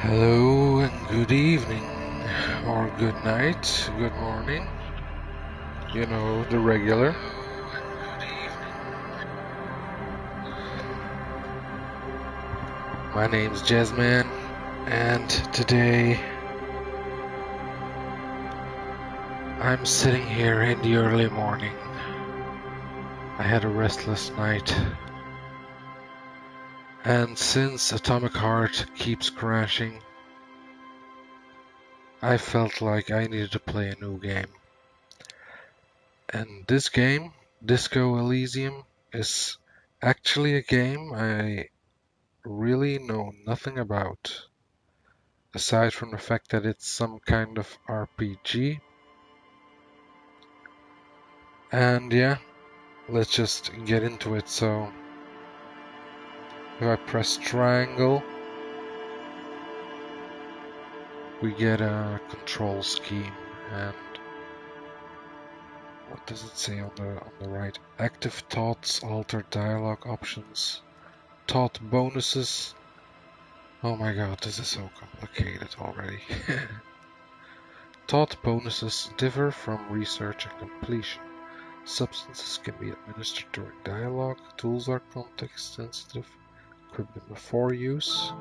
Hello and good evening, or good night, good morning, you know, the regular. My name's Jezz, and today I'm sitting here in the early morning. I had a restless night, and since Atomic Heart keeps crashing, I felt like I needed to play a new game. And this game, Disco Elysium, is actually a game I really know nothing about, aside from the fact that it's some kind of RPG. And yeah, let's just get into it. So, if I press triangle, we get a control scheme. And what does it say on the right? Active thoughts, alter dialogue options, thought bonuses. Oh my god, this is so complicated already. Thought bonuses differ from research and completion. Substances can be administered during dialogue. Tools are context sensitive. Equip them before use.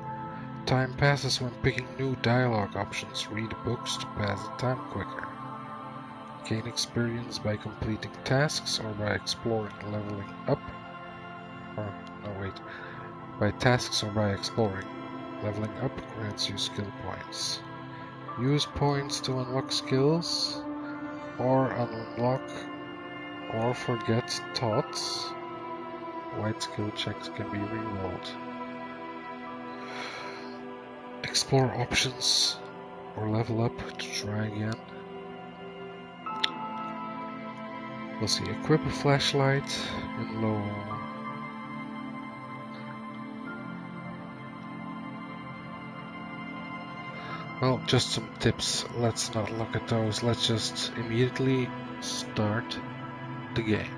Time passes when picking new dialogue options. Read books to pass the time quicker. Gain experience by completing tasks or by exploring. Leveling up. Or, no wait. By tasks or by exploring. Leveling up grants you skill points. Use points to unlock skills or unlock or forget thoughts. White skill checks can be rerolled. Explore options or level up to try again. We'll see. Equip a flashlight in low. Well, just some tips. Let's not look at those. Let's just immediately start the game.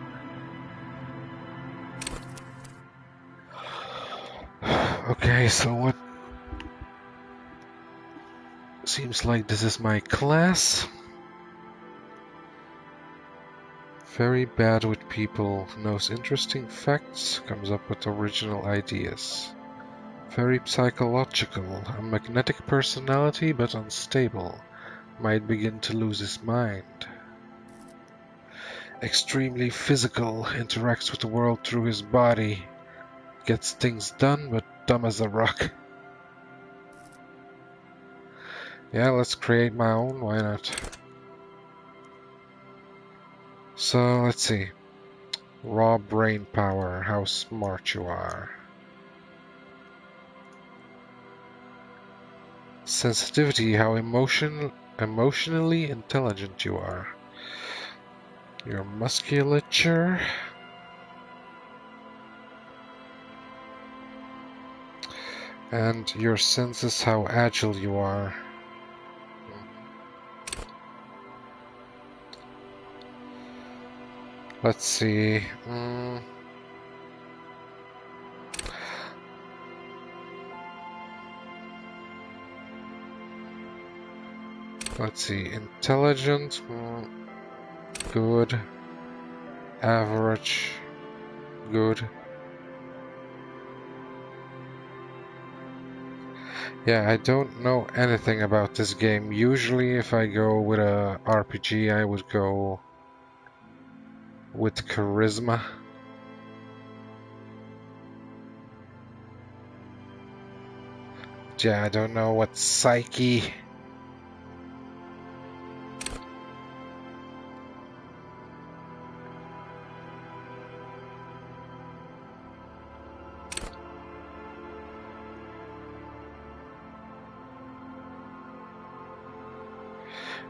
Okay, so what? Seems like this is my class. Very bad with people, knows interesting facts, comes up with original ideas. Very psychological, a magnetic personality but unstable, might begin to lose his mind. Extremely physical, interacts with the world through his body, gets things done but dumb as a rock. Yeah, let's create my own, why not? So, let's see. Raw brain power, how smart you are. Sensitivity, how emotionally intelligent you are. Your musculature. And your senses, how agile you are. Let's see. Let's see. Intelligent. Good. Average. Good. Yeah, I don't know anything about this game. Usually if I go with a RPG, I would go with charisma. Yeah, I don't know what psyche.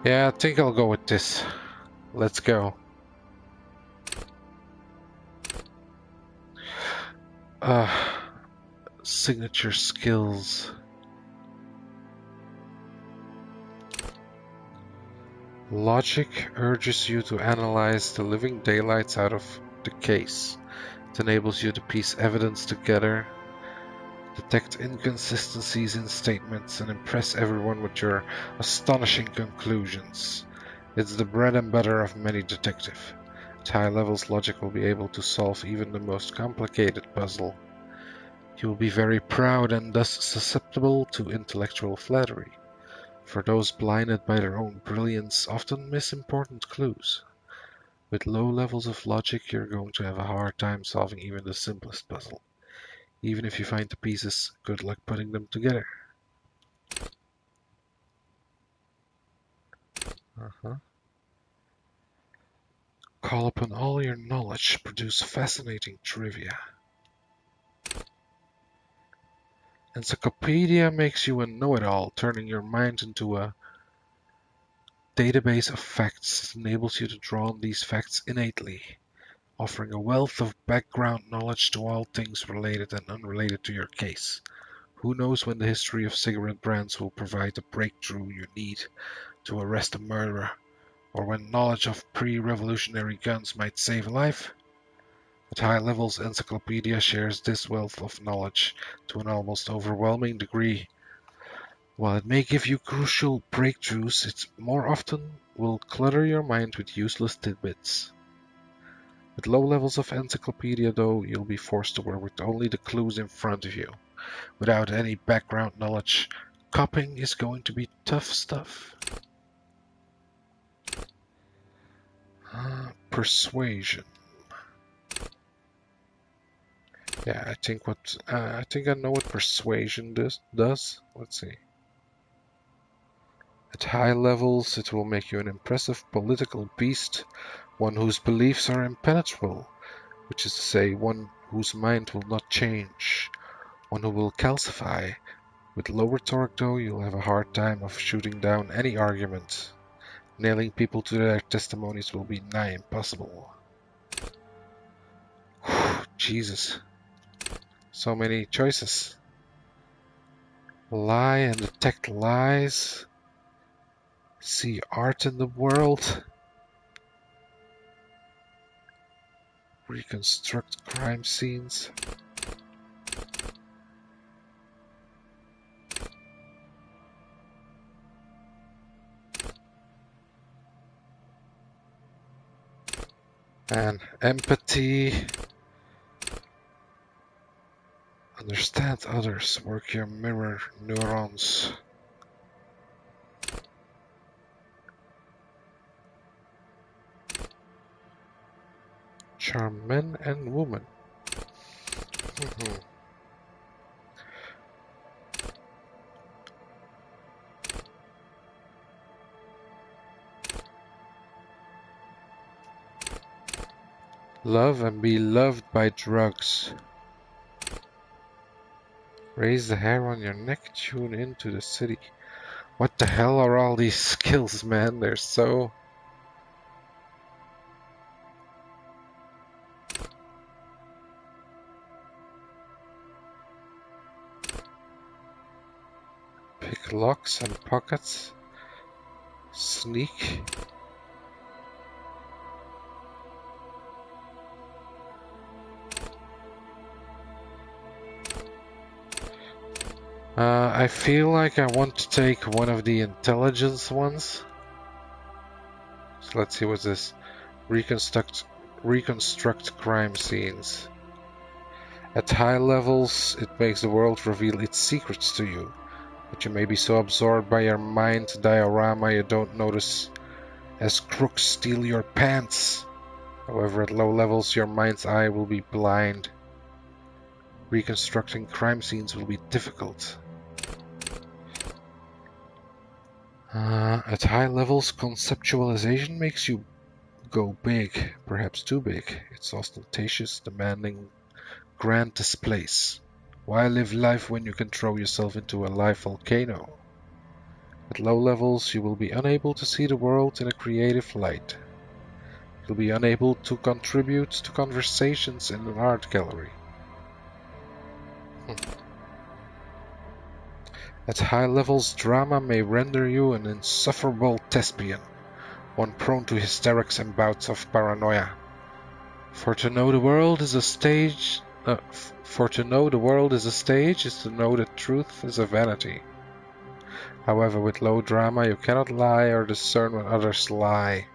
Yeah, I think I'll go with this. Let's go. Signature skills. Logic urges you to analyze the living daylights out of the case. It enables you to piece evidence together. Detect inconsistencies in statements and impress everyone with your astonishing conclusions. It's the bread and butter of many detectives. At high levels, logic will be able to solve even the most complicated puzzle. You will be very proud and thus susceptible to intellectual flattery, for those blinded by their own brilliance often miss important clues. With low levels of logic, you're going to have a hard time solving even the simplest puzzle. Even if you find the pieces, good luck putting them together. Call upon all your knowledge, produce fascinating trivia. Encyclopedia makes you a know-it-all, turning your mind into a database of facts. It enables you to draw on these facts innately, offering a wealth of background knowledge to all things related and unrelated to your case. Who knows when the history of cigarette brands will provide the breakthrough you need to arrest a murderer, or when knowledge of pre-revolutionary guns might save a life? At high levels, Encyclopedia shares this wealth of knowledge to an almost overwhelming degree. While it may give you crucial breakthroughs, it more often will clutter your mind with useless tidbits. With low levels of Encyclopedia, though, you'll be forced to work with only the clues in front of you. Without any background knowledge, copying is going to be tough stuff. Persuasion. Yeah, I think I know what persuasion does. Let's see. At high levels, it will make you an impressive political beast, one whose beliefs are impenetrable, which is to say, one whose mind will not change, one who will calcify. With low rhetoric, though, you'll have a hard time of shooting down any argument. Nailing people to their testimonies will be nigh impossible. Jesus. So many choices. Lie and detect lies. See art in the world. Reconstruct crime scenes. And empathy. Understand others. Work your mirror neurons. Charm men and women. Love and be loved by drugs. Raise the hair on your neck, tune into the city. What the hell are all these skills, man? They're so... Pick locks and pockets. Sneak. I feel like I want to take one of the intelligence ones. So let's see what's this. Reconstruct crime scenes. At high levels, it makes the world reveal its secrets to you, but you may be so absorbed by your mind diorama you don't notice as crooks steal your pants. However, at low levels, your mind's eye will be blind. Reconstructing crime scenes will be difficult. At high levels, conceptualization makes you go big, perhaps too big. It's ostentatious, demanding, grand displays. Why live life when you can throw yourself into a live volcano? At low levels, you will be unable to see the world in a creative light. You'll be unable to contribute to conversations in an art gallery. At high levels, drama may render you an insufferable thespian, one prone to hysterics and bouts of paranoia. For to know the world is a stage, For to know the world is a stage is to know that truth is a vanity. However, with low drama you cannot lie or discern when others lie.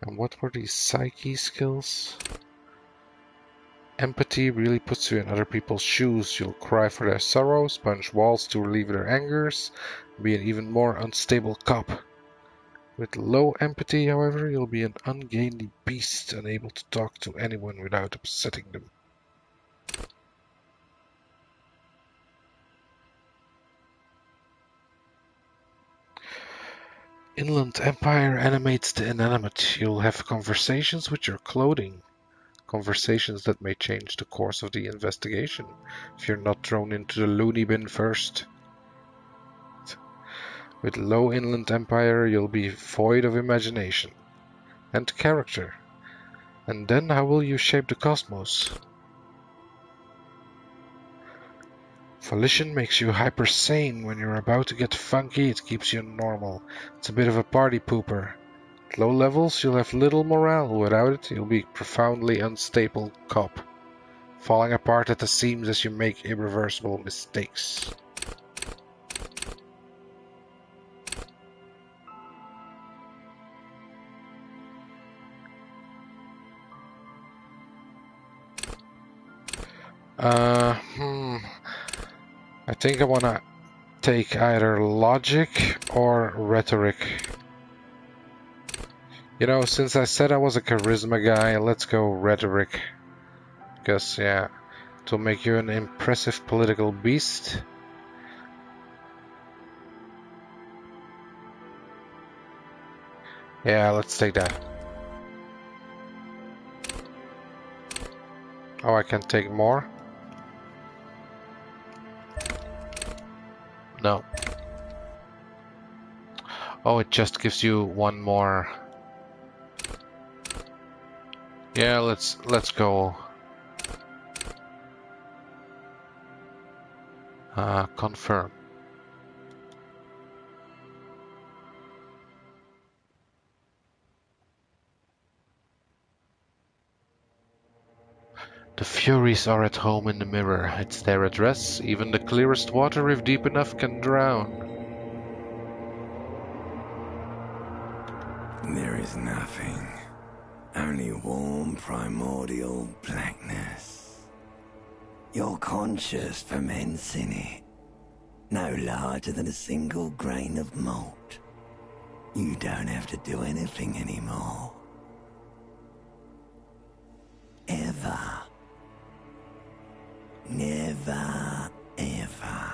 And what were these psyche skills? Empathy really puts you in other people's shoes. You'll cry for their sorrows, punch walls to relieve their angers, be an even more unstable cop. With low empathy, however, you'll be an ungainly beast, unable to talk to anyone without upsetting them. Inland Empire animates the inanimate. You'll have conversations with your clothing. Conversations that may change the course of the investigation if you're not thrown into the loony bin first. With low Inland Empire, you'll be void of imagination and character. And then how will you shape the cosmos? Volition makes you hyper sane. When you're about to get funky, it keeps you normal. It's a bit of a party pooper. At low levels, you'll have little morale. Without it, you'll be a profoundly unstable cop, falling apart at the seams as you make irreversible mistakes. I think I wanna take either logic or rhetoric. You know, since I said I was a charisma guy, let's go rhetoric. Because, yeah, it will make you an impressive political beast. Yeah, let's take that. Oh, I can take more? No. Oh, it just gives you one more. Yeah, let's go. Confirm. The Furies are at home in the mirror. It's their address. Even the clearest water, if deep enough, can drown. There is nothing. Only warm primordial blackness. You're conscious ferments in it. No larger than a single grain of malt. You don't have to do anything anymore. Ever. Never, ever.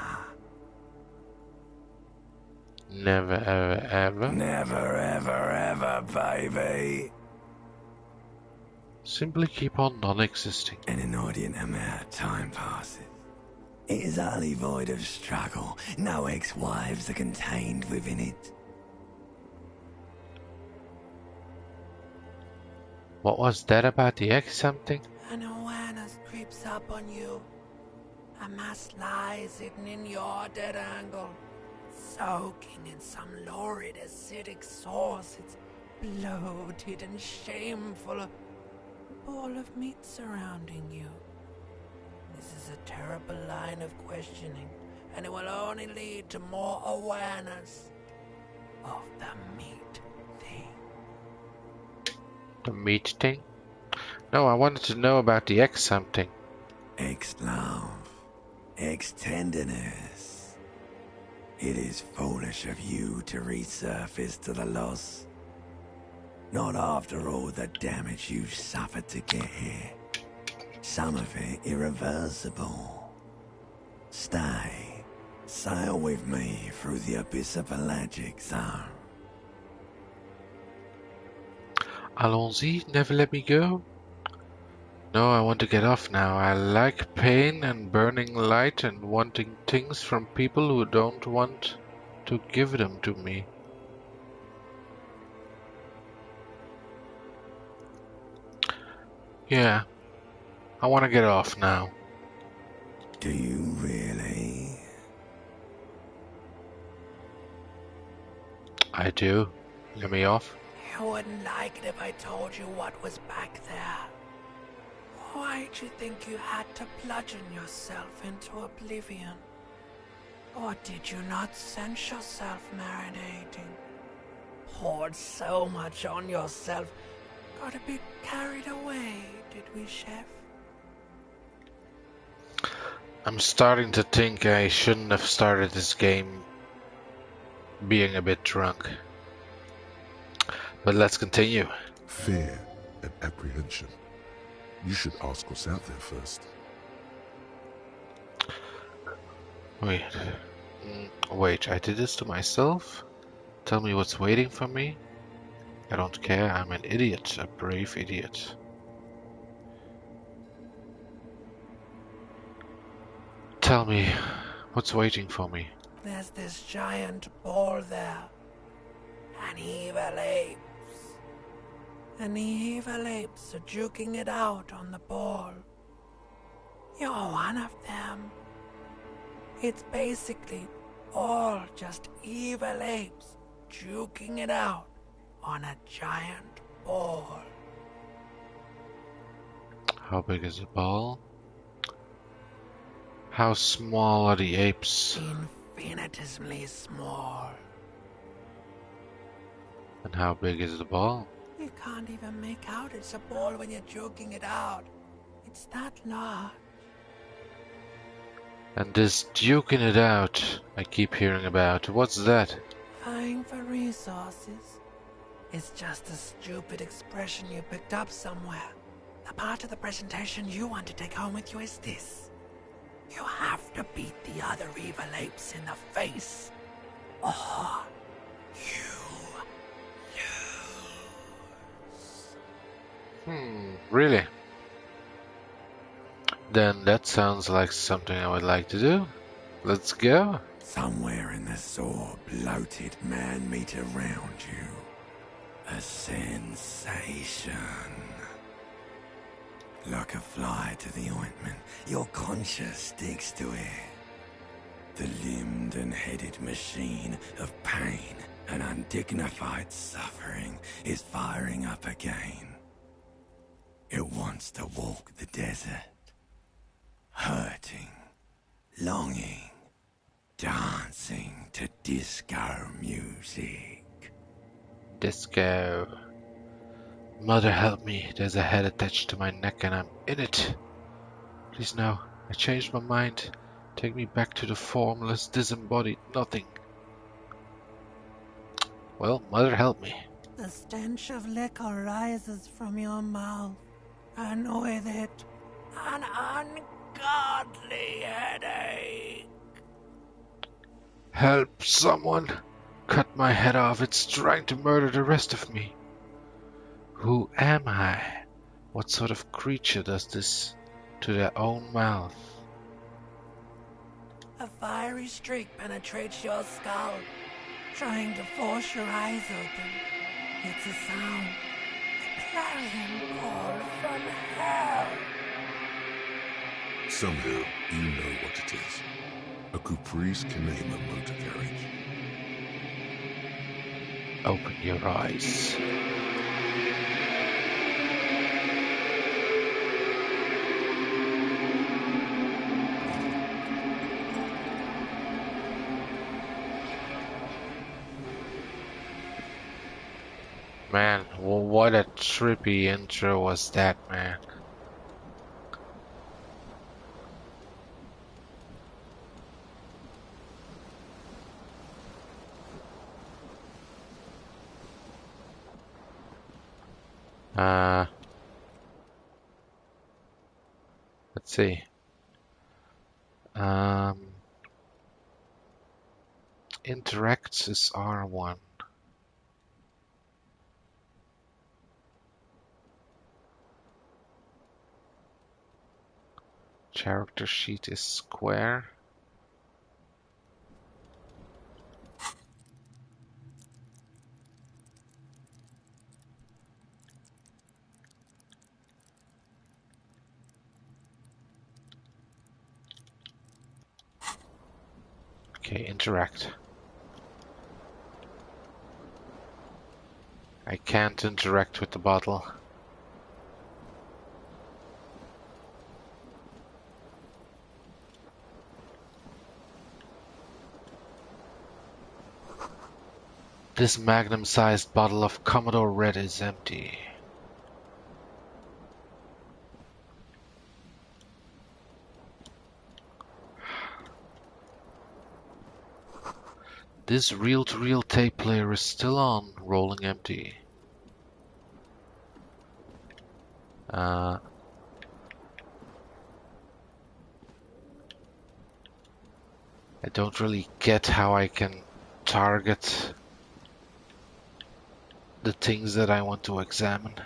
Never, ever, ever. Never, ever, ever, baby. Simply keep on non-existing. An inordinate amount of time passes. It is utterly void of struggle. No ex-wives are contained within it. What was that about the X something? An awareness creeps up on you. A mass lies hidden in your dead angle, soaking in some lurid acidic sauce. It's bloated and shameful, a ball of meat surrounding you. This is a terrible line of questioning, and it will only lead to more awareness of the meat thing. The meat thing? No, I wanted to know about the X something. Ex-love. Ex-tenderness. It is foolish of you to resurface to the loss. Not after all the damage you've suffered to get here. Some of it irreversible. Stay. Sail with me through the abyss of pelagic zone. Allons-y, never let me go. No, I want to get off now. I like pain and burning light and wanting things from people who don't want to give them to me. Yeah, I want to get off now. Do you really? I do. Let me off. You wouldn't like it if I told you what was back there. Why'd you think you had to bludgeon yourself into oblivion? Or did you not sense yourself marinating? Poured so much on yourself, got a bit carried away, did we, Chef? I'm starting to think I shouldn't have started this game being a bit drunk. But let's continue. Fear and apprehension. You should ask what's out there first. Wait. Wait, I did this to myself? Tell me what's waiting for me? I don't care, I'm an idiot, a brave idiot. Tell me, what's waiting for me? There's this giant ball there. An evil apes. And the evil apes are juking it out on the ball. You're one of them. It's basically all just evil apes juking it out on a giant ball. How big is the ball? How small are the apes? Infinitesimally small. And how big is the ball? You can't even make out it's a ball when you're joking it out. It's that large. And this duking it out I keep hearing about, what's that? Vying for resources. It's just a stupid expression you picked up somewhere. The part of the presentation you want to take home with you is this. You have to beat the other evil apes in the face, or you lose. Really? Then that sounds like something I would like to do. Let's go. Somewhere in the sore, bloated man-meat around you. A sensation. Like a fly to the ointment, your conscience sticks to it. The limbed and headed machine of pain and undignified suffering is firing up again. It wants to walk the desert. Hurting, longing, dancing to disco music. Disco. Mother help me, there's a head attached to my neck and I'm in it. Please no, I changed my mind. Take me back to the formless, disembodied nothing. Well, mother help me. The stench of liquor rises from your mouth, and with it, an ungodly headache. Help someone! Cut my head off, it's trying to murder the rest of me. Who am I? What sort of creature does this to their own mouth? A fiery streak penetrates your skull, trying to force your eyes open. It's a sound, a clarion call from hell. Somehow, you know what it is. A caprice can name a motor carriage. Open your eyes. Man, what a trippy intro was that, man. Let's see. Interacts is R1. Character sheet is square. Okay, interact. I can't interact with the bottle. This magnum-sized bottle of Commodore Red is empty. This reel-to-reel tape player is still on, rolling empty. I don't really get how I can target the things that I want to examine.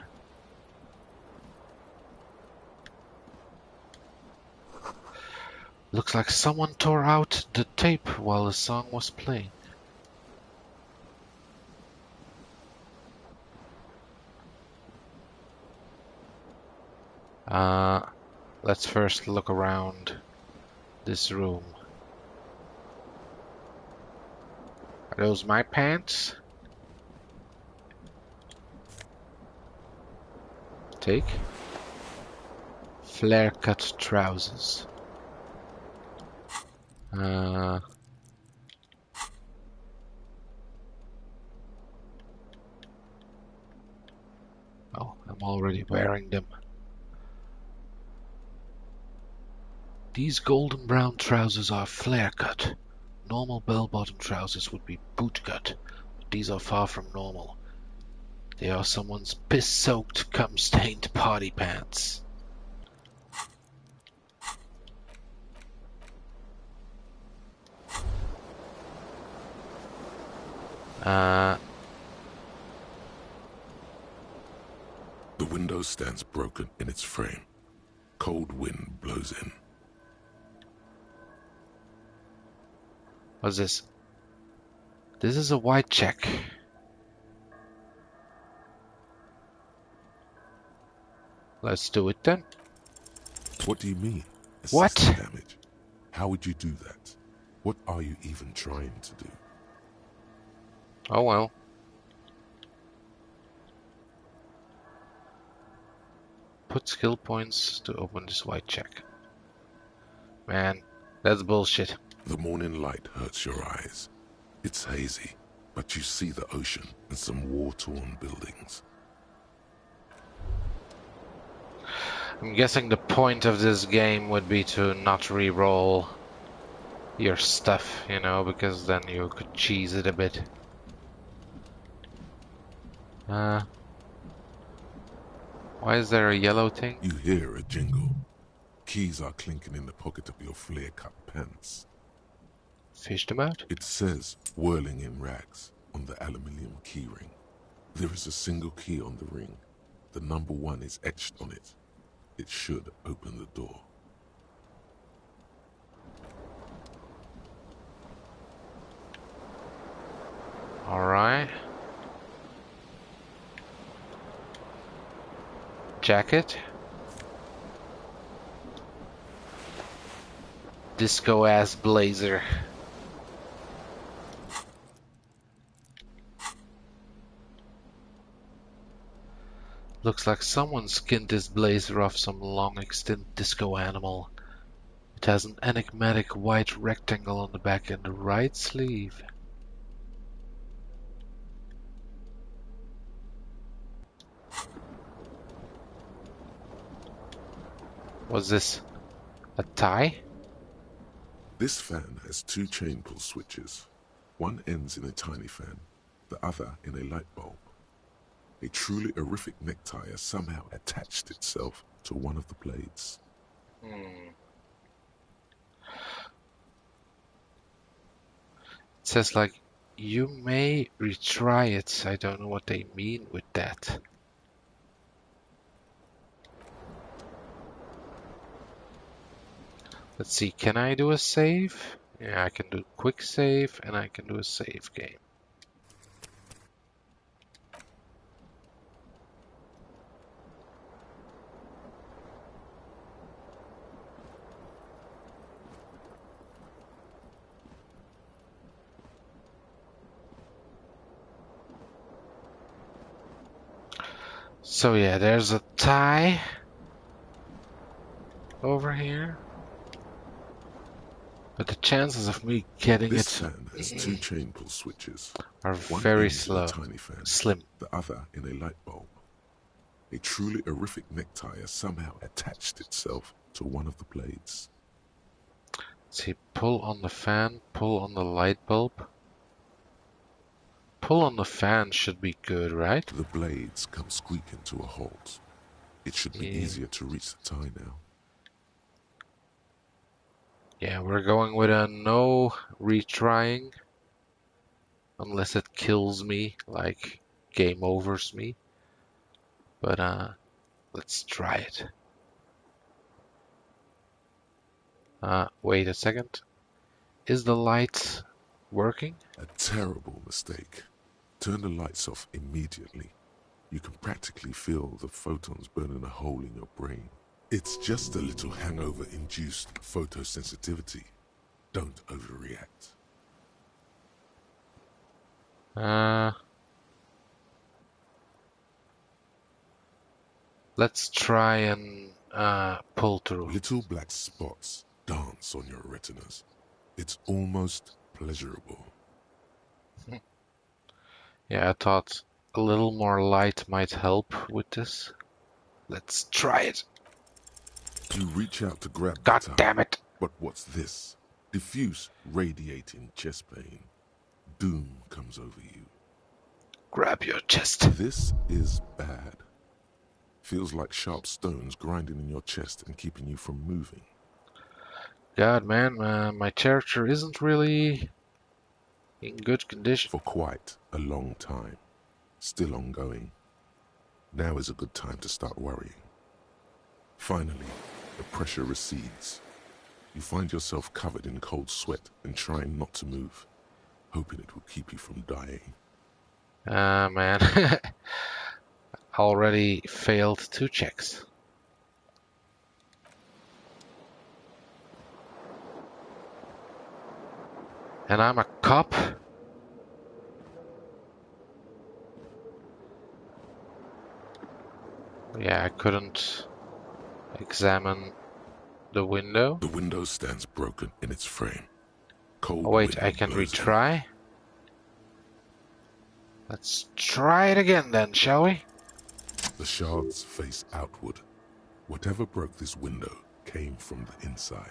Looks like someone tore out the tape while the song was playing. Let's first look around this room. Are those my pants? Take. Flare cut trousers. Oh, I'm already wearing them. These golden brown trousers are flare cut. Normal bell-bottom trousers would be boot cut, but these are far from normal. They are someone's piss-soaked, cum-stained party pants. The window stands broken in its frame. Cold wind blows in. What's this? This is a white check. Let's do it then. What do you mean? What? Assess the damage. How would you do that? What are you even trying to do? Oh well. Put skill points to open this white check. Man, that's bullshit. The morning light hurts your eyes. It's hazy, but you see the ocean and some war-torn buildings. I'm guessing the point of this game would be to not re-roll your stuff, you know, because then you could cheese it a bit. Why is there a yellow thing? You hear a jingle. Keys are clinking in the pocket of your flare-cut pants. Fish them out? It says, whirling in rags, on the aluminium keyring. There is a single key on the ring. The number 1 is etched on it. It should open the door. Alright. Jacket. Disco ass blazer. Looks like someone skinned this blazer off some long extinct disco animal. It has an enigmatic white rectangle on the back and the right sleeve. What's this? A tie? This fan has 2 chain pull switches. One ends in a tiny fan, the other in a light bulb. A truly horrific necktie has somehow attached itself to one of the blades. It says like, you may retry it. I don't know what they mean with that. Let's see, can I do a save? Yeah, I can do quick save and I can do a save game. So yeah, there's a tie over here. But the chances of me getting This it fan has two chain pull switches. are One very ends in a slow, tiny fan, slim. the other in a light bulb. A truly horrific necktie has somehow attached itself to one of the blades. See, pull on the fan, pull on the light bulb. Pull on the fan should be good, right? The blades come squeaking to a halt. It should be Yeah. easier to reach the tie now. Yeah, we're going with a no retrying. Unless it kills me, like game overs me. But let's try it. Wait a second. Is the light working? A terrible mistake. Turn the lights off immediately. You can practically feel the photons burning a hole in your brain. It's just a little hangover-induced photosensitivity. Don't overreact. Let's try and pull through. Little black spots dance on your retinas. It's almost pleasurable. Yeah, I thought a little more light might help with this. Let's try it. You reach out to grab God the tie. damn it. But what's this? Diffuse, radiating chest pain. Doom comes over you. Grab your chest. This is bad. Feels like sharp stones grinding in your chest and keeping you from moving. God, man, my character isn't really in good condition. For quite a long time. Still ongoing. Now is a good time to start worrying. Finally, the pressure recedes. You find yourself covered in cold sweat and trying not to move, hoping it will keep you from dying. Man. Already failed 2 checks. And I'm a cop? Yeah, I couldn't examine the window. The window stands broken in its frame. Cold Oh wait, wind I can blows in. retry? Let's try it again then, shall we? The shards face outward. Whatever broke this window came from the inside.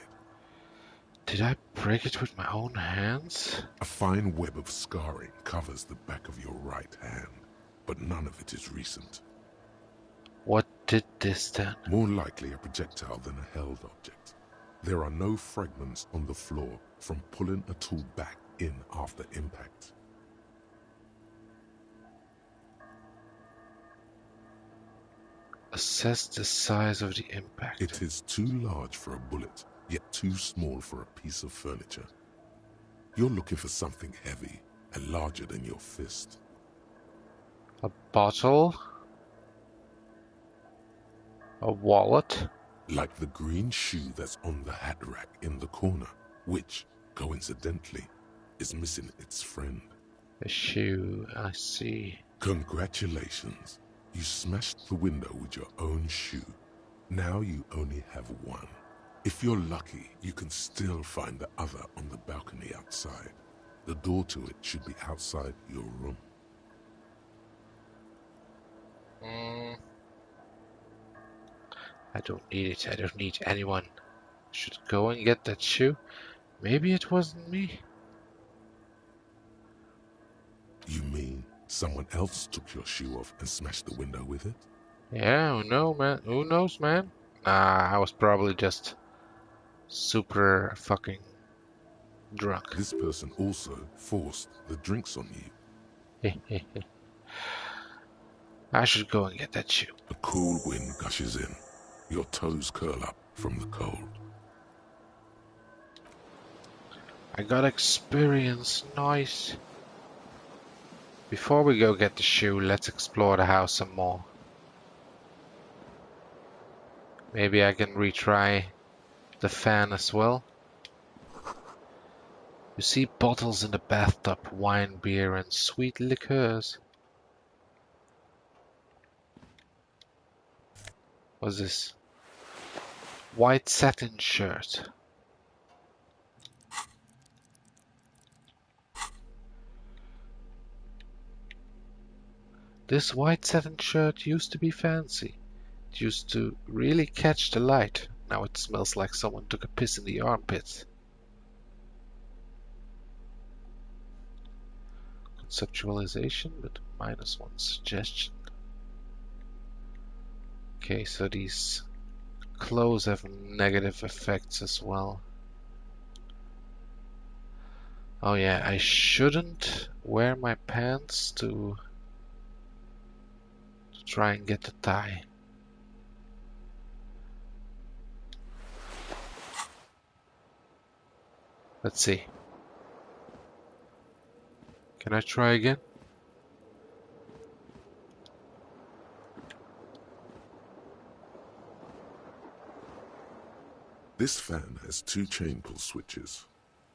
Did I break it with my own hands? A fine web of scarring covers the back of your right hand, but none of it is recent. What did this then? More likely a projectile than a held object. There are no fragments on the floor from pulling a tool back in after impact. Assess the size of the impact. It is too large for a bullet, yet too small for a piece of furniture. You're looking for something heavy and larger than your fist. A bottle? A wallet? Like the green shoe that's on the hat rack in the corner, which, coincidentally, is missing its friend. A shoe, I see. Congratulations. You smashed the window with your own shoe. Now you only have one. If you're lucky, you can still find the other on the balcony outside. The door to it should be outside your room. I don't need it. I don't need anyone. Should go and get that shoe. Maybe it wasn't me. You mean someone else took your shoe off and smashed the window with it? Yeah, who knows, man? Who knows, man? Nah, I was probably just super fucking drunk. This person also forced the drinks on you. I should go and get that shoe. A cool wind gushes in. Your toes curl up from the cold. I got experience. Nice. Before we go get the shoe, let's explore the house some more. Maybe I can retry the fan as well. You see bottles in the bathtub, wine, beer, and sweet liqueurs. What's this? White satin shirt. This white satin shirt used to be fancy. It used to really catch the light. Now it smells like someone took a piss in the armpits. Conceptualization with -1 suggestion. Okay, so these clothes have negative effects as well. Oh yeah, I shouldn't wear my pants to try and get the tie. Let's see. Can I try again? This fan has 2 chain pull switches.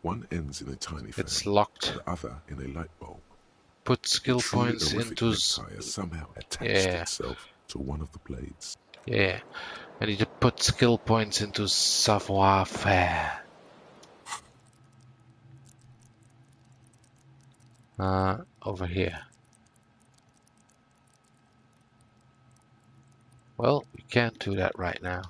One ends in a tiny fan, It's locked. the other in a light bulb. Put skill A truly points horrific into... necktie has somehow attached Yeah, itself to one of the blades. yeah. I need to put skill points into savoir-faire. Over here. Well, we can't do that right now.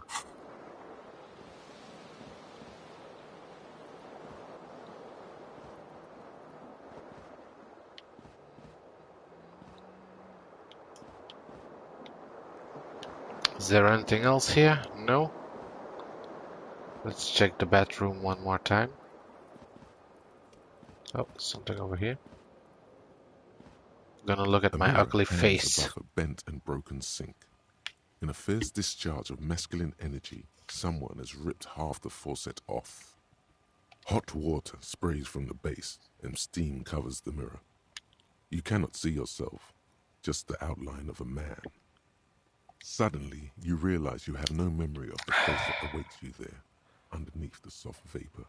Is there anything else here? No? Let's check the bedroom one more time. Oh, something over here. I'm gonna look at A my mirror ugly hangs face. above a bent and broken sink. In a fierce discharge of masculine energy, someone has ripped half the faucet off. Hot water sprays from the base and steam covers the mirror. You cannot see yourself, just the outline of a man. Suddenly, you realize you have no memory of the face that awaits you there, underneath the soft vapor.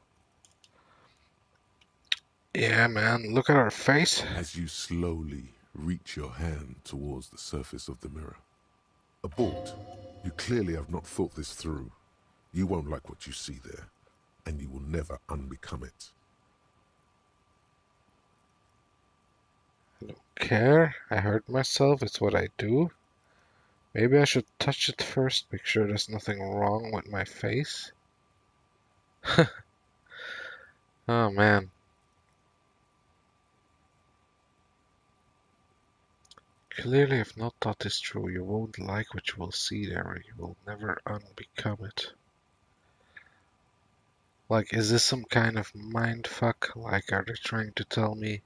Yeah, man, look at our face. As you slowly reach your hand towards the surface of the mirror. Abort. You clearly have not thought this through. You won't like what you see there, and you will never unbecome it. I don't care. I hurt myself. It's what I do. Maybe I should touch it first, make sure there's nothing wrong with my face. Oh man. Clearly I've not thought this through. You won't like what you will see there. You will never unbecome it. Like, is this some kind of mindfuck? Like, are they trying to tell me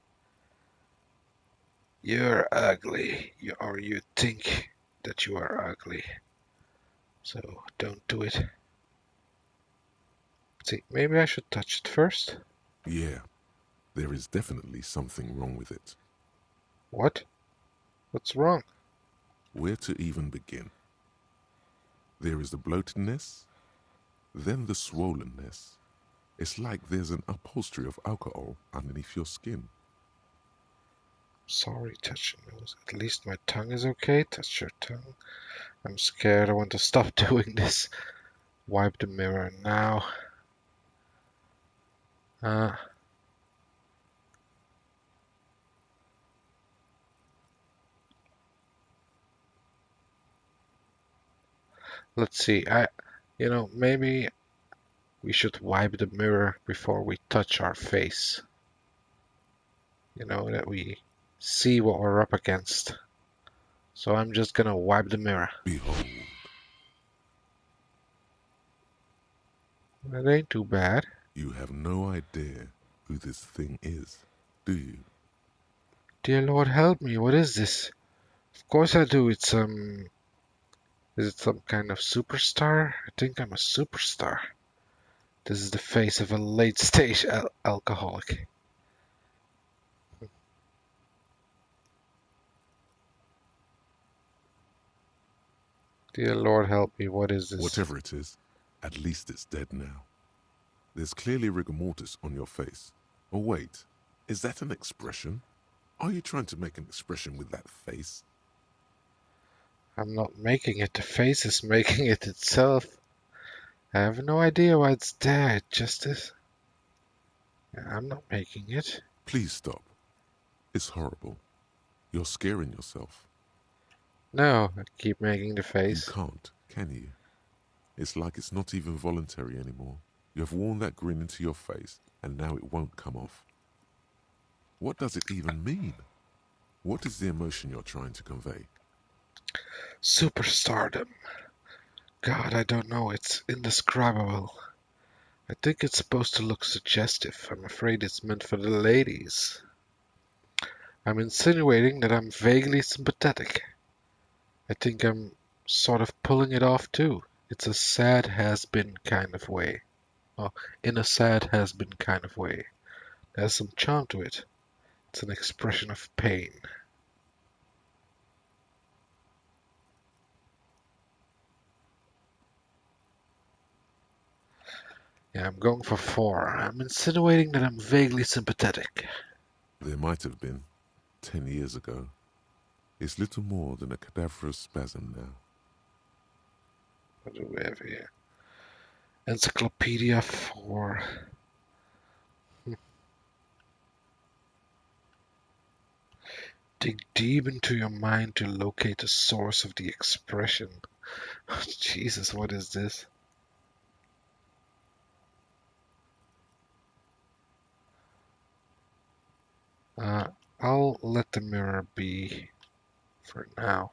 you're ugly, or you think that you are ugly, so don't do it. See, maybe I should touch it first. Yeah, there is definitely something wrong with it. What? What's wrong? Where to even begin? There is the bloatedness, then the swollenness. It's like there's an upholstery of alcohol underneath your skin. Sorry, touch your nose. At least my tongue is okay. Touch your tongue. I'm scared. I want to stop doing this. Wipe the mirror now. Let's see. Maybe we should wipe the mirror before we touch our face. That we see what we're up against. So I'm just gonna wipe the mirror. Behold. That ain't too bad. You have no idea who this thing is, do you? Dear Lord, help me. What is this? Of course I do. Is it some kind of superstar? I think I'm a superstar. This is the face of a late-stage alcoholic. Dear Lord, help me. What is this? Whatever it is, at least it's dead now. There's clearly rigor mortis on your face. Oh wait, is that an expression? Are you trying to make an expression with that face? I'm not making it. The face is making it itself. I have no idea why it's there. It just is. I'm not making it. Please stop. It's horrible. You're scaring yourself. No, I keep making the You face. can't, can you? It's like it's not even voluntary anymore. You have worn that grin into your face, and now it won't come off. What does it even mean? What is the emotion you're trying to convey? Superstardom. God, I don't know. It's indescribable. I think it's supposed to look suggestive. I'm afraid it's meant for the ladies. I'm insinuating that I'm vaguely sympathetic. I think I'm sort of pulling it off too. It's a sad has-been kind of way. Oh, in a sad has-been kind of way. There's some charm to it. It's an expression of pain. Yeah, I'm going for 4. I'm insinuating that I'm vaguely sympathetic. There might have been, 10 years ago. It's little more than a cadaverous spasm now. What do we have here? Encyclopedia 4. Dig deep into your mind to locate the source of the expression. Jesus, what is this? I'll let the mirror be for now.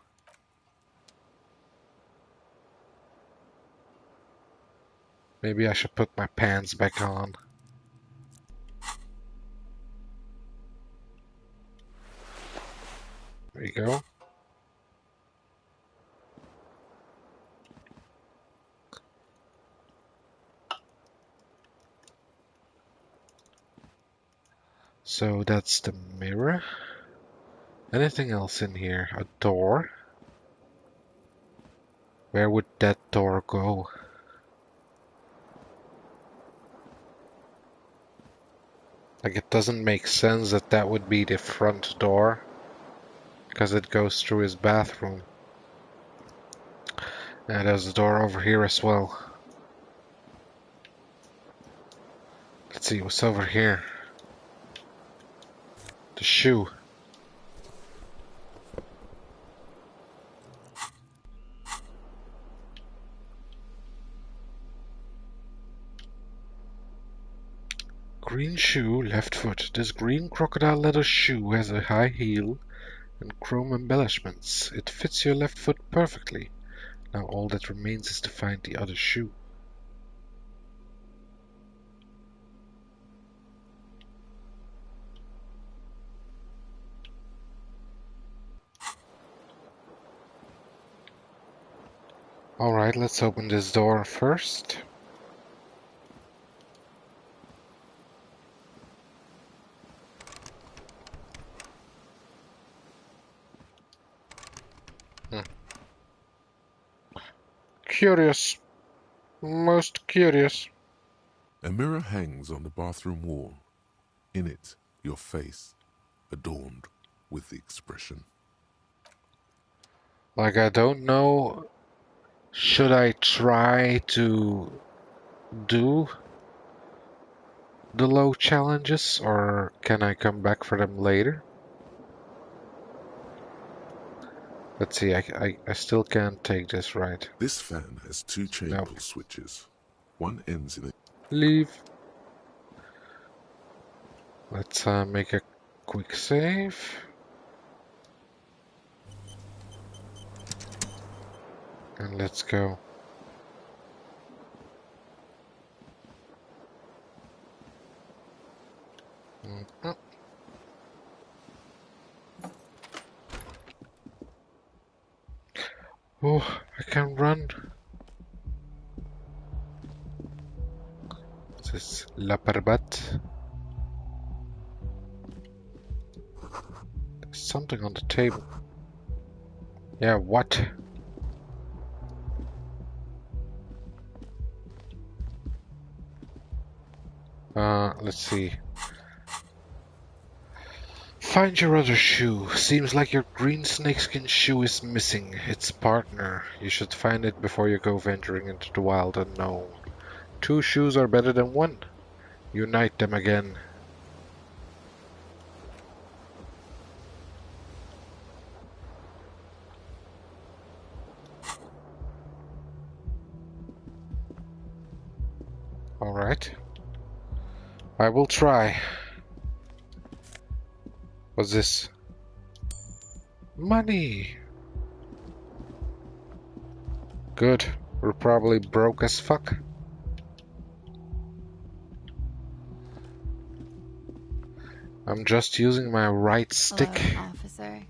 Maybe I should put my pants back on. There you go. So that's the mirror. Anything else in here? A door? Where would that door go? Like, it doesn't make sense that that would be the front door, because it goes through his bathroom. And there's a door over here as well. Let's see what's over here. The shoe. Green shoe, left foot. This green crocodile leather shoe has a high heel and chrome embellishments. It fits your left foot perfectly. Now all that remains is to find the other shoe. Alright, let's open this door first. Curious. Most curious. A mirror hangs on the bathroom wall. In it, your face, adorned with the expression. Like, I don't know. Should I try to do the low challenges, or can I come back for them later? Let's see, I still can't take this right. This fan has 2 chain Nope. pull switches. One ends in a... Leave. Let's make a quick save. And let's go. Mhm. Oh, I can run. this? La Parbat? There's something on the table. Yeah, what? Let's see. Find your other shoe. Seems like your green snakeskin shoe is missing. Its partner. You should find it before you go venturing into the wild unknown. 2 shoes are better than 1. Unite them again. Alright. I will try. What's this? Money! Good. We're probably broke as fuck. I'm just using my right stick. Hello, officer.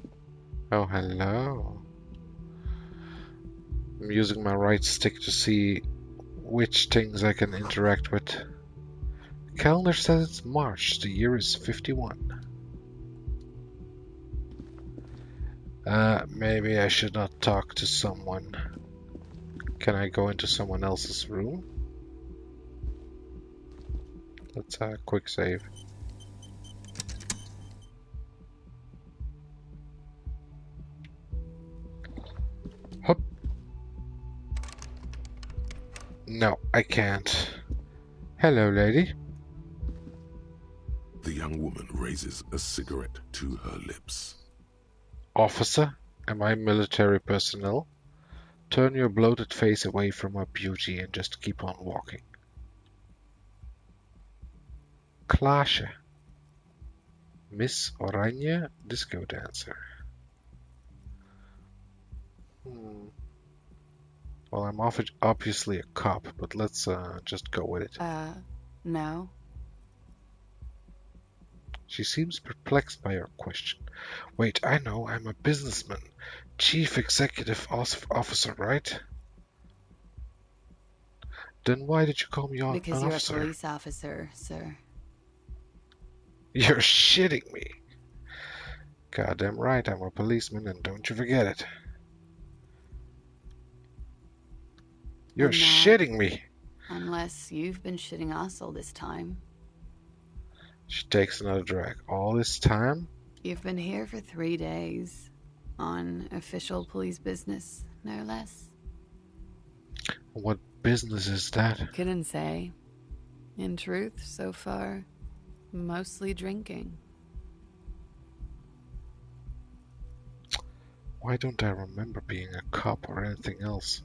Oh, hello. I'm using my right stick to see which things I can interact with. Calendar says it's March. The year is 51. Maybe I should not talk to someone. Can I go into someone else's room? Let's quick save. Hup. No, I can't. Hello, lady. The young woman raises a cigarette to her lips. Officer, am I military personnel? Turn your bloated face away from her beauty and just keep on walking. Klaasje. Miss Oranje, disco dancer. Well, I'm obviously a cop, but let's just go with it. No. She seems perplexed by your question. Wait, I know, I'm a businessman. Chief Executive Officer, right? Then why did you call me an Because you're officer? a police officer, sir. You're shitting me. Goddamn right, I'm a policeman, and don't you forget it. You're I'm not. shitting me. Unless you've been shitting us all this time. She takes another drag. All this time? You've been here for 3 days. On official police business, no less. What business is that? Couldn't say. In truth, so far, mostly drinking. Why don't I remember being a cop or anything else?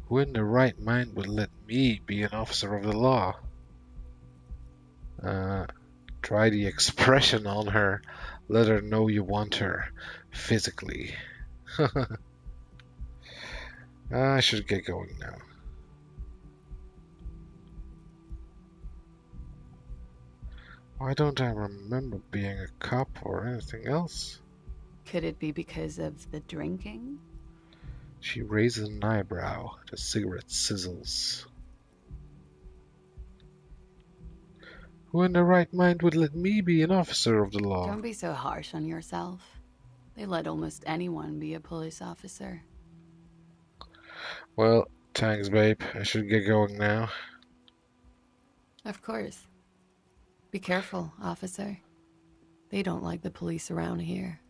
Who in their right mind would let me be an officer of the law? Try the expression on her. Let her know you want her. Physically. I should get going now. Why don't I remember being a cop or anything else? Could it be because of the drinking? She raises an eyebrow. The cigarette sizzles. Who in their right mind would let me be an officer of the law? Don't be so harsh on yourself. They let almost anyone be a police officer. Well, thanks, babe. I should get going now. Of course. Be careful, officer. They don't like the police around here.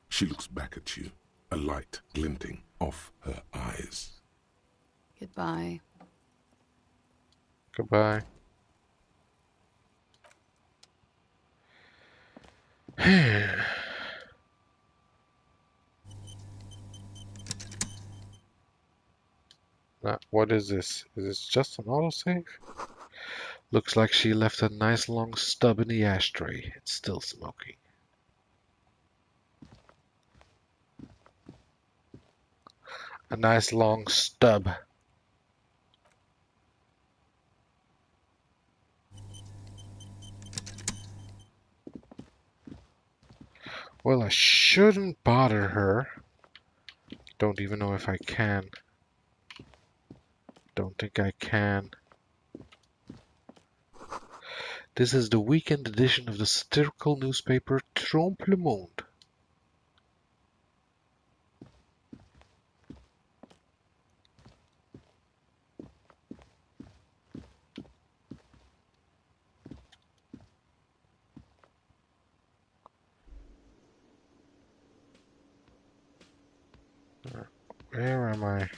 She looks back at you, a light glinting off her eyes. Goodbye. Goodbye. Now, what is this? Is this just an autosave? Looks like she left a nice long stub in the ashtray. It's still smoking. A nice long stub. Well, I shouldn't bother her. Don't even know if I can. Don't think I can. This is the weekend edition of the satirical newspaper Trompe le Monde. Where am I?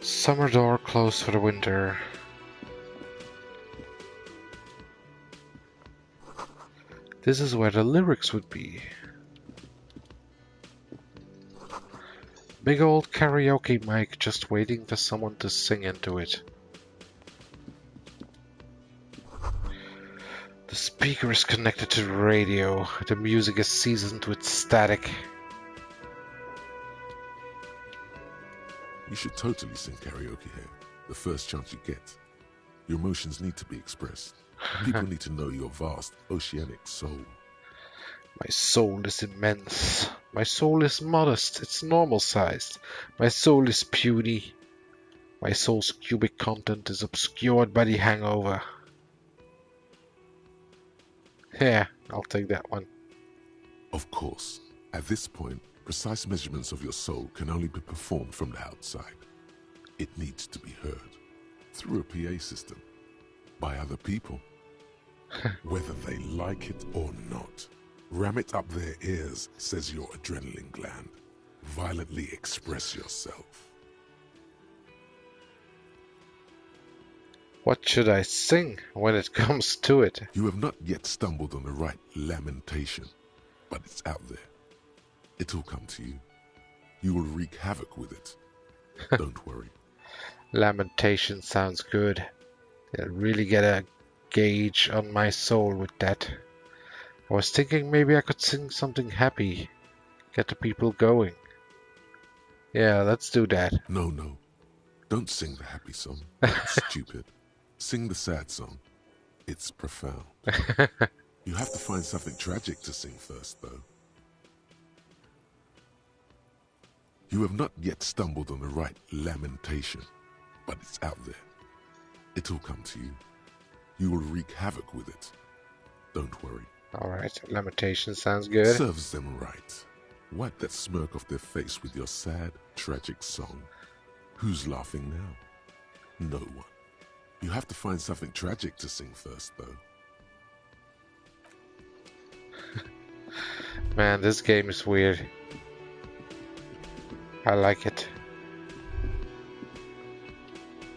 Summer door closed for the winter. This is where the lyrics would be. Big old karaoke mic just waiting for someone to sing into it. The speaker is connected to the radio. The music is seasoned with static. You should totally sing karaoke here, the first chance you get. Your emotions need to be expressed. People need to know your vast, oceanic soul. My soul is immense. My soul is modest. It's normal-sized. My soul is puny. My soul's cubic content is obscured by the hangover. Yeah, I'll take that one. Of course, at this point, precise measurements of your soul can only be performed from the outside. It needs to be heard through a PA system by other people, whether they like it or not. Ram it up their ears, says your adrenaline gland. Violently express yourself. What should I sing when it comes to it? You have not yet stumbled on the right lamentation, but it's out there. It'll come to you. You will wreak havoc with it. Don't worry. Lamentation sounds good. I'll really get a gauge on my soul with that. I was thinking maybe I could sing something happy. Get the people going. Yeah, let's do that. No. Don't sing the happy song. That's stupid. Sing the sad song. It's profound. You have to find something tragic to sing first, though. You have not yet stumbled on the right lamentation, but it's out there. It'll come to you. You will wreak havoc with it. Don't worry. Alright, lamentation sounds good. Serves them right. Wipe that smirk off their face with your sad, tragic song. Who's laughing now? No one. You have to find something tragic to sing first, though. Man, this game is weird. I like it.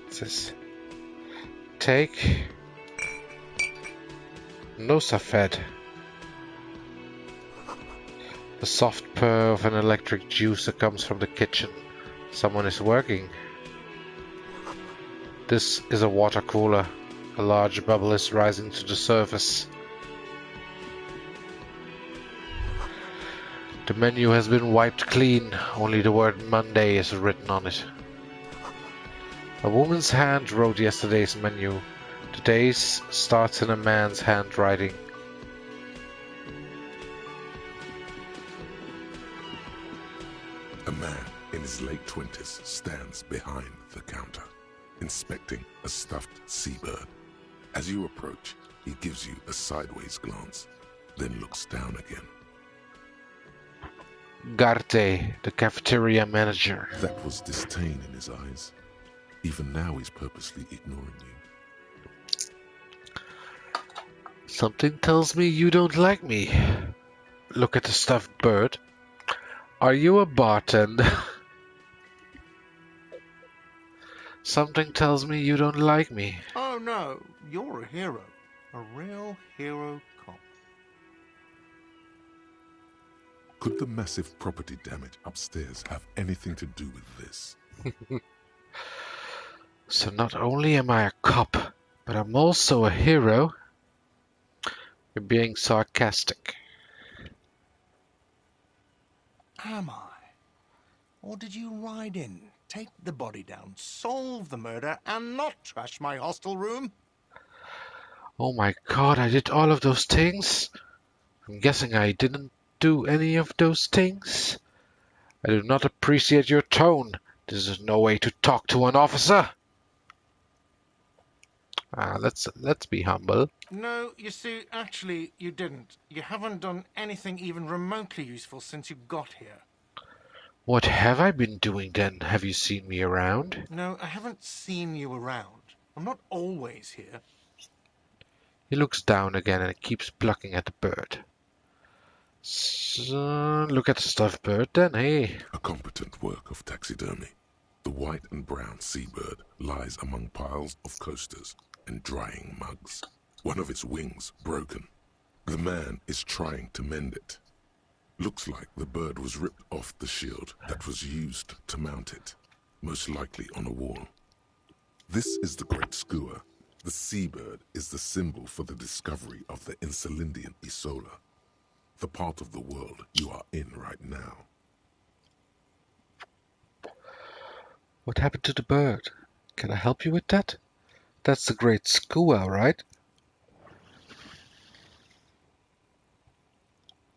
It says, take no Safed. The soft purr of an electric juicer comes from the kitchen. Someone is working. This is a water cooler. A large bubble is rising to the surface. The menu has been wiped clean. Only the word Monday is written on it. A woman's hand wrote yesterday's menu. Today's starts in a man's handwriting. A man in his late 20s stands behind the counter, inspecting a stuffed seabird. As you approach, he gives you a sideways glance, then looks down again. Garte, the cafeteria manager. That was disdain in his eyes. Even now he's purposely ignoring you. Something tells me you don't like me. Look at the stuffed bird. Are you a bartender? Something tells me you don't like me. Oh no, you're a hero. A real hero cop. Could the massive property damage upstairs have anything to do with this? So not only am I a cop, but I'm also a hero. You're being sarcastic. Am I? Or did you ride in, take the body down, solve the murder, and not trash my hostel room? Oh my god, I did all of those things? I'm guessing I didn't do any of those things? I do not appreciate your tone. This is no way to talk to an officer. Let's be humble. No, you see, actually, you didn't. You haven't done anything even remotely useful since you got here. What have I been doing then? Have you seen me around? No, I haven't seen you around. I'm not always here. He looks down again and keeps plucking at the bird. So, look at the stuffed bird then, hey? A competent work of taxidermy. The white and brown seabird lies among piles of coasters and drying mugs. One of its wings broken. The man is trying to mend it. Looks like the bird was ripped off the shield that was used to mount it, most likely on a wall. This is the Great Skua. The seabird is the symbol for the discovery of the Insulindian Isola, the part of the world you are in right now. What happened to the bird? Can I help you with that? That's the Great Skua, right?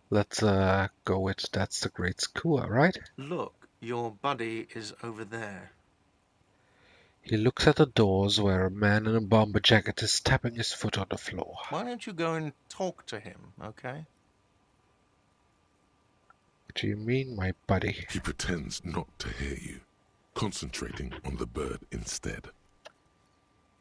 Let's go with that's the Great Skua, right? Look, your buddy is over there. He looks at the doors where a man in a bomber jacket is tapping his foot on the floor. Why don't you go and talk to him, okay? What do you mean, my buddy? He pretends not to hear you, concentrating on the bird instead.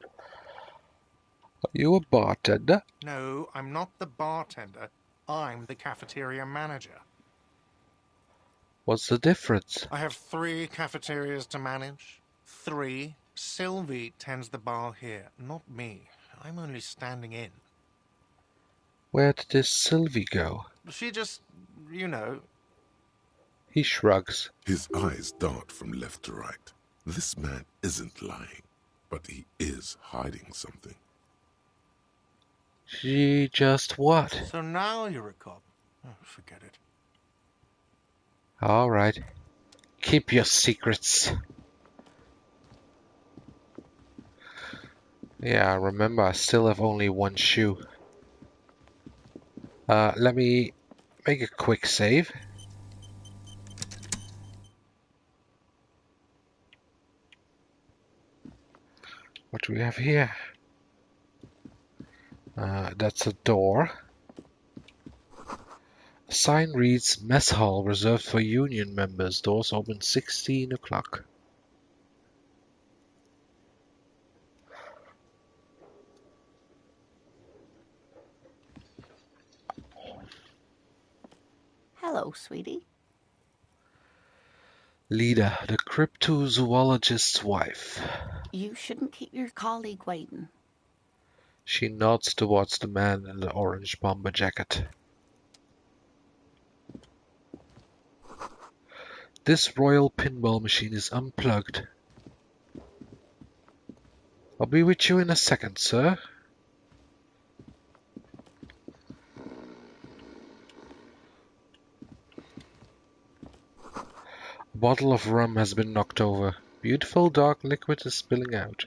Are you a bartender? No, I'm not the bartender. I'm the cafeteria manager. What's the difference? I have 3 cafeterias to manage. 3. Sylvie tends the bar here, not me. I'm only standing in. Where did this Sylvie go? She just, you know. He shrugs. His eyes dart from left to right. This man isn't lying, but he is hiding something. She just what? So now you're a cop. Oh, forget it. All right. Keep your secrets. Yeah, remember, I still have only one shoe. Let me make a quick save. What do we have here? That's a door. A sign reads, Mess Hall reserved for union members. Doors open 16 o'clock. Hello, sweetie. Lida, the cryptozoologist's wife. You shouldn't keep your colleague waiting. She nods towards the man in the orange bomber jacket. This royal pinball machine is unplugged. I'll be with you in a second, sir. A bottle of rum has been knocked over. Beautiful dark liquid is spilling out.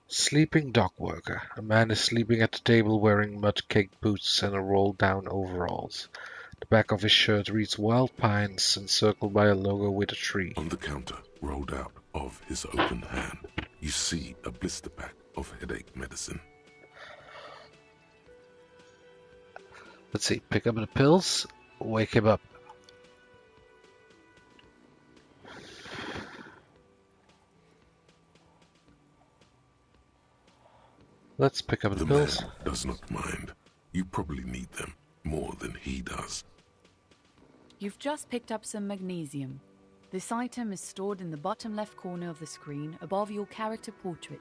Sleeping dock worker. A man is sleeping at the table wearing mud-caked boots and a rolled-down overalls. The back of his shirt reads Wild Pines, encircled by a logo with a tree. On the counter, rolled out of his open hand, you see a blister pack of headache medicine. Let's see, pick up the pills, wake him up. Let's pick up the The pills. man does not mind. You probably need them more than he does. You've just picked up some magnesium. This item is stored in the bottom left corner of the screen above your character portrait.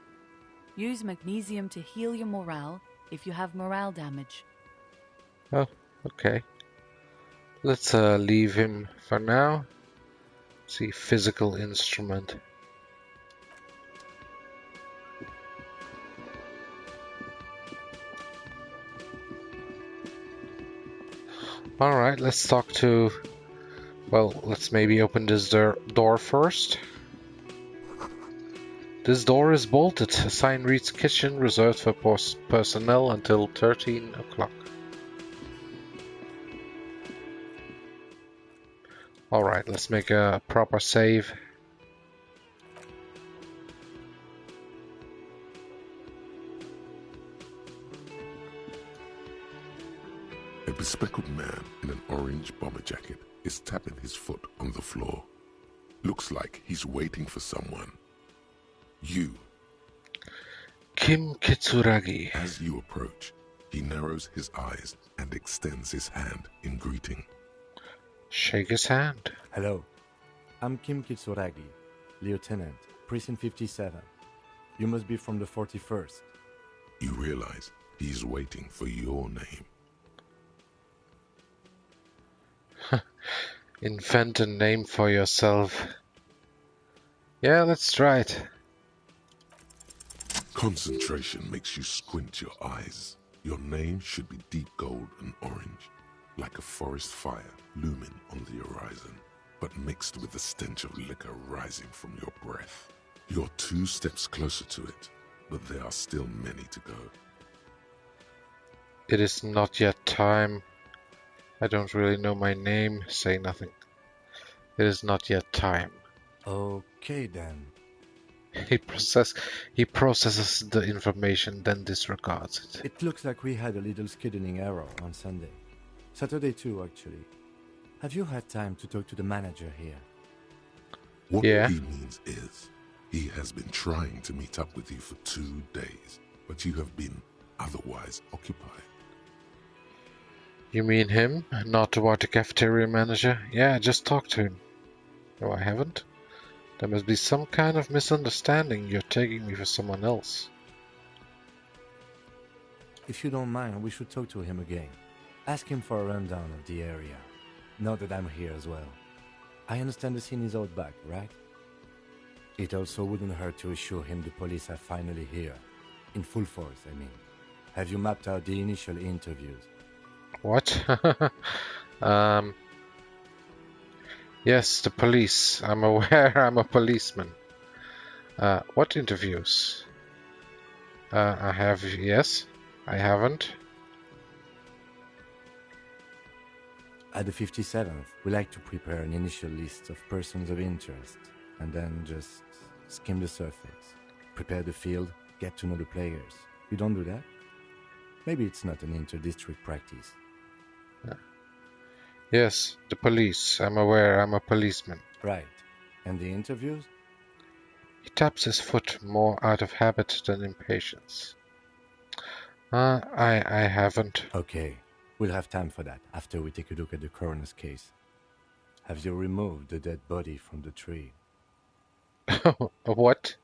Use magnesium to heal your morale if you have morale damage. Oh, okay. Let's leave him for now. See, physical instrument. Alright, let's talk to... Well, let's maybe open this door first. This door is bolted. A sign reads kitchen reserved for personnel until 13 o'clock. Alright, let's make a proper save. A bespectacled man in an orange bomber jacket is tapping his foot on the floor. Looks like he's waiting for someone. You. Kim Kitsuragi. As you approach, he narrows his eyes and extends his hand in greeting. Shake his hand. Hello. I'm Kim Kitsuragi, Lieutenant, Precinct 57. You must be from the 41st. You realize he's waiting for your name. Invent a name for yourself. Yeah, let's try it. Concentration makes you squint your eyes. Your name should be deep gold and orange, like a forest fire looming on the horizon, but mixed with the stench of liquor rising from your breath. You're 2 steps closer to it, but there are still many to go. It is not yet time. I don't really know my name. Say nothing. It is not yet time. Okay then. He processes the information, then disregards it. It looks like we had a little scheduling error on Sunday. Saturday too, actually. Have you had time to talk to the manager here? What Yeah. he means is, he has been trying to meet up with you for 2 days, but you have been otherwise occupied. You mean him? Not about the cafeteria manager? Yeah, I just talked to him. No, I haven't. There must be some kind of misunderstanding. You're taking me for someone else. If you don't mind, we should talk to him again. Ask him for a rundown of the area. Now that I'm here as well. I understand the scene is out back, right? It also wouldn't hurt to assure him the police are finally here. In full force, I mean. Have you mapped out the initial interviews? What? Yes, the police. I'm aware I'm a policeman. What interviews? I have, yes. I haven't. At the 57th, we like to prepare an initial list of persons of interest, and then just skim the surface. Prepare the field, get to know the players. You don't do that? Maybe it's not an inter-district practice. Yes, the police. I'm aware I'm a policeman. Right. And the interviews? He taps his foot more out of habit than impatience. I haven't. Okay. We'll have time for that after we take a look at the coroner's case. Have you removed the dead body from the tree? What?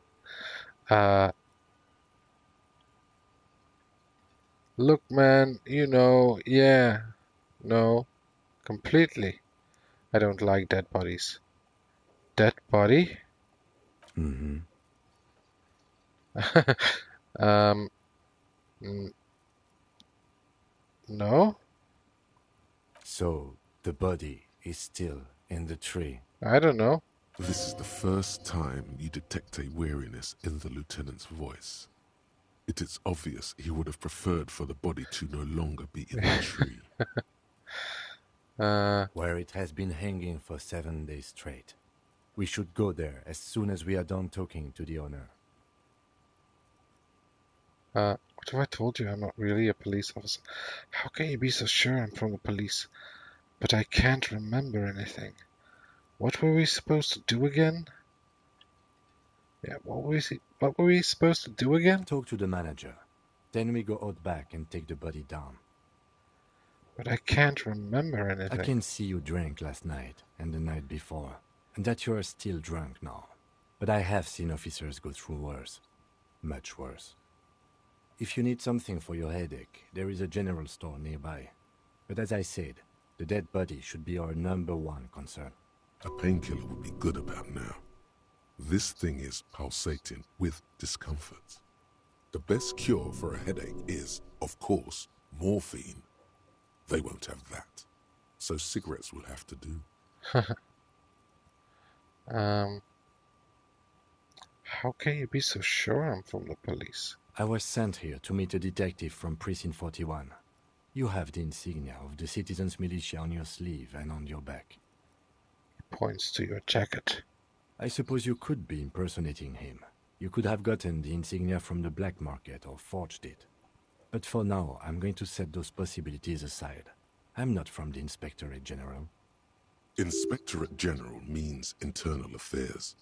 Look, man, yeah. No. Completely. I don't like dead bodies. Dead body? Mm-hmm. No? So, the body is still in the tree. I don't know. This is the first time you detect a weariness in the lieutenant's voice. It is obvious he would have preferred for the body to no longer be in the tree. Where it has been hanging for 7 days straight. We should go there as soon as we are done talking to the owner. What have I told you? I'm not really a police officer. How can you be so sure I'm from the police? But I can't remember anything. What were we supposed to do again? Yeah, what were we supposed to do again? Talk to the manager. Then we go out back and take the body down. But I can't remember anything. I can see you drank last night and the night before, and that you are still drunk now. But I have seen officers go through worse. Much worse. If you need something for your headache, there is a general store nearby. But as I said, the dead body should be our #1 concern. A painkiller would be good about now. This thing is pulsating with discomfort. The best cure for a headache is, of course, morphine. They won't have that. So cigarettes will have to do. How can you be so sure I'm from the police? I was sent here to meet a detective from Precinct 41. You have the insignia of the Citizens Militia on your sleeve and on your back. He points to your jacket. I suppose you could be impersonating him. You could have gotten the insignia from the black market or forged it. But for now, I'm going to set those possibilities aside. I'm not from the Inspectorate General. Inspectorate General means internal affairs.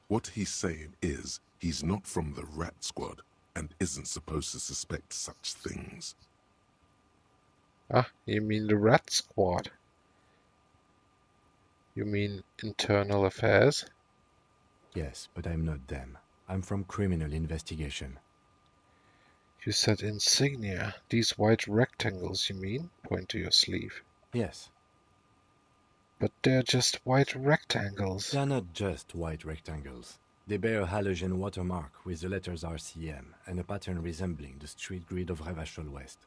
What he's saying is he's not from the Rat Squad and isn't supposed to suspect such things. Ah, you mean the Rat Squad? You mean internal affairs? Yes, but I'm not them. I'm from criminal investigation. You said insignia. These white rectangles, you mean? Point to your sleeve. Yes. But they're just white rectangles. They're not just white rectangles. They bear a halogen watermark with the letters RCM and a pattern resembling the street grid of Revachol West.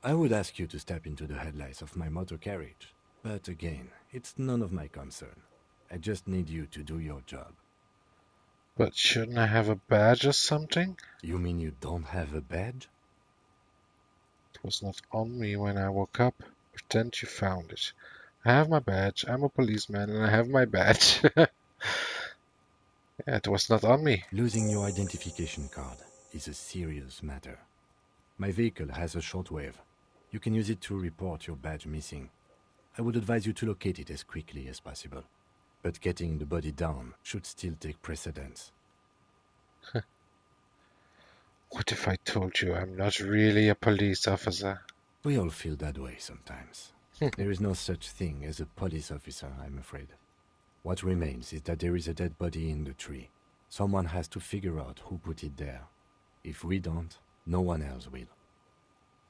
I would ask you to step into the headlights of my motor carriage, but again, it's none of my concern. I just need you to do your job. But shouldn't I have a badge or something? You mean you don't have a badge? It was not on me when I woke up. Pretend you found it. I have my badge, I'm a policeman, and I have my badge. Yeah, it was not on me. Losing your identification card is a serious matter. My vehicle has a shortwave. You can use it to report your badge missing. I would advise you to locate it as quickly as possible. But getting the body down should still take precedence. What if I told you I'm not really a police officer? We all feel that way sometimes. There is no such thing as a police officer, I'm afraid. What remains is that there is a dead body in the tree. Someone has to figure out who put it there. If we don't, no one else will.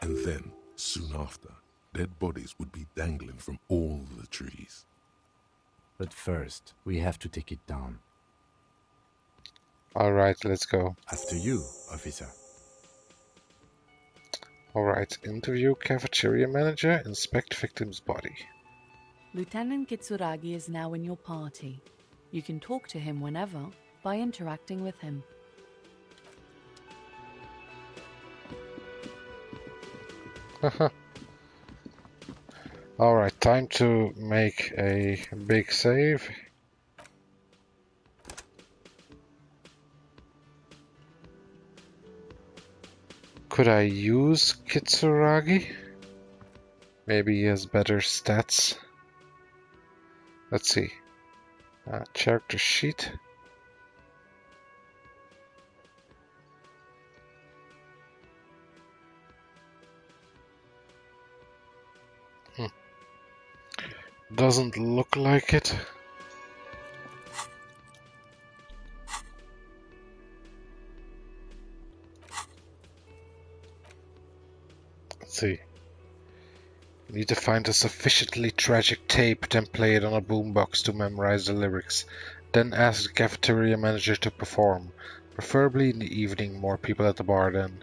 And then, soon after, dead bodies would be dangling from all the trees. But first, we have to take it down. Alright, let's go. After you, officer. Alright, interview cafeteria manager, inspect victim's body. Lieutenant Kitsuragi is now in your party. You can talk to him whenever by interacting with him. Alright, time to make a big save. Could I use Kitsuragi? Maybe he has better stats. Let's see. Character sheet. Doesn't look like it. Let's see. You need to find a sufficiently tragic tape, then play it on a boombox to memorize the lyrics. Then ask the cafeteria manager to perform. Preferably in the evening, more people at the bar then.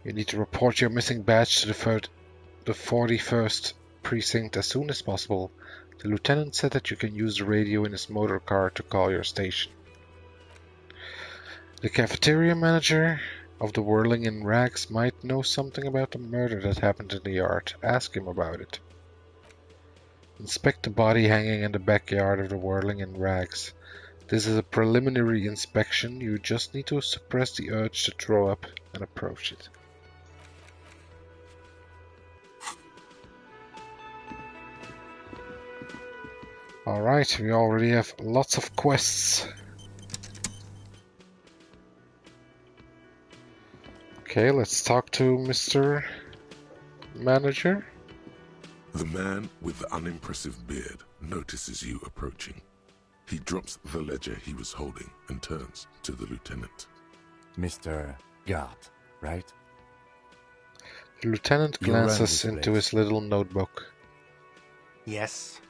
You need to report your missing badge to the 41st precinct as soon as possible. The lieutenant said that you can use the radio in his motor car to call your station. The cafeteria manager of the Whirling in Rags might know something about the murder that happened in the yard. Ask him about it. Inspect the body hanging in the backyard of the Whirling in Rags. This is a preliminary inspection. You just need to suppress the urge to throw up and approach it. Alright, we already have lots of quests. Okay, let's talk to Mr. Manager. The man with the unimpressive beard notices you approaching. He drops the ledger he was holding and turns to the lieutenant. Mr. Gard, right? The lieutenant You run glances this into place. his little notebook. Yes.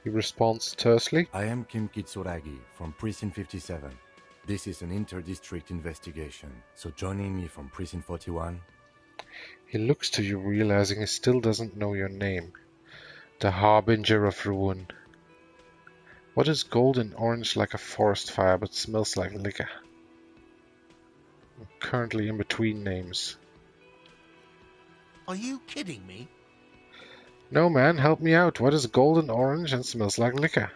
He responds tersely. I am Kim Kitsuragi from Precinct 57. This is an inter-district investigation, so joining me from Precinct 41... He looks to you, realizing he still doesn't know your name. The harbinger of ruin. What is golden orange like a forest fire but smells like liquor? I'm currently in between names. Are you kidding me? No man, help me out. What is golden orange and smells like liquor?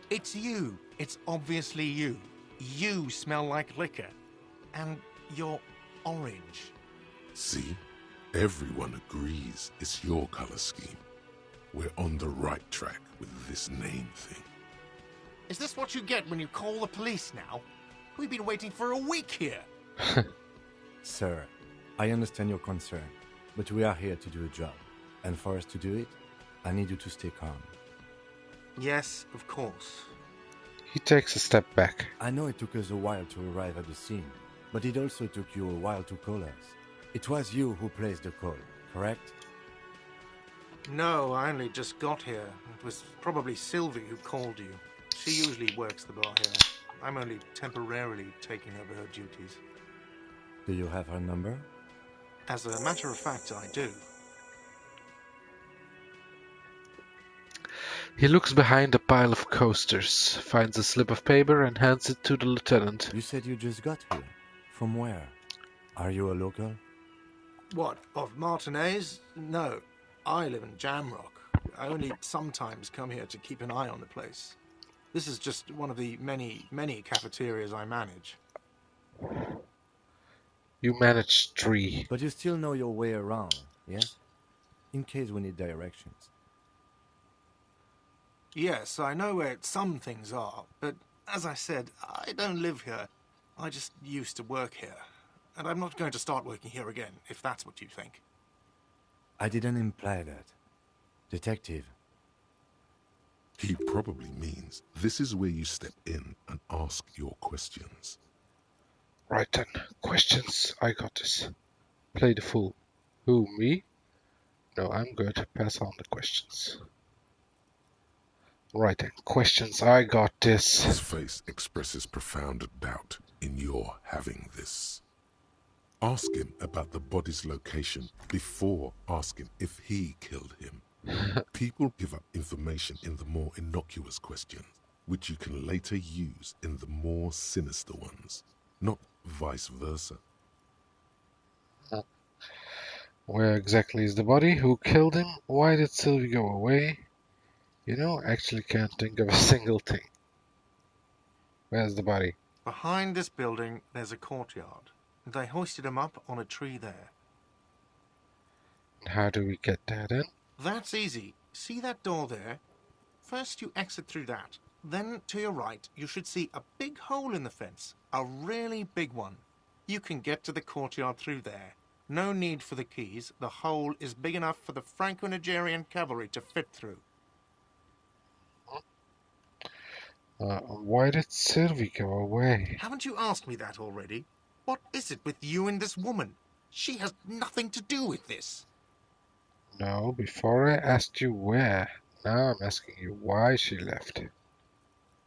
It's you. It's obviously you. You smell like liquor. And you're orange. See? Everyone agrees it's your color scheme. We're on the right track with this name thing. Is this what you get when you call the police now? We've been waiting for a week here. Sir, I understand your concern, but we are here to do a job. And for us to do it, I need you to stay calm. Yes, of course. He takes a step back. I know it took us a while to arrive at the scene, but it also took you a while to call us. It was you who placed the call, correct? No, I only just got here. It was probably Sylvie who called you. She usually works the bar here. I'm only temporarily taking over her duties. Do you have her number? As a matter of fact, I do. He looks behind a pile of coasters, finds a slip of paper and hands it to the lieutenant. You said you just got here. From where? Are you a local? What, of Martinez? No. I live in Jamrock. I only sometimes come here to keep an eye on the place. This is just one of the many, many cafeterias I manage. You manage 3. But you still know your way around, yes? In case we need directions. Yes, I know where some things are, but as I said, I don't live here. I just used to work here. And I'm not going to start working here again, if that's what you think. I didn't imply that. Detective. He probably means this is where you step in and ask your questions. Right then, questions. I got this. Play the fool. Who, me? No, I'm good. Pass on the questions. Right then, questions. I got His this. face expresses profound doubt in your having this. Ask him about the body's location before asking if he killed him. People give up information in the more innocuous questions, which you can later use in the more sinister ones, not vice versa. Where exactly is the body? Who killed him? Why did Sylvie go away? You know, I actually can't think of a single thing. Where's the body? Behind this building, there's a courtyard. They hoisted him up on a tree there. How do we get there then? That's easy. See that door there? First you exit through that. Then to your right, you should see a big hole in the fence. A really big one. You can get to the courtyard through there. No need for the keys. The hole is big enough for the Franco-Nigerian cavalry to fit through. Why did Sylvie go away? Haven't you asked me that already? What is it with you and this woman? She has nothing to do with this. No, before I asked you where. Now I'm asking you why she left.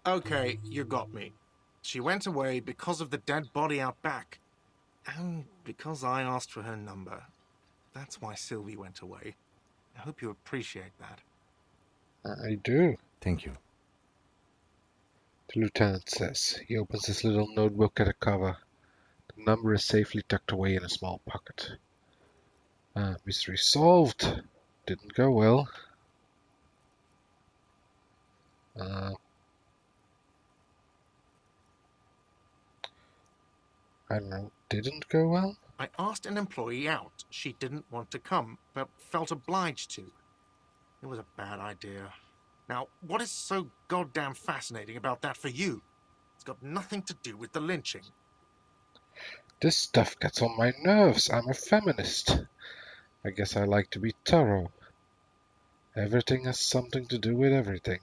Okay, you got me. She went away because of the dead body out back. And because I asked for her number. That's why Sylvie went away. I hope you appreciate that. I do, Thank you. the lieutenant says. He opens his little notebook at a cover. The number is safely tucked away in a small pocket. Mystery solved. Didn't go well. I don't know. Didn't go well? I asked an employee out. She didn't want to come, but felt obliged to. It was a bad idea. Now, what is so goddamn fascinating about that for you? It's got nothing to do with the lynching. This stuff gets on my nerves. I'm a feminist. I guess I like to be thorough. Everything has something to do with everything.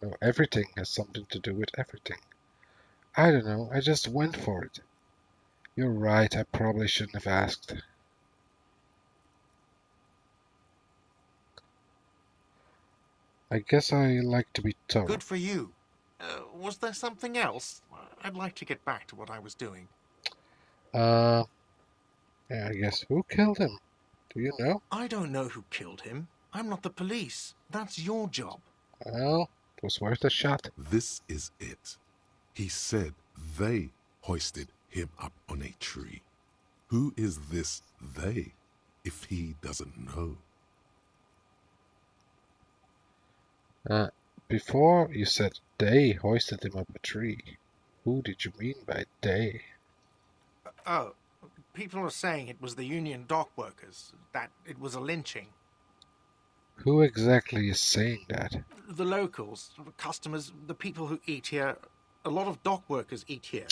No, everything has something to do with everything. I don't know, I just went for it. You're right, I probably shouldn't have asked. I guess I like to be thorough. Good for you. Was there something else? I'd like to get back to what I was doing. Yeah, I guess who killed him? Do you know? I don't know who killed him. I'm not the police. That's your job. Well, it was worth a shot. This is it. He said they hoisted him up on a tree. Who is this they, if he doesn't know? Before you said they hoisted him up a tree. Who did you mean by they? Oh, people are saying it was the union dock workers, that it was a lynching. Who exactly is saying that? The locals, the customers, the people who eat here. A lot of dock workers eat here.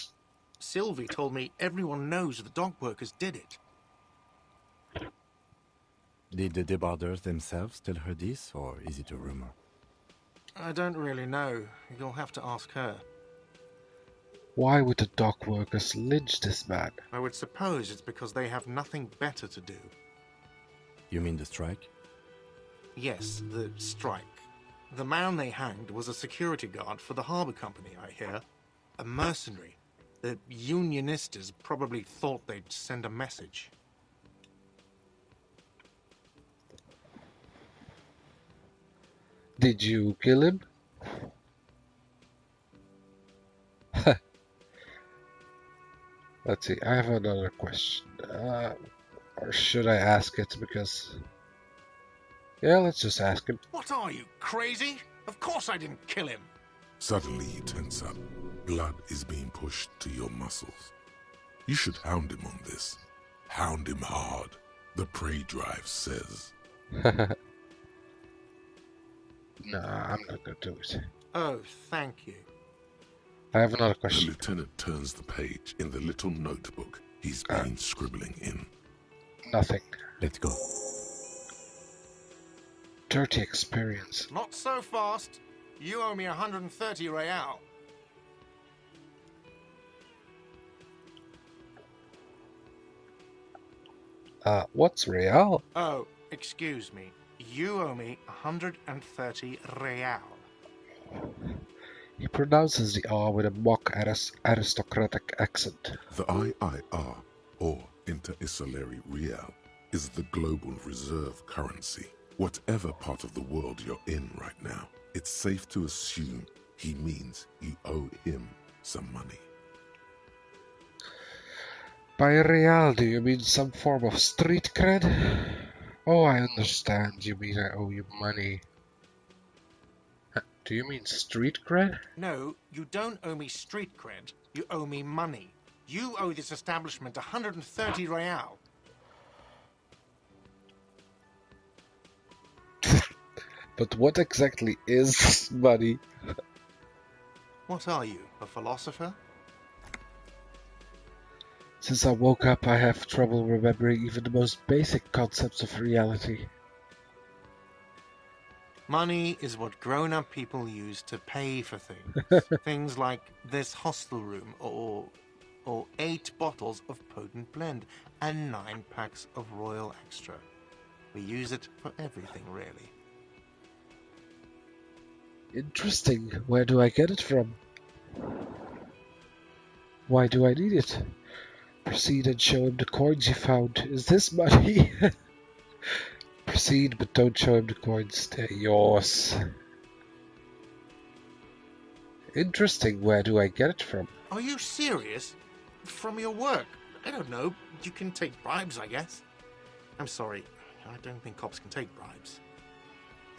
Sylvie told me everyone knows the dock workers did it. Did the debarders themselves tell her this, or is it a rumor? I don't really know. You'll have to ask her. Why would the dock workers lynch this man? I would suppose it's because they have nothing better to do. You mean the strike? Yes, the strike. The man they hanged was a security guard for the harbour company, I hear. A mercenary. The unionistas probably thought they'd send a message. Did you kill him? Let's see, I have another question. Or should I ask it because... Yeah, let's just ask him. What are you, crazy? Of course I didn't kill him. Suddenly you tense up. Blood is being pushed to your muscles. You should hound him on this. Hound him hard. The prey drive says. Nah, I'm not gonna do it. Oh, thank you. I have another The question. lieutenant turns the page in the little notebook he's been scribbling in. Nothing. Let's go. Dirty experience. Not so fast. You owe me 130 real. What's real? Oh, excuse me. You owe me 130 real. He pronounces the R with a mock aristocratic accent. The IIR, or Inter-Isolary Real, is the global reserve currency. Whatever part of the world you're in right now, it's safe to assume he means you owe him some money. By real, do you mean some form of street cred? Oh, I understand. You mean I owe you money. Do you mean street cred? No, you don't owe me street cred. You owe me money. You owe this establishment 130 real. But what exactly is money? What are you, a philosopher? Since I woke up, I have trouble remembering even the most basic concepts of reality. Money is what grown-up people use to pay for things. Things like this hostel room, or 8 bottles of potent blend, and 9 packs of Royal Extra. We use it for everything, really. Interesting. Where do I get it from? Why do I need it? Proceed and show him the coins you found. Is this money? Proceed, but don't show him the coins. They're yours. Interesting. Where do I get it from? Are you serious? From your work? I don't know. You can take bribes, I guess. I'm sorry. I don't think cops can take bribes.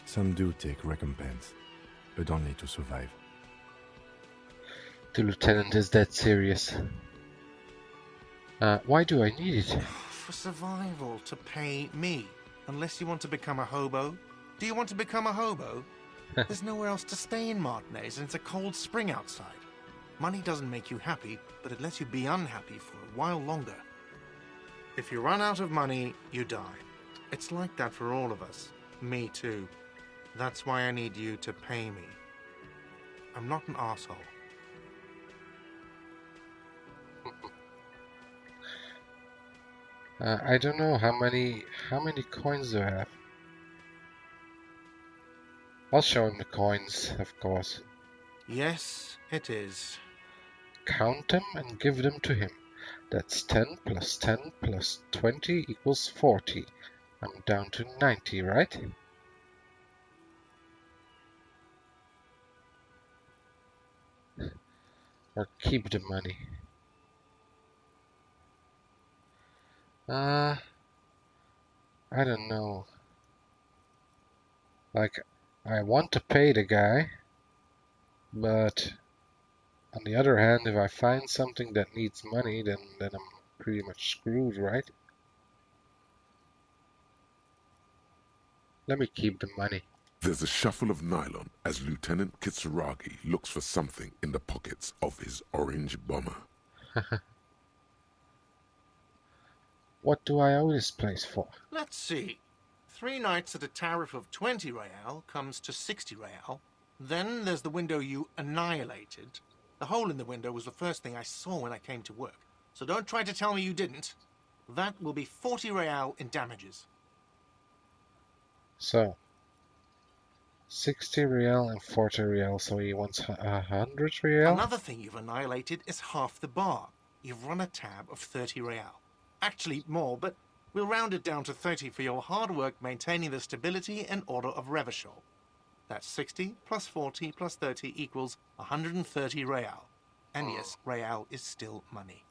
Some do take recompense, but only to survive. The lieutenant is dead serious. Why do I need it? For survival, to pay me. Unless you want to become a hobo. Do you want to become a hobo? There's nowhere else to stay in Martinez, and it's a cold spring outside. Money doesn't make you happy, but it lets you be unhappy for a while longer. If you run out of money, you die. It's like that for all of us. Me too. That's why I need you to pay me. I'm not an asshole. I don't know how many coins do I have. I'll show him the coins, of course. Yes, it is. Count them and give them to him. That's 10 plus 10 plus 20 equals 40. I'm down to 90, right? Or keep the money? I don't know. Like, I want to pay the guy, but on the other hand, if I find something that needs money, then I'm pretty much screwed, right? Let me keep the money. There's a shuffle of nylon as Lieutenant Kitsuragi looks for something in the pockets of his orange bomber. What do I owe this place for? Let's see. 3 nights at a tariff of 20 real comes to 60 real. Then there's the window you annihilated. The hole in the window was the first thing I saw when I came to work. So don't try to tell me you didn't. That will be 40 real in damages. So, 60 real and 40 real, so he wants 100 real? Another thing you've annihilated is half the bar. You've run a tab of 30 real. Actually, more, but we'll round it down to 30 for your hard work maintaining the stability and order of Revachol. That's 60 plus 40 plus 30 equals 130 real. And yes, real is still money.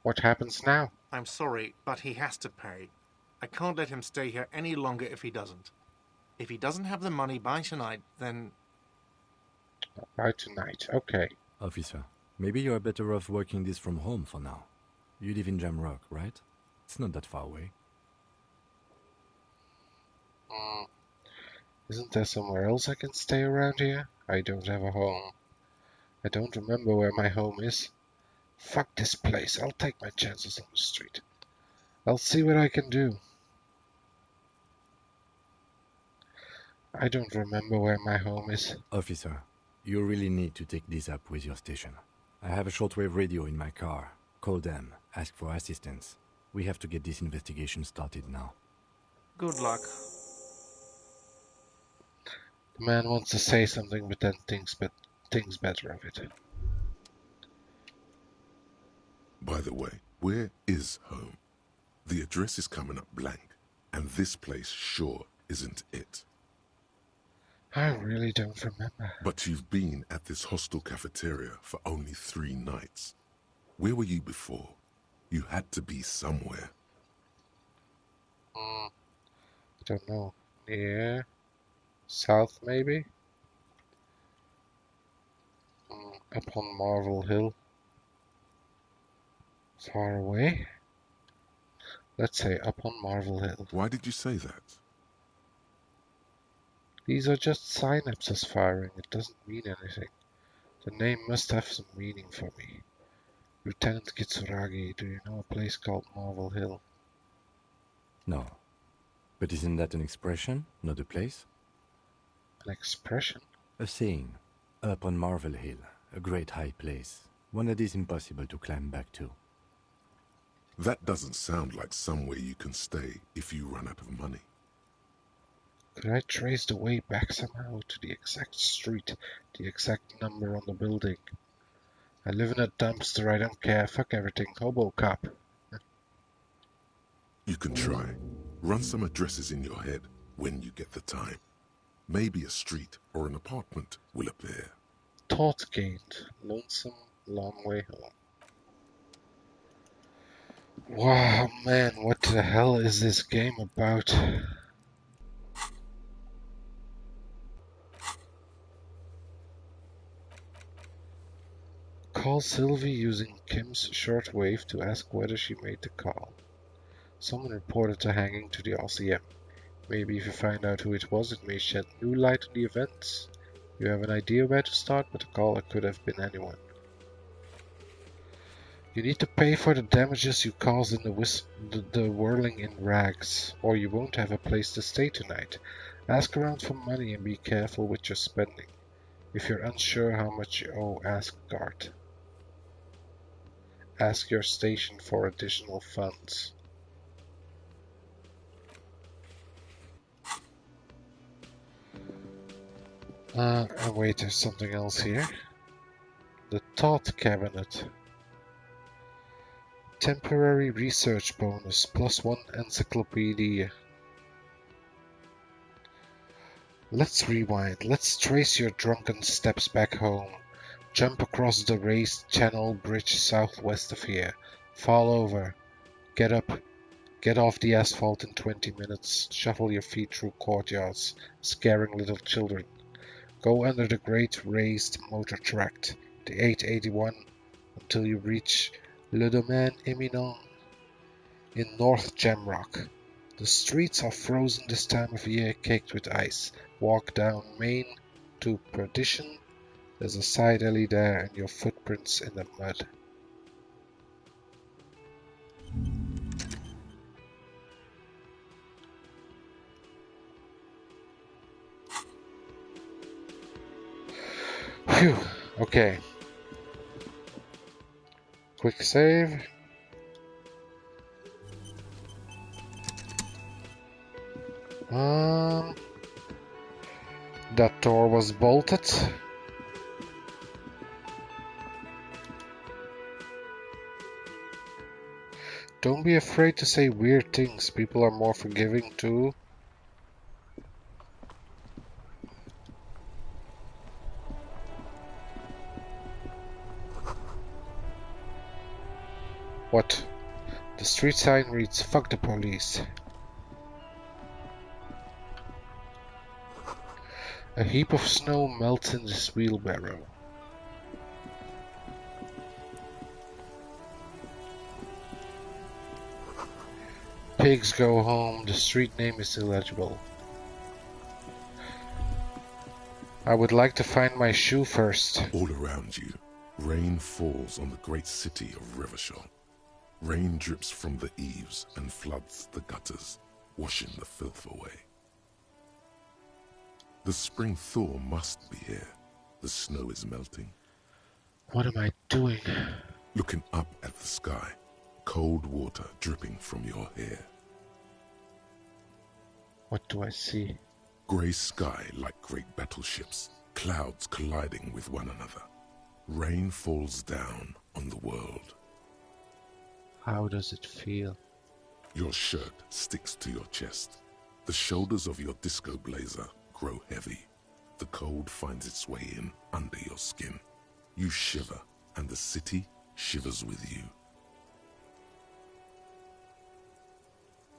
What happens now? I'm sorry, but he has to pay. I can't let him stay here any longer if he doesn't. If he doesn't have the money by tonight, then... By tonight, okay. Officer, maybe you're better off working this from home for now. You live in Jamrock, right? It's not that far away. Isn't there somewhere else I can stay around here? I don't have a home. I don't remember where my home is. Fuck this place, I'll take my chances on the street. I'll see what I can do. I don't remember where my home is. Officer, you really need to take this up with your station. I have a shortwave radio in my car. Call them, ask for assistance. We have to get this investigation started now. Good luck. The man wants to say something, but then thinks better of it. By the way, where is home? The address is coming up blank, and this place sure isn't it. I really don't remember. But you've been at this hostel cafeteria for only 3 nights. Where were you before? You had to be somewhere. I don't know. Near? South, maybe? Up on Marvel Hill. Far away? Let's say up on Marvel Hill. Why did you say that? These are just synapses firing. It doesn't mean anything. The name must have some meaning for me. Lieutenant Kitsuragi, do you know a place called Marvel Hill? No. But isn't that an expression, not a place? An expression? A saying. Up on Marvel Hill, a great high place. One that is impossible to climb back to. That doesn't sound like somewhere you can stay if you run out of money. Could I trace the way back somehow to the exact street, the exact number on the building? I live in a dumpster, I don't care, fuck everything, hobo cop. You can try. Run some addresses in your head when you get the time. Maybe a street or an apartment will appear. Thought gained. Lonesome, long way home. Wow, man, what the hell is this game about? Call Sylvie using Kim's shortwave to ask whether she made the call. Someone reported the hanging to the RCM. Maybe if you find out who it was, it may shed new light on the events. You have an idea where to start, but the caller could have been anyone. You need to pay for the damages you caused in the whirling in rags, or you won't have a place to stay tonight. Ask around for money and be careful with your spending. If you're unsure how much you owe, ask guard. Ask your station for additional funds. Wait, there's something else here. The thought cabinet. Temporary research bonus, +1 encyclopedia. Let's rewind. Let's trace your drunken steps back home. Jump across the raised channel bridge southwest of here. Fall over. Get up. Get off the asphalt in 20 minutes. Shuffle your feet through courtyards, scaring little children. Go under the great raised motor tract, the 881, until you reach Le Domaine Eminent in North Jamrock. The streets are frozen this time of year, caked with ice. Walk down Main to Perdition. There's a side alley there and your footprints in the mud. Phew, okay. Quick save. That door was bolted. Don't be afraid to say weird things. People are more forgiving too. What? The street sign reads, "Fuck the police." A heap of snow melts in this wheelbarrow. Pigs go home. The street name is illegible. I would like to find my shoe first. All around you, rain falls on the great city of Revachol. Rain drips from the eaves and floods the gutters, washing the filth away. The spring thaw must be here. The snow is melting. What am I doing? Looking up at the sky, cold water dripping from your hair. What do I see? Grey sky like great battleships, clouds colliding with one another. Rain falls down on the world. How does it feel? Your shirt sticks to your chest. The shoulders of your disco blazer grow heavy. The cold finds its way in under your skin. You shiver, and the city shivers with you.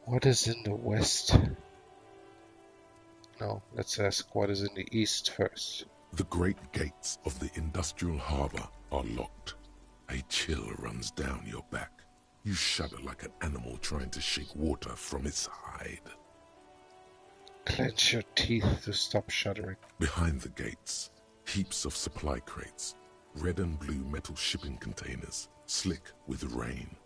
What is in the west? No, let's ask what is in the east first. The great gates of the industrial harbor are locked. A chill runs down your back. You shudder like an animal trying to shake water from its hide. Clench your teeth to stop shuddering. Behind the gates, heaps of supply crates, red and blue metal shipping containers, slick with rain.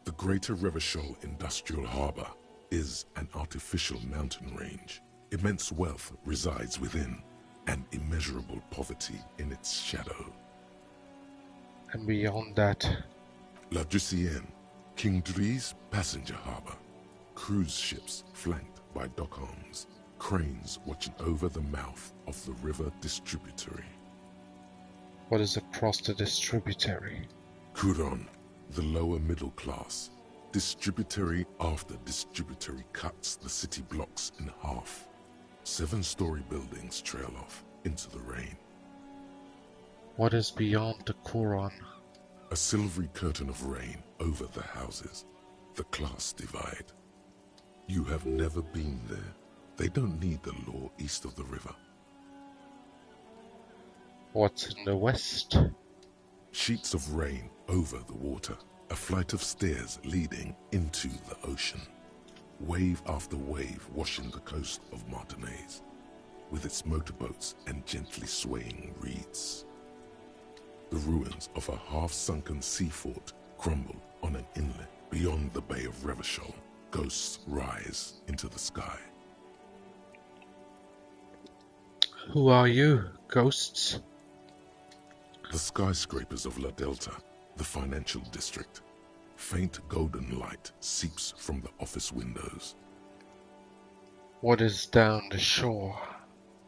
The Greater Revachol Industrial Harbor is an artificial mountain range. Immense wealth resides within, and immeasurable poverty in its shadow. And beyond that, La Ducienne, King Dries passenger harbor. Cruise ships flanked by dock arms. Cranes watching over the mouth of the river distributary. what is across the distributary? Couronne, the lower middle class. Distributary after distributary cuts the city blocks in half. 7-story buildings trail off into the rain. What is beyond the Couronne? A silvery curtain of rain over the houses. The class divide. You have never been there. They don't need the law east of the river. What's in the west? Sheets of rain over the water. A flight of stairs leading into the ocean. Wave after wave washing the coast of Martinaise, with its motorboats and gently swaying reeds. The ruins of a half-sunken sea fort crumble on an inlet beyond the Bay of Revachol. Ghosts rise into the sky. Who are you, ghosts? The skyscrapers of La Delta, the financial district. Faint golden light seeps from the office windows. What is down the shore?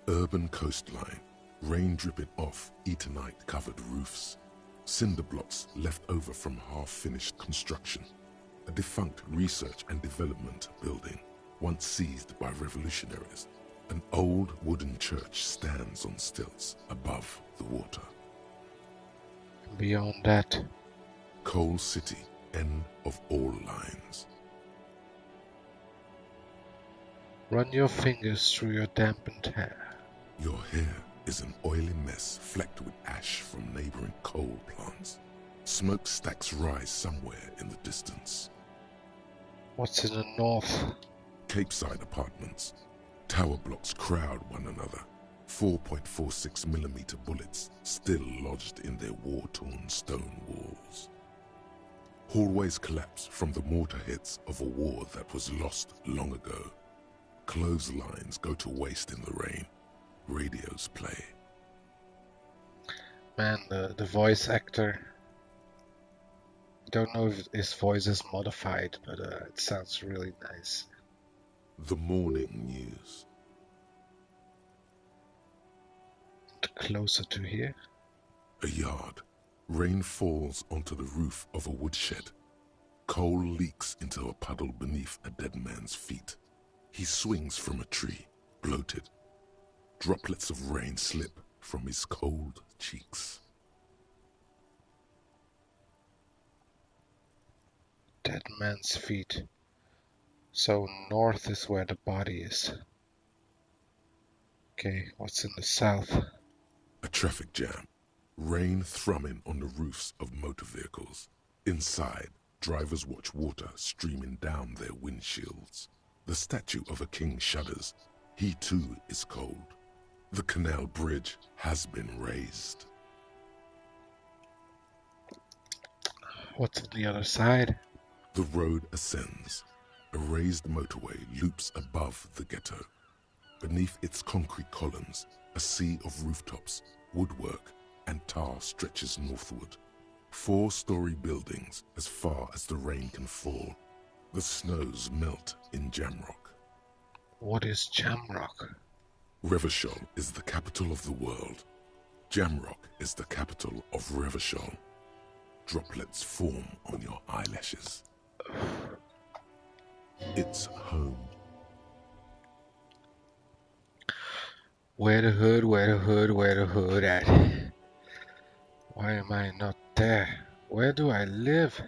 Urban coastline, rain dripping off Etonite-covered roofs. cinder blocks left over from half-finished construction. A defunct research and development building, once seized by revolutionaries. An old wooden church stands on stilts above the water. Beyond that, Coal City, end of all lines. run your fingers through your dampened hair. Your hair is an oily mess flecked with ash from neighboring coal plants. Smokestacks rise somewhere in the distance. What's in the north? Capeside apartments. Tower blocks crowd one another. 4.46mm bullets still lodged in their war-torn stone walls. Hallways collapse from the mortar hits of a war that was lost long ago. Clotheslines go to waste in the rain. Radios play. Man, the voice actor. I don't know if his voice is modified, but it sounds really nice. The morning news. Closer to here. A yard. Rain falls onto the roof of a woodshed. Coal leaks into a puddle beneath a dead man's feet. He swings from a tree, bloated. Droplets of rain slip from his cold cheeks. Dead man's feet. So north is where the body is. Okay, what's in the south? A traffic jam. Rain thrumming on the roofs of motor vehicles. Inside, drivers watch water streaming down their windshields. The statue of a king shudders. He too is cold. The canal bridge has been raised. What's on the other side? The road ascends. A raised motorway loops above the ghetto. Beneath its concrete columns, a sea of rooftops, woodwork, and tar stretches northward. 4-story buildings as far as the rain can fall. The snows melt in Jamrock. What is Jamrock? Revachol is the capital of the world. Jamrock is the capital of Revachol. Droplets form on your eyelashes. It's home. Where the hood, where the hood, where the hood at? Why am I not there? Where do I live?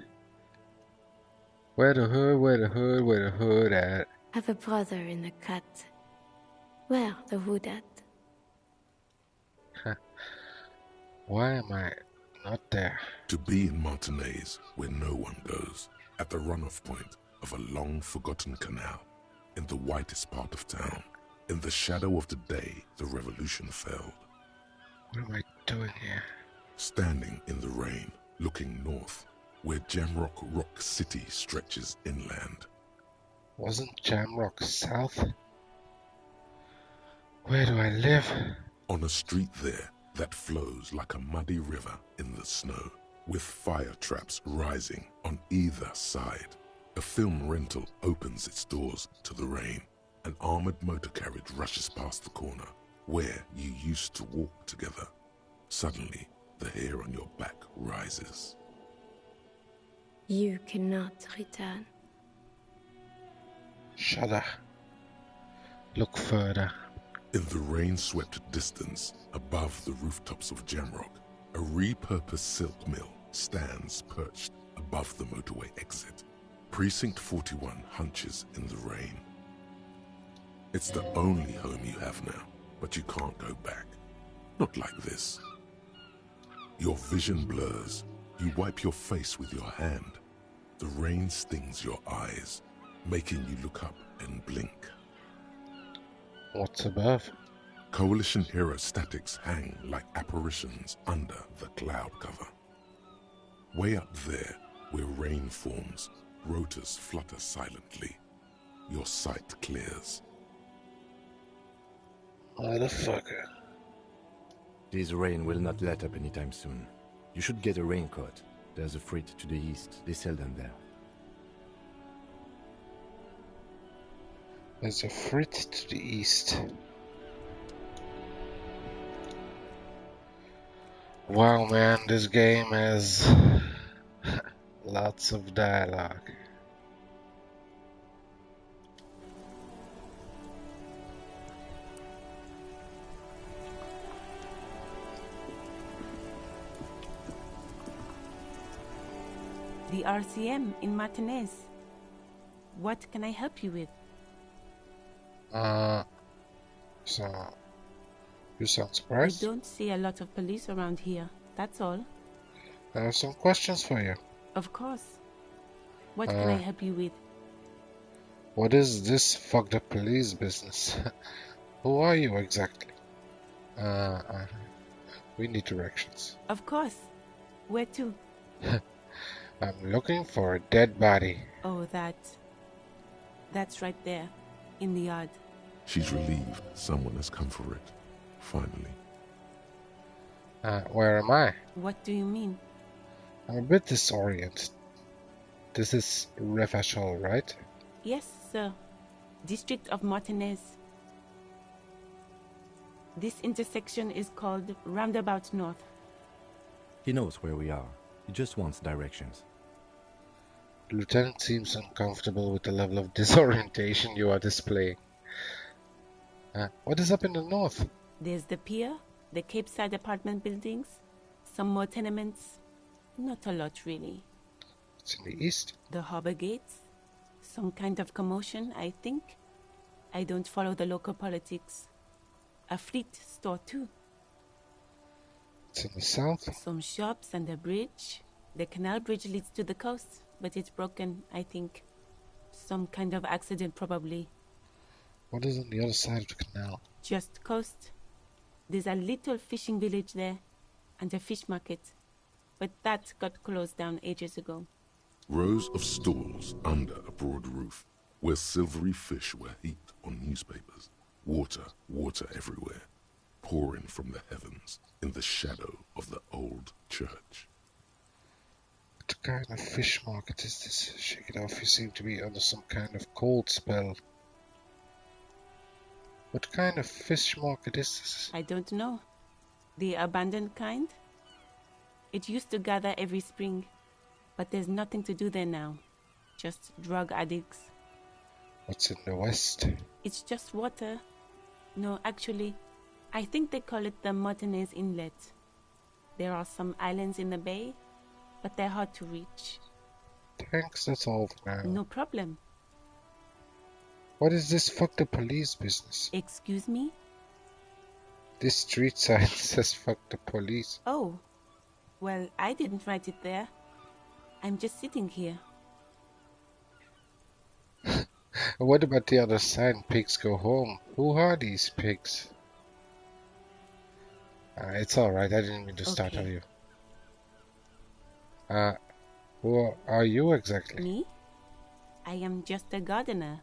Where the hood, where the hood, where the hood at? Have a brother in the cut. Where the hood at? Why am I not there? To be in Martinez, where no one goes, at the runoff point of a long-forgotten canal, in the whitest part of town, in the shadow of the day the revolution failed. What am I doing here? Standing in the rain, looking north, where Jamrock Rock City stretches inland. Wasn't Jamrock south? Where do I live? On a street there that flows like a muddy river in the snow, with fire traps rising on either side. A film rental opens its doors to the rain. An armored motor carriage rushes past the corner, where you used to walk together. Suddenly, the hair on your back rises. You cannot return. Shudder. Look further. In the rain-swept distance, above the rooftops of Jamrock, a repurposed silk mill stands perched above the motorway exit. Precinct 41 hunches in the rain. It's the only home you have now, but you can't go back. Not like this. Your vision blurs. You wipe your face with your hand. The rain stings your eyes, making you look up and blink. What's above? Coalition aerostatics hang like apparitions under the cloud cover. Way up there, where rain forms, rotors flutter silently. Your sight clears. Motherfucker. This rain will not let up anytime soon. You should get a raincoat. There's a freight to the east. They sell them there. There's a frit to the east. Wow, man, this game has lots of dialogue. The RCM in Martinez. What can I help you with? So you sound We surprised? don't see a lot of police around here, that's all. I have some questions for you. Of course. What can I help you with? What is this fucked up police business? Who are you exactly? We need directions. Of course. Where to? I'm looking for a dead body. Oh, that's right there, in the yard. She's relieved someone has come for it. Finally. Where am I? What do you mean? I'm a bit disoriented. This is Refashol, right? Yes, sir. District of Martinez. This intersection is called Roundabout North. He knows where we are. He just wants directions. The lieutenant seems uncomfortable with the level of disorientation you are displaying. What is up in the north? There's the pier, the Cape Side apartment buildings, some more tenements. Not a lot, really. It's in the east. The harbor gates. Some kind of commotion, I think. I don't follow the local politics. A fleet store, too. It's in the south. Some shops and a bridge. The canal bridge leads to the coast, but it's broken, I think. Some kind of accident, probably. What is on the other side of the canal? Just coast. There's a little fishing village there, and a fish market. But that got closed down ages ago. Rows of stalls under a broad roof, where silvery fish were heaped on newspapers. Water, water everywhere, pouring from the heavens in the shadow of the old church. What kind of fish market is this? Shake it off, you seem to be under some kind of cold spell. What kind of fish market is this? I don't know. The abandoned kind? It used to gather every spring, but there's nothing to do there now. Just drug addicts. What's in the west? It's just water. No, actually, I think they call it the Martinez Inlet. There are some islands in the bay, but they're hard to reach. Thanks, that's all for now. No problem. What is this fuck the police business? Excuse me? This street sign says fuck the police. Oh, well, I didn't write it there. I'm just sitting here. What about the other sign, pigs go home? Who are these pigs? It's alright, I didn't mean to start on you. Who are you exactly? Me? I am just a gardener.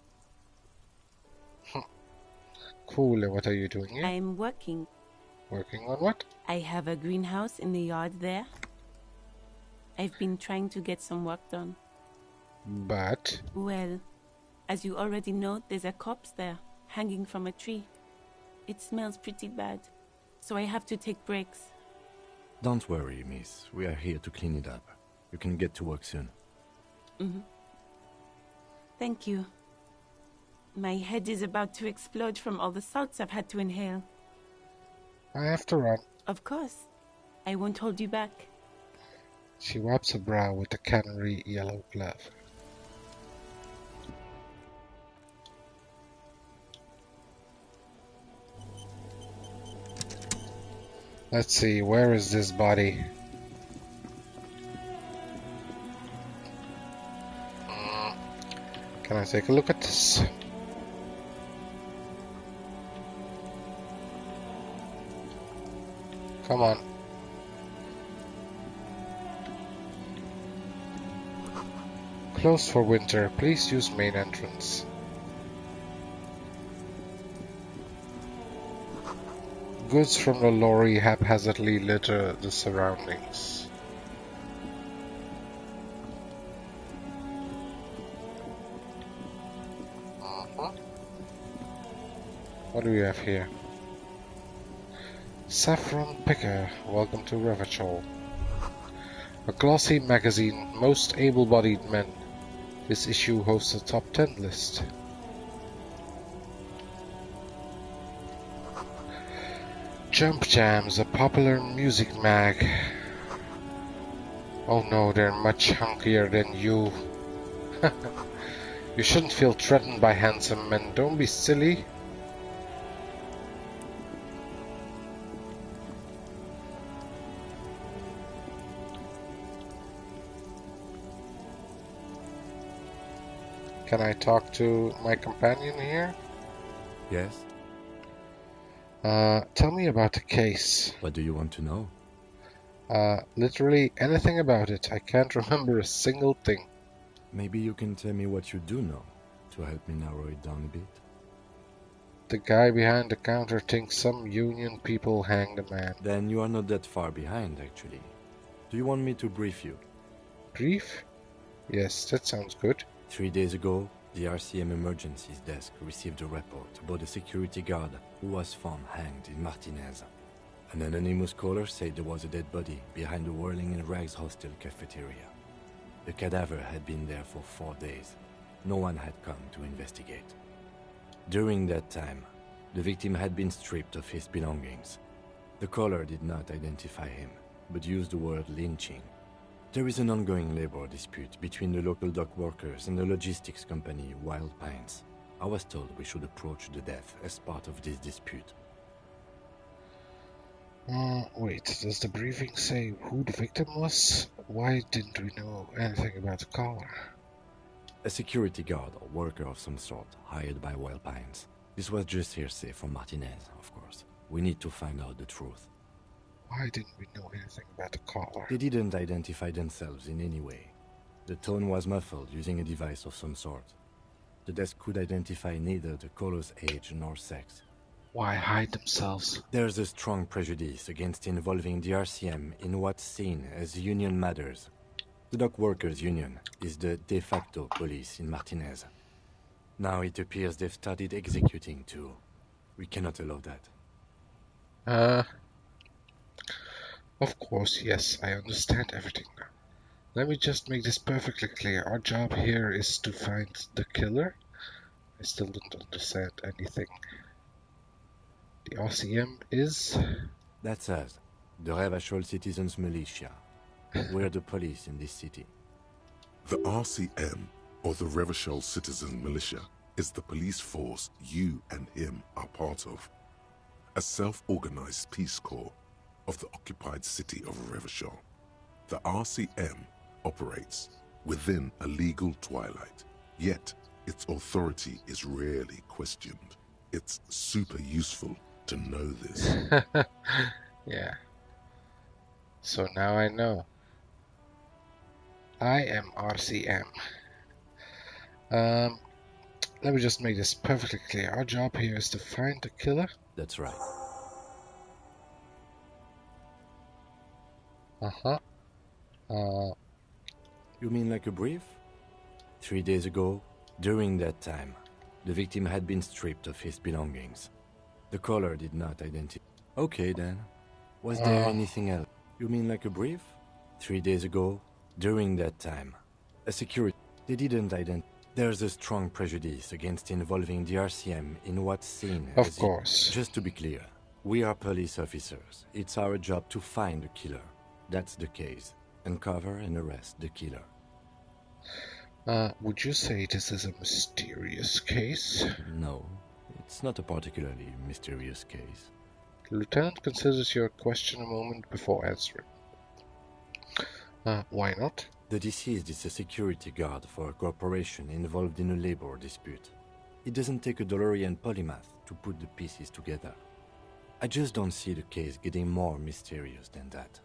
Cool, and what are you doing here? I'm working. Working on what? I have a greenhouse in the yard there. I've been trying to get some work done. But? Well, as you already know, there's a corpse there, hanging from a tree. It smells pretty bad, so I have to take breaks. Don't worry, miss. We are here to clean it up. You can get to work soon. Thank you. My head is about to explode from all the salts I've had to inhale. I have to run. Of course. I won't hold you back. She wipes her brow with a canary yellow glove. Let's see, where is this body? Can I take a look at this? Come on. Closed for winter. Please use main entrance. Goods from the lorry haphazardly litter the surroundings. What do we have here? Saffron Picker, welcome to Revachol. A glossy magazine, most able-bodied men. This issue hosts a top 10 list. Jump Jams, a popular music mag. Oh no, they're much hunkier than you. You shouldn't feel threatened by handsome men, don't be silly. Can I talk to my companion here? Yes? Tell me about the case. What do you want to know? Literally anything about it. I can't remember a single thing. Maybe you can tell me what you do know to help me narrow it down a bit. The guy behind the counter thinks some union people hanged a man. Then you are not that far behind, actually. Do you want me to brief you? Brief? Yes, that sounds good. 3 days ago, the RCM Emergencies Desk received a report about a security guard who was found hanged in Martinez. An anonymous caller said there was a dead body behind the Whirling in Rags hostel cafeteria. The cadaver had been there for 4 days. No one had come to investigate. During that time, the victim had been stripped of his belongings. The caller did not identify him, but used the word lynching. There is an ongoing labor dispute between the local dock workers and the logistics company Wild Pines. I was told we should approach the death as part of this dispute. Wait, does the briefing say who the victim was? Why didn't we know anything about the caller? A security guard or worker of some sort, hired by Wild Pines. This was just hearsay from Martinez, of course. We need to find out the truth. Why didn't we know anything about the caller? They didn't identify themselves in any way. The tone was muffled using a device of some sort. The desk could identify neither the caller's age nor sex. Why hide themselves? There's a strong prejudice against involving the RCM in what's seen as union matters. The dock workers' union is the de facto police in Martinez. Now it appears they've started executing too. We cannot allow that. Of course, yes, I understand everything now. Let me just make this perfectly clear. Our job here is to find the killer. I still don't understand anything. The RCM is? That's us, the Revachol Citizens Militia. We're the police in this city. The RCM, or the Revachol Citizen Militia, is the police force you and him are part of. A self-organized peace corps of the occupied city of Revachol. The RCM operates within a legal twilight, yet its authority is rarely questioned. It's super useful to know this. Yeah. So now I know. I am RCM. Let me just make this perfectly clear. Our job here is to find the killer. That's right. You mean like a brief? 3 days ago, during that time, the victim had been stripped of his belongings. The caller did not identify. Okay then. Was there anything else? You mean like a brief? 3 days ago, during that time, a security... They didn't identify. There's a strong prejudice against involving the RCM in what's seen as... Of course. Just to be clear, we are police officers. It's our job to find the killer. That's the case. Uncover and arrest the killer. Would you say this is a mysterious case? No, it's not a particularly mysterious case. The lieutenant considers your question a moment before answering. Why not? The deceased is a security guard for a corporation involved in a labor dispute. It doesn't take a DeLorean polymath to put the pieces together. I just don't see the case getting more mysterious than that.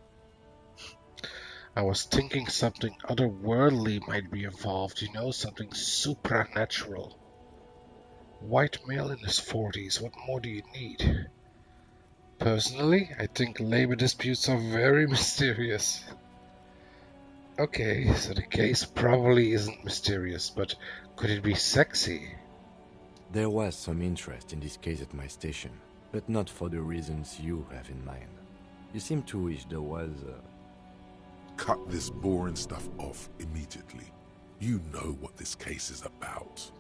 I was thinking something otherworldly might be involved, you know, something supernatural. White male in his 40s, what more do you need? Personally, I think labor disputes are very mysterious. Okay, so the case probably isn't mysterious, but could it be sexy? There was some interest in this case at my station. but not for the reasons you have in mind. You seem to wish there was Cut this boring stuff off immediately. You know what this case is about.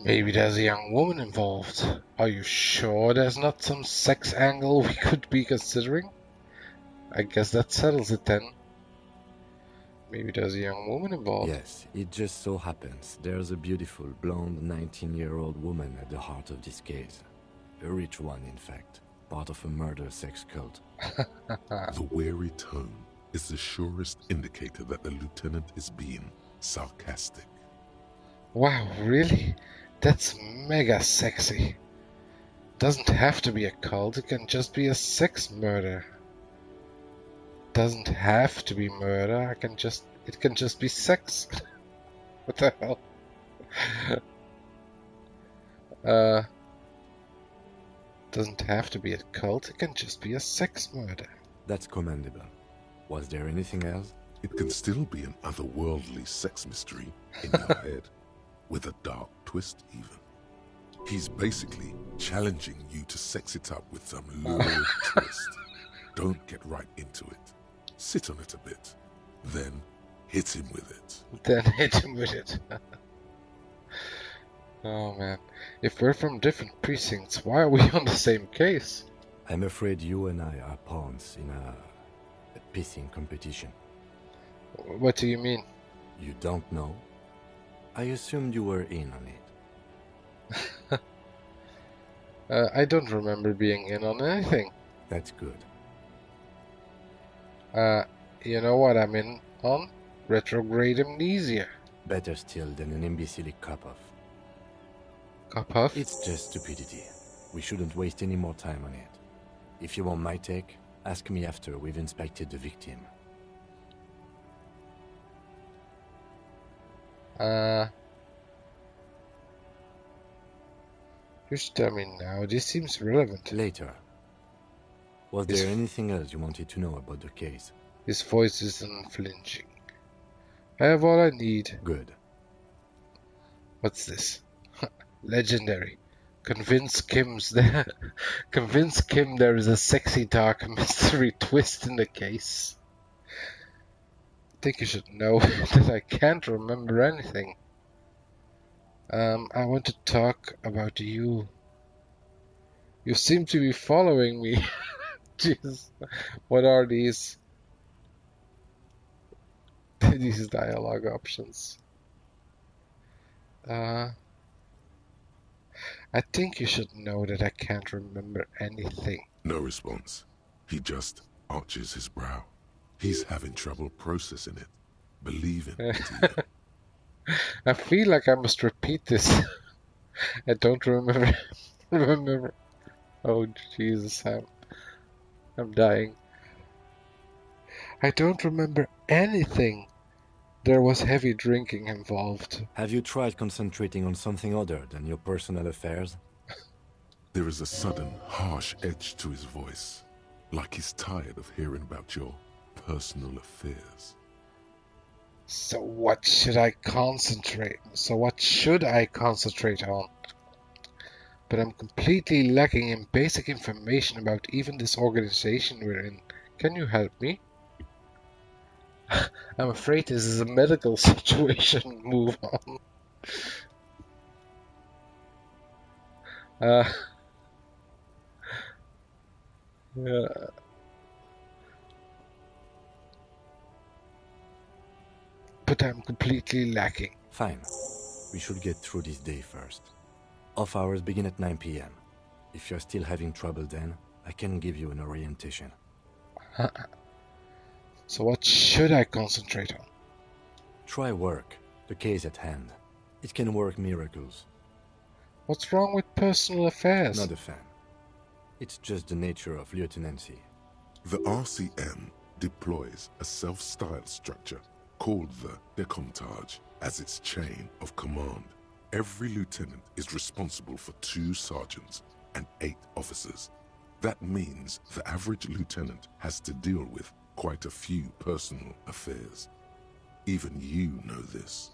Maybe there's a young woman involved. Are you sure there's not some sex angle we could be considering? I guess that settles it then. Maybe there's a young woman involved. Yes, it just so happens there's a beautiful, blonde, 19-year-old woman at the heart of this case. A rich one, in fact. Part of a murder sex cult. The wary tone is the surest indicator that the lieutenant is being sarcastic. Wow, really? That's mega sexy. Doesn't have to be a cult, it can just be a sex murder. Doesn't have to be murder, it can just be sex. What the hell? Doesn't have to be a cult, it can just be a sex murder. That's commendable. Was there anything else? It can still be an otherworldly sex mystery in your head, with a dark twist even. He's basically challenging you to sex it up with some lurid twist. Don't get right into it. Sit on it a bit, then hit him with it. Oh man, if we're from different precincts, why are we on the same case? I'm afraid you and I are pawns in a pissing competition. What do you mean? You don't know? I assumed you were in on it. I don't remember being in on anything. That's good. You know what I'm in on? Retrograde amnesia. Better still than an imbecilic cop-off. Cop-off? It's just stupidity. We shouldn't waste any more time on it. If you want my take, ask me after we've inspected the victim. Just tell me now, this seems relevant. Later. Was there anything else you wanted to know about the case? His voice is unflinching. I have all I need. Good. What's this? Legendary. Convince Kim there is a sexy dark mystery twist in the case. I think you should know that I can't remember anything. I want to talk about you. You seem to be following me. Jeez, what are these dialogue options? I think you should know that I can't remember anything. No response. He just arches his brow. He's having trouble processing it, believing it even. I feel like I must repeat this. I don't remember. Oh Jesus, I'm dying. I don't remember anything. There was heavy drinking involved. Have you tried concentrating on something other than your personal affairs? There is a sudden, harsh edge to his voice, like he's tired of hearing about your personal affairs. So what should I concentrate on? But I'm completely lacking in basic information about even this organization we're in. Can you help me? I'm afraid this is a medical situation. Move on. Yeah. But I'm completely lacking. Fine. We should get through this day first. Off hours begin at 9 p.m. If you're still having trouble then, I can give you an orientation. So what should I concentrate on? Try work. The case at hand. It can work miracles. What's wrong with personal affairs? Not a fan. It's just the nature of lieutenancy. The RCM deploys a self-styled structure called the Decomptage as its chain of command. Every lieutenant is responsible for 2 sergeants and 8 officers. That means the average lieutenant has to deal with quite a few personal affairs. Even you know this.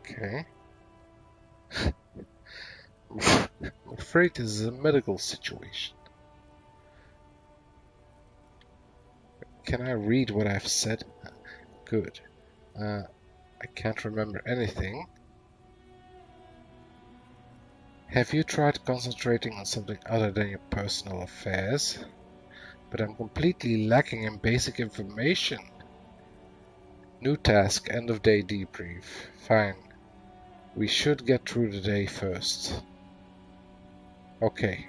Okay. I'm afraid this is a medical situation. Can I read what I've said? Good. I can't remember anything. Have you tried concentrating on something other than your personal affairs? But I'm completely lacking in basic information. New task, end of day debrief. Fine. We should get through the day first. Okay.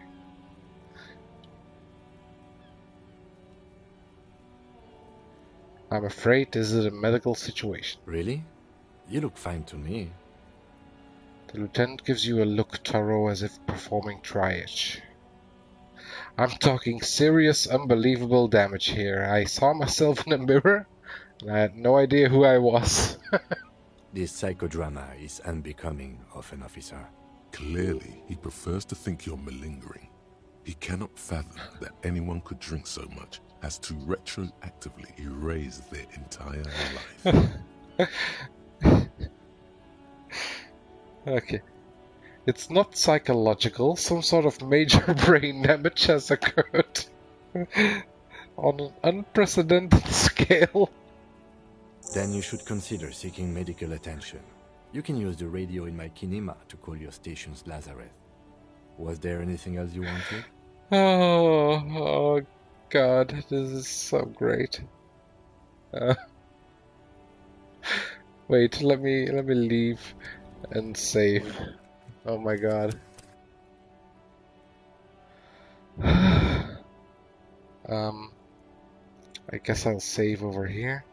I'm afraid this is a medical situation. Really? You look fine to me. The lieutenant gives you a look thorough as if performing triage. I'm talking serious, unbelievable damage here. I saw myself in a mirror, and I had no idea who I was. This psychodrama is unbecoming of an officer. Clearly, he prefers to think you're malingering. He cannot fathom that anyone could drink so much as to retroactively erase their entire life. Okay. It's not psychological. Some sort of major brain damage has occurred on an unprecedented scale. Then you should consider seeking medical attention. You can use the radio in my kinema to call your station's Lazareth. Was there anything else you wanted? Oh God, this is so great. Wait, let me leave and save. Oh my God. I guess I'll save over here.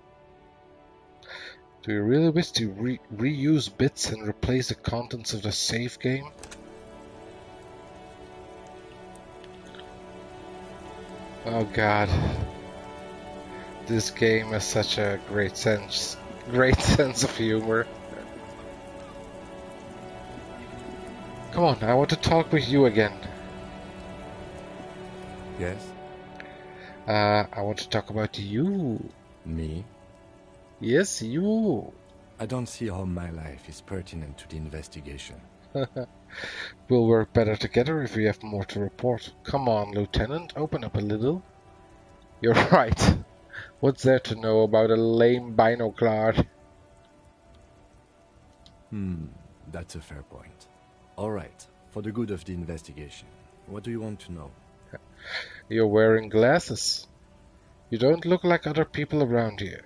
Do you really wish to reuse bits and replace the contents of the save game? Oh God. This game has such a great sense of humor. Come on, I want to talk with you again. Yes? I want to talk about you. Me? Yes, you. I don't see how my life is pertinent to the investigation. We'll work better together if we have more to report. Come on, Lieutenant, open up a little. You're right. What's there to know about a lame binocular? That's a fair point. All right, for the good of the investigation, what do you want to know? You're wearing glasses. You don't look like other people around here.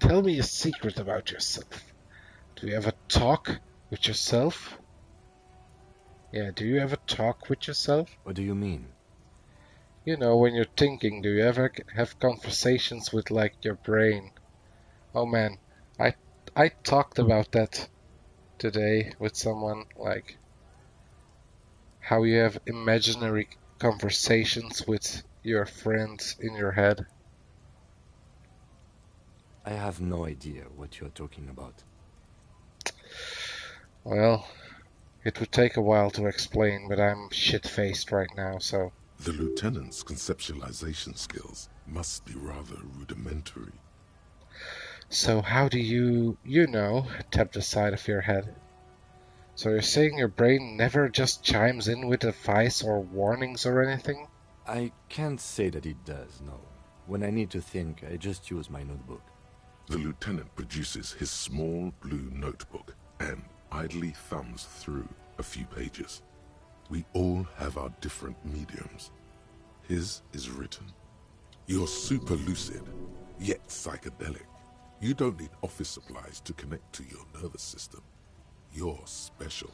Tell me a secret about yourself. Do you ever talk with yourself? Yeah, do you ever talk with yourself? What do you mean? You know, when you're thinking, do you ever have conversations with, like, your brain? Oh man, I talked about that today with someone, like, how you have imaginary conversations with your friends in your head. I have no idea what you're talking about. Well, it would take a while to explain, but I'm shit-faced right now, so... The lieutenant's conceptualization skills must be rather rudimentary. So how do you tap the side of your head? So you're saying your brain never just chimes in with advice or warnings or anything? I can't say that it does, no. When I need to think, I just use my notebook. The lieutenant produces his small blue notebook and idly thumbs through a few pages. We all have our different mediums. His is written. You're super lucid, yet psychedelic. You don't need office supplies to connect to your nervous system. You're special.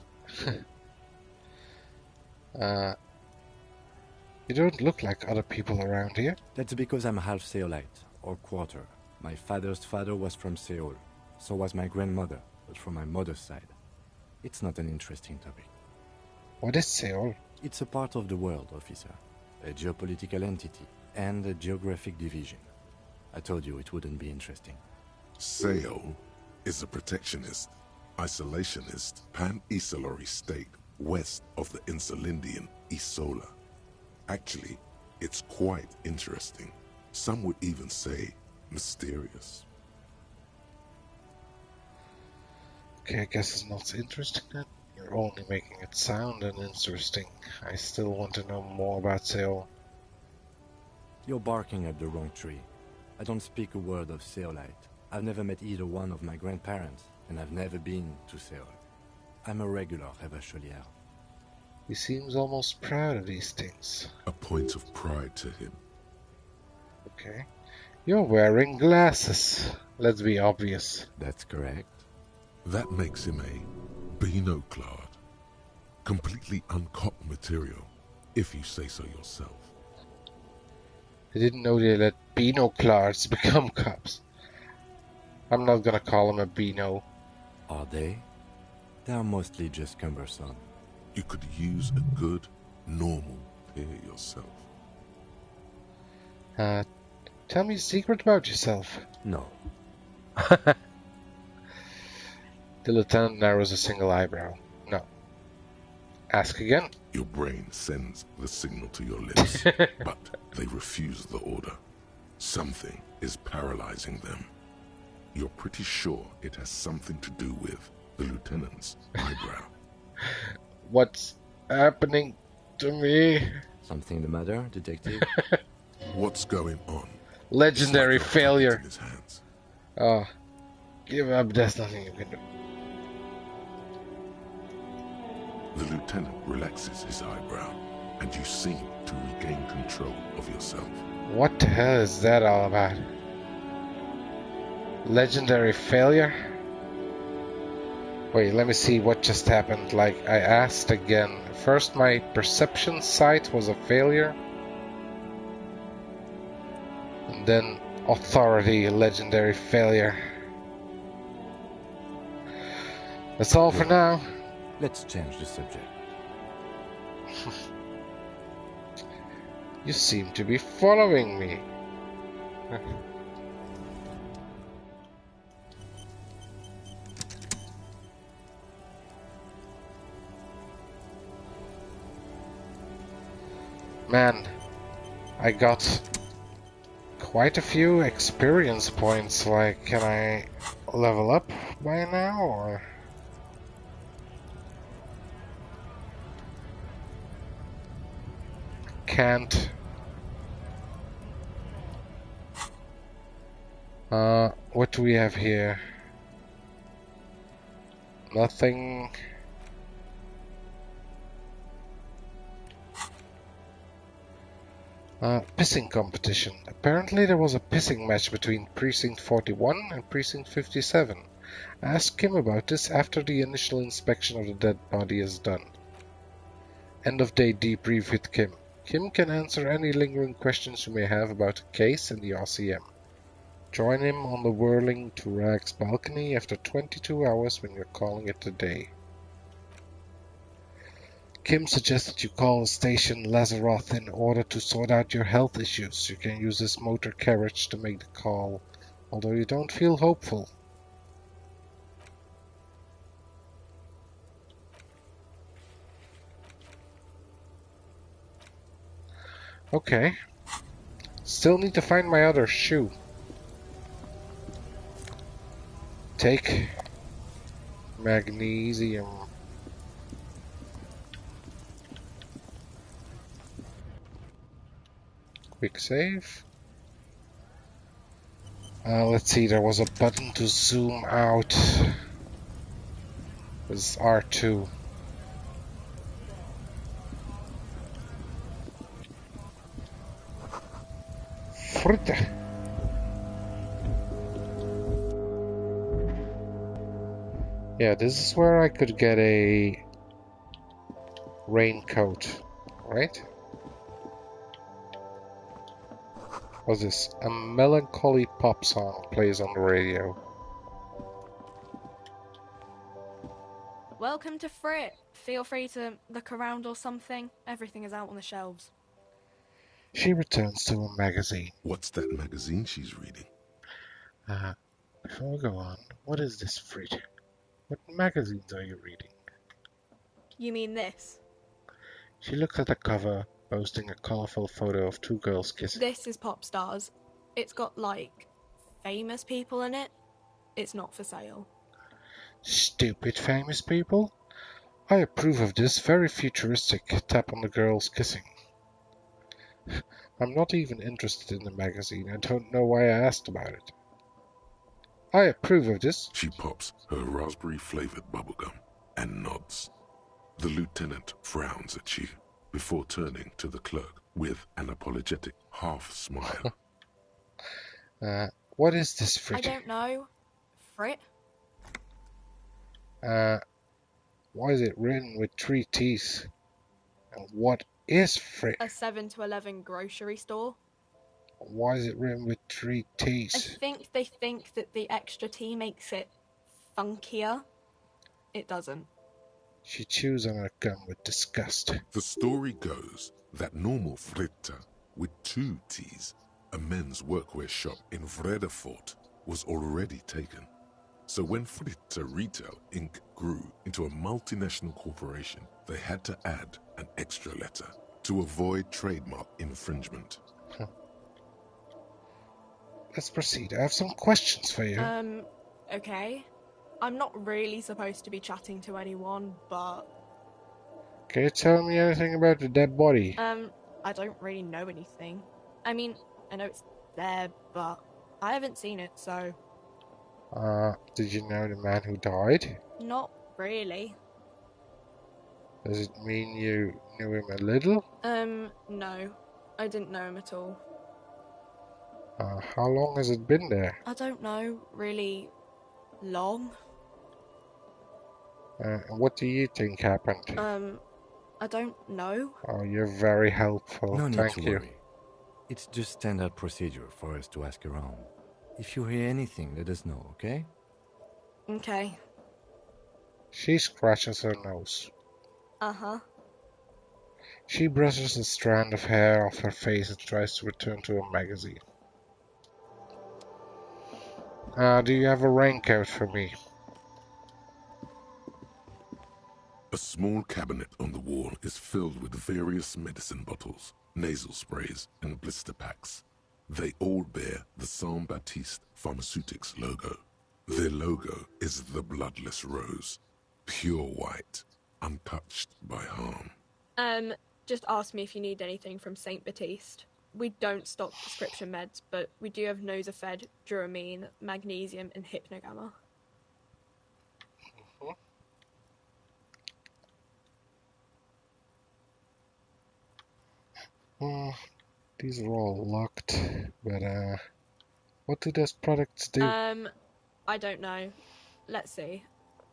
You don't look like other people around here. That's because I'm half Seolite, or quarter. My father's father was from Seoul. So was my grandmother, but from my mother's side. It's not an interesting topic. What is Seoul? It's a part of the world, officer. A geopolitical entity and a geographic division. I told you it wouldn't be interesting. Seoul is a protectionist, isolationist, pan-Isolari state west of the Insulindian Isola. Actually, it's quite interesting. Some would even say mysterious. Okay, I guess it's not interesting then. You're only making it sound uninteresting. I still want to know more about Seoul. You're barking at the wrong tree. I don't speak a word of Seolite. I've never met either one of my grandparents, and I've never been to Seoul. I'm a regular Revacholier. He seems almost proud of these things. A point of pride to him. Okay. You're wearing glasses. Let's be obvious. That's correct. That makes him a binoclard. Completely uncopped material, if you say so yourself. I didn't know they let binoclards become cops. I'm not gonna call him a Beano. Are they? They're mostly just cumbersome. You could use a good, normal pair yourself. Tell me a secret about yourself. No. The lieutenant narrows a single eyebrow. No. Ask again. Your brain sends the signal to your lips, but they refuse the order. Something is paralyzing them. You're pretty sure it has something to do with the lieutenant's eyebrow. What's happening to me? Something the matter, detective? What's going on? Legendary It's like failure. in his hands. Oh, give up. There's nothing you can do. The lieutenant relaxes his eyebrow, and you seem to regain control of yourself. What the hell is that all about? Legendary failure? Wait, let me see what just happened. Like, I asked again. First, my perception sight was a failure. And then, authority, legendary failure. That's all for now. Let's change the subject. You seem to be following me. Man, I got quite a few experience points. Like, can I level up by now, or? Can't. What do we have here? Nothing. Pissing competition. Apparently there was a pissing match between Precinct 41 and Precinct 57. Ask Kim about this after the initial inspection of the dead body is done. End of day debrief with Kim. Kim can answer any lingering questions you may have about the case and the RCM. Join him on the Whirling to Rags balcony after 22 hours when you're calling it a day. Kim suggested you call the station Lazaroth in order to sort out your health issues. You can use this motor carriage to make the call, although you don't feel hopeful. Okay. Still need to find my other shoe. Take magnesium. Quick save. Let's see, there was a button to zoom out. This is R2. Fritte. Yeah, this is where I could get a raincoat, right? What's this? A melancholy pop song plays on the radio. Welcome to Frit. Feel free to look around or something. Everything is out on the shelves. She returns to a magazine. What's that magazine she's reading? Before we go on, what is this, Frit? What magazines are you reading? You mean this? She looks at the cover, posting a colorful photo of two girls kissing. This is Pop Stars. It's got, like, famous people in it. It's not for sale. Stupid famous people? I approve of this very futuristic tap on the girls kissing. I'm not even interested in the magazine. I don't know why I asked about it. I approve of this. She pops her raspberry-flavored bubblegum and nods. The lieutenant frowns at you before turning to the clerk with an apologetic half-smile. What is this, Frit? I don't know. Frit? Why is it written with 3 T's? And what is Frit? A 7 to 11 grocery store. Why is it written with 3 I T's? think they think that the extra T makes it funkier. It doesn't. She chews on her gum with disgust. The story goes that normal Fritta with 2 T's, a men's workwear shop in Vredefort, was already taken. So when Fritta Retail Inc. grew into a multinational corporation, they had to add an extra letter to avoid trademark infringement. Let's proceed. I have some questions for you. Okay. I'm not really supposed to be chatting to anyone, but... Can you tell me anything about the dead body? I don't really know anything. I mean, I know it's there, but I haven't seen it, so... Did you know the man who died? Not really. Does it mean you knew him a little? No. I didn't know him at all. How long has it been there? I don't know, really long. And what do you think happened? I don't know. Oh, you're very helpful. No need Thank to you. worry. It's just standard procedure for us to ask around. If you hear anything, let us know, okay? Okay. She scratches her nose. Uh-huh. She brushes a strand of hair off her face and tries to return to her magazine. Do you have a raincoat for me? A small cabinet on the wall is filled with various medicine bottles, nasal sprays, and blister packs. They all bear the Saint Baptiste Pharmaceutics logo. Their logo is the bloodless rose, pure white, untouched by harm. Just ask me if you need anything from St. Baptiste. We don't stock prescription meds, but we do have Nosafed, Duramine, Magnesium, and Hypnogamma. These are all locked, but what do those products do? I don't know. Let's see.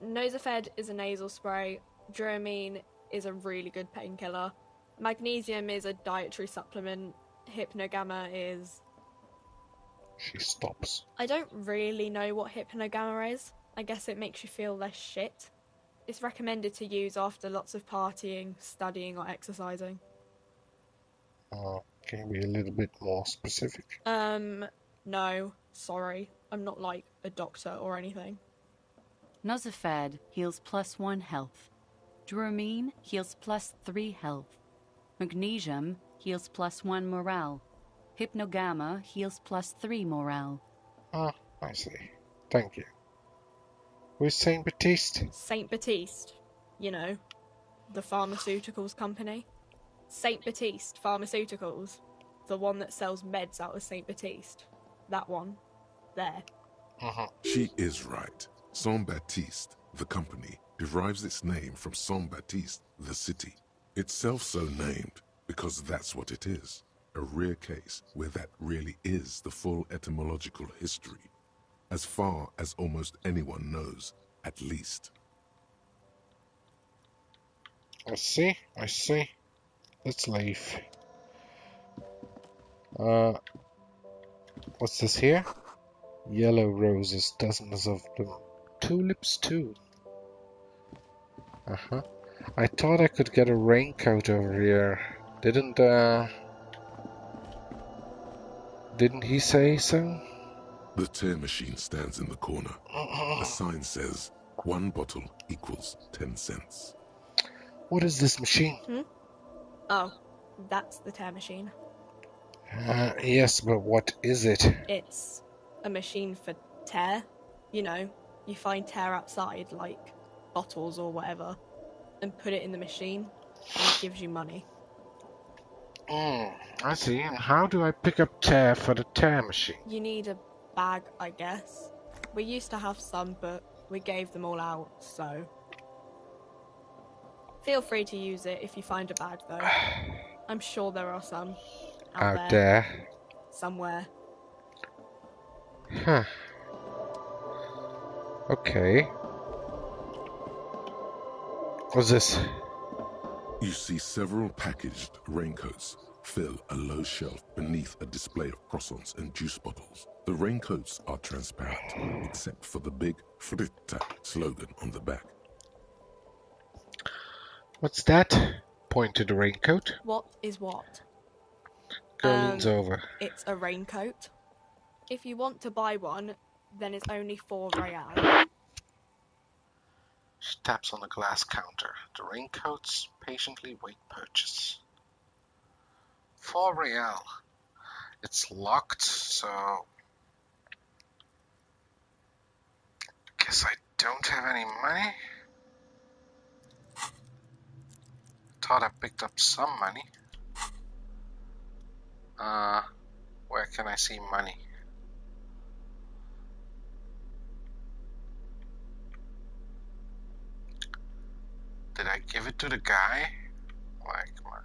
Nosafed is a nasal spray. Duramine is a really good painkiller. Magnesium is a dietary supplement. Hypnogamma is... She stops. I don't really know what Hypnogamma is. I guess it makes you feel less shit. It's recommended to use after lots of partying, studying, or exercising. Can you be a little bit more specific? No. Sorry. I'm not like a doctor or anything. Nosafed heals +1 health. Duramine heals +3 health. Magnesium heals +1 morale. Hypnogamma heals +3 morale. I see. Thank you. Where's Saint Baptiste? St. Baptiste. You know, the pharmaceuticals company. St. Baptiste Pharmaceuticals. The one that sells meds out of St. Baptiste. That one. There. She is right. Saint Baptiste, the company, derives its name from Saint Baptiste, the city. Itself so named because that's what it is. A rare case where that really is the full etymological history. As far as almost anyone knows, at least. I see. Let's leave. What's this here? Yellow roses, dozens of them. Tulips too. I thought I could get a raincoat over here. Didn't he say so? The tear machine stands in the corner. A sign says, 1 bottle equals 10 cents. What is this machine? Oh, that's the tear machine. Yes, but what is it? It's a machine for tear. You know, you find tear outside, like bottles or whatever. and put it in the machine, and it gives you money. I see. And how do I pick up tear for the tear machine? You need a bag, I guess. We used to have some, but we gave them all out, so... Feel free to use it if you find a bag, though. I'm sure there are some out there. Somewhere. Huh. Okay. What's this? You see several packaged raincoats fill a low shelf beneath a display of croissants and juice bottles. The raincoats are transparent, except for the big Fritta slogan on the back. What's that? Point to the raincoat. What is what? Girl leans over. It's a raincoat. If you want to buy one, then it's only 4 real. She taps on the glass counter. The raincoats patiently wait purchase. 4 real. It's locked, so... Guess I don't have any money. Thought I picked up some money. Where can I see money? Did I give it to the guy? Like, come on.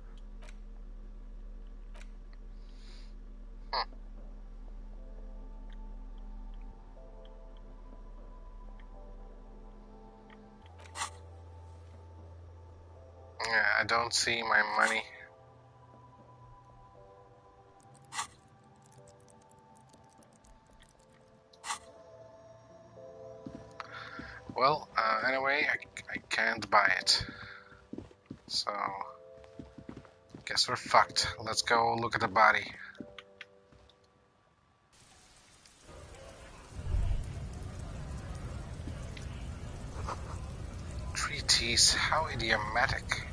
Yeah, I don't see my money. Well, anyway, I can't buy it. So, guess we're fucked. Let's go look at the body. Treatise, how idiomatic.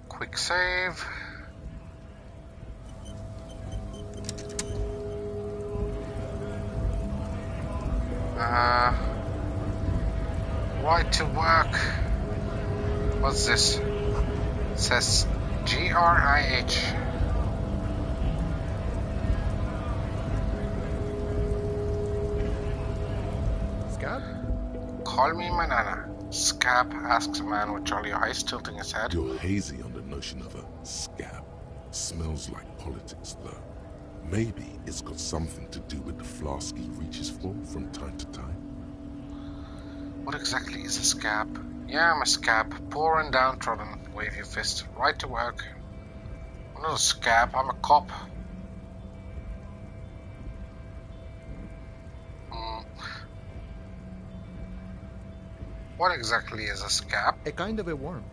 Quick save. Right to work. What's this? It says GRIH. Scab? Call me Manana. Scab asks a man with jolly eyes tilting his head. You're hazy on the notion of a scab. Smells like politics, though. Maybe it's got something to do with the flask he reaches for from time to time. What exactly is a scab? Yeah, I'm a scab. Poor and downtrodden. Wave your fist. Right to work. I'm not a scab, I'm a cop. What exactly is a scab? A kind of a worm,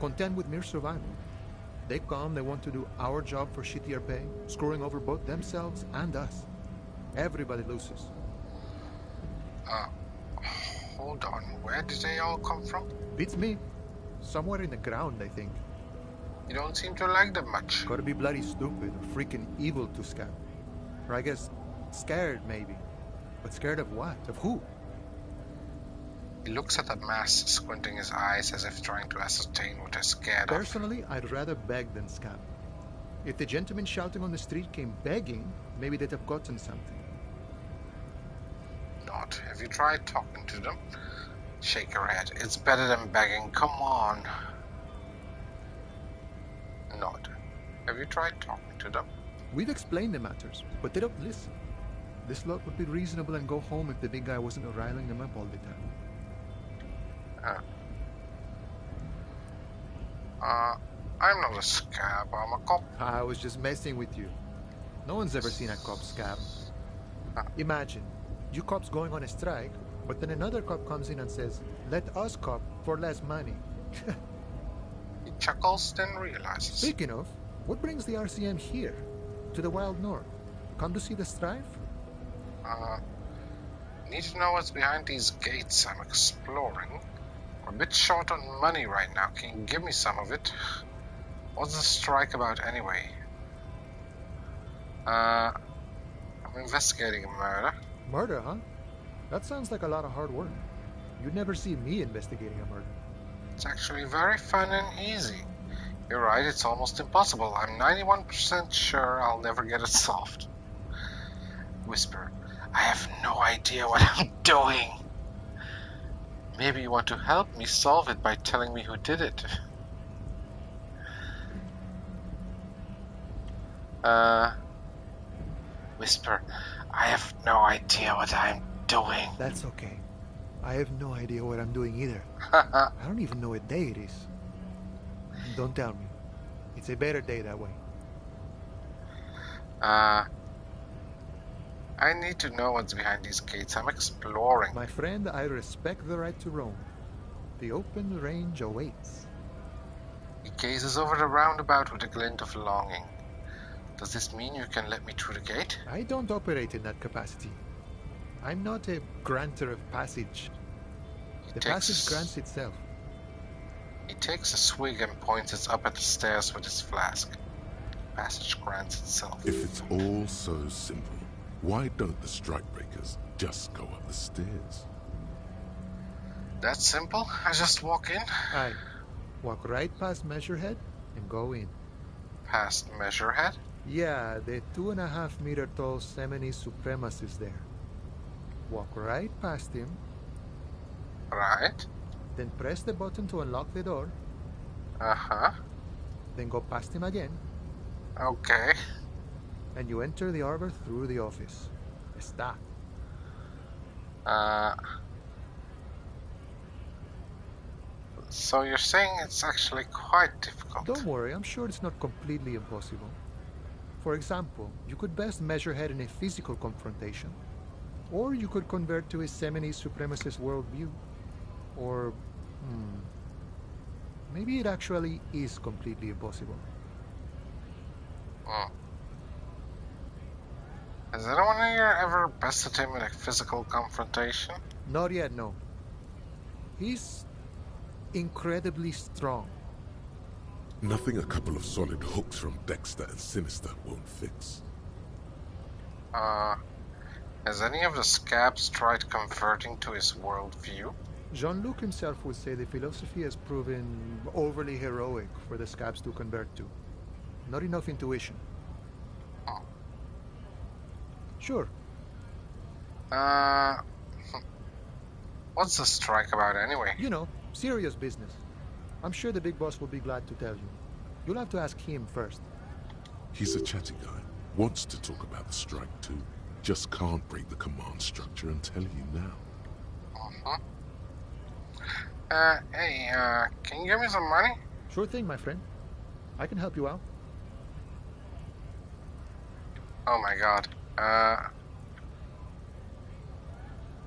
content with mere survival. They come, they want to do our job for shittier pay, screwing over both themselves and us. Everybody loses. Hold on, where did they all come from? Beats me. Somewhere in the ground, I think. You don't seem to like them much. Gotta be bloody stupid or freaking evil to scab. Or I guess, scared maybe. But scared of what? Of who? He looks at the mass, squinting his eyes as if trying to ascertain what they're scared of. Personally, I'd rather beg than scab. If the gentleman shouting on the street came begging, maybe they'd have gotten something. Not. Have you tried talking to them? Shake her head. It's better than begging. Come on. Nod. Have you tried talking to them? We've explained the matters, but they don't listen. This lot would be reasonable and go home if the big guy wasn't riling them up all the time. I'm not a scab, I'm a cop. I was just messing with you. No one's ever seen a cop scab. Imagine, you cops going on a strike, but then another cop comes in and says, let us cop for less money. He chuckles, then realizes. Speaking of, what brings the RCM here? To the wild north? Come to see the strife? Need to know what's behind these gates I'm exploring. I'm a bit short on money right now. Can you give me some of it? What's the strike about anyway? I'm investigating a murder. Murder, huh? That sounds like a lot of hard work. You'd never see me investigating a murder. It's actually very fun and easy. You're right, it's almost impossible. I'm 91% sure I'll never get it solved. Whisper, I have no idea what I'm doing. Maybe you want to help me solve it by telling me who did it. Whisper, I have no idea what I'm doing. That's okay. I have no idea what I'm doing either. I don't even know what day it is. Don't tell me. It's a better day that way. I need to know what's behind these gates. I'm exploring. My friend, I respect the right to roam. The open range awaits. He gazes over the roundabout with a glint of longing. Does this mean you can let me through the gate? I don't operate in that capacity. I'm not a granter of passage. The passage grants itself. He takes a swig and points it up at the stairs with his flask. Passage grants itself. If it's all so simple, why don't the strikebreakers just go up the stairs? That's simple. I just walk in. Aye. Walk right past Measurehead and go in. Past Measurehead? Yeah, the 2.5 meter tall Semini supremacist there. Walk right past him. Right. Then press the button to unlock the door. Uh-huh. Then go past him again. Okay. And you enter the arbor through the office. Está. So you're saying it's actually quite difficult? Don't worry, I'm sure it's not completely impossible. For example, you could best Measurehead in a physical confrontation. Or you could convert to a Semini supremacist worldview. Or, maybe it actually is completely impossible. Has anyone here ever bested him in a physical confrontation? Not yet, no. He's incredibly strong. Nothing a couple of solid hooks from Dexter and Sinister won't fix. Has any of the scabs tried converting to his worldview? Jean-Luc himself would say the philosophy has proven overly heroic for the scabs to convert to. Not enough intuition. Sure. What's the strike about anyway? You know, serious business. I'm sure the big boss will be glad to tell you. You'll have to ask him first. He's a chatty guy. Wants to talk about the strike too. Just can't break the command structure and tell you now. Hey, can you give me some money? Sure thing, my friend. I can help you out. Oh my god.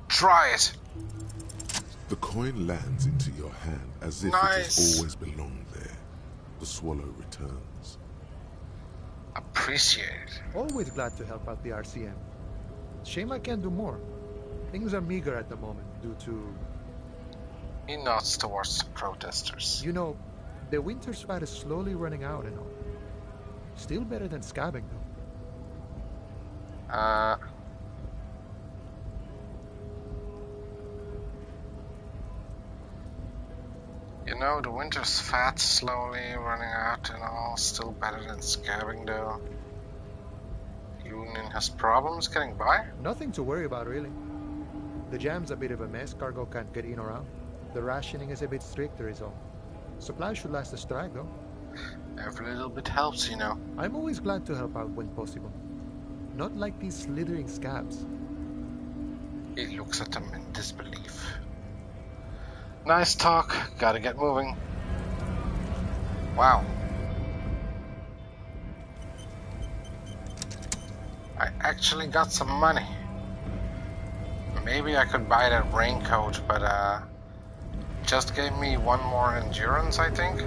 Try it! The coin lands into your hand as if it has always belonged there. The swallow returns. Appreciate it. Always glad to help out the RCM. Shame I can't do more. Things are meager at the moment due to... He nods towards the protesters. You know, the winter's fat is slowly running out and all. Still better than scabbing, though. You know, the winter's fat slowly running out and all. Still better than scabbing, though. Union has problems getting by? Nothing to worry about, really. The jam's a bit of a mess. Cargo can't get in or out. The rationing is a bit stricter is all. Supplies should last the strike, though. Every little bit helps, you know. I'm always glad to help out when possible. Not like these slithering scabs. He looks at them in disbelief. Nice talk. Gotta get moving. Wow. I actually got some money. Maybe I could buy that raincoat, but just gave me one more endurance, I think.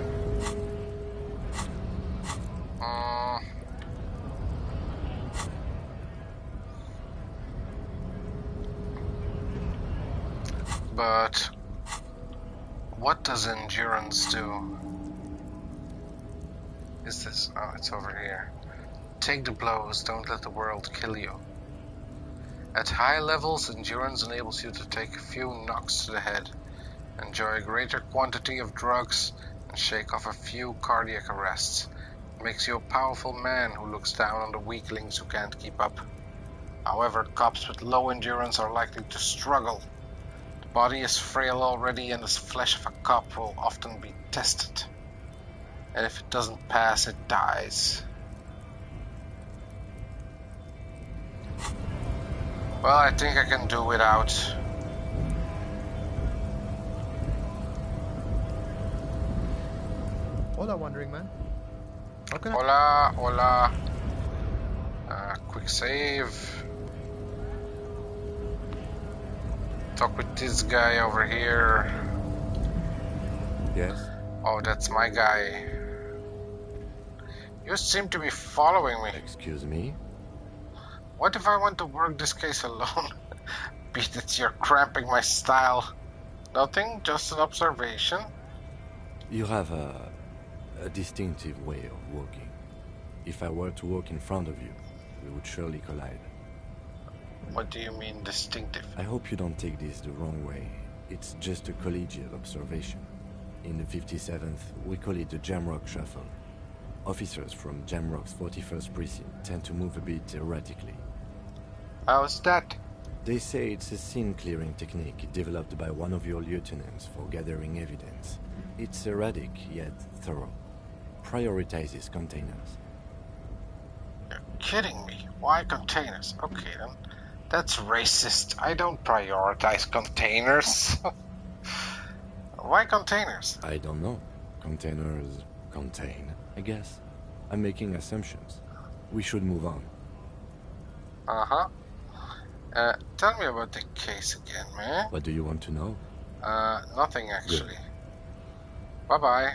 But what does endurance do? Is this? Oh, it's over here. Take the blows, don't let the world kill you. At high levels, endurance enables you to take a few knocks to the head, enjoy a greater quantity of drugs, and shake off a few cardiac arrests. It makes you a powerful man who looks down on the weaklings who can't keep up. However, cops with low endurance are likely to struggle. The body is frail already, and the flesh of a cop will often be tested. And if it doesn't pass, it dies. Well, I think I can do without. Hola, Wandering Man. How can Hola, hola. Quick save. Talk with this guy over here. Yes? Oh, that's my guy. You seem to be following me. Excuse me? What if I want to work this case alone? Beat it, you're cramping my style. Nothing, just an observation. You have a distinctive way of walking. If I were to walk in front of you, we would surely collide. What do you mean distinctive? I hope you don't take this the wrong way. It's just a collegiate observation. In the 57th, we call it the Jamrock Shuffle. Officers from Jamrock's 41st Precinct tend to move a bit erratically. How's that? They say it's a scene-clearing technique developed by one of your lieutenants for gathering evidence. It's erratic, yet thorough. Prioritizes containers. You're kidding me. Why containers? Okay then. That's racist. I don't prioritize containers. Why containers? I don't know. Containers contain, I guess. I'm making assumptions. We should move on. Uh-huh. Tell me about the case again, man. What do you want to know? Nothing actually. Good. Bye-bye.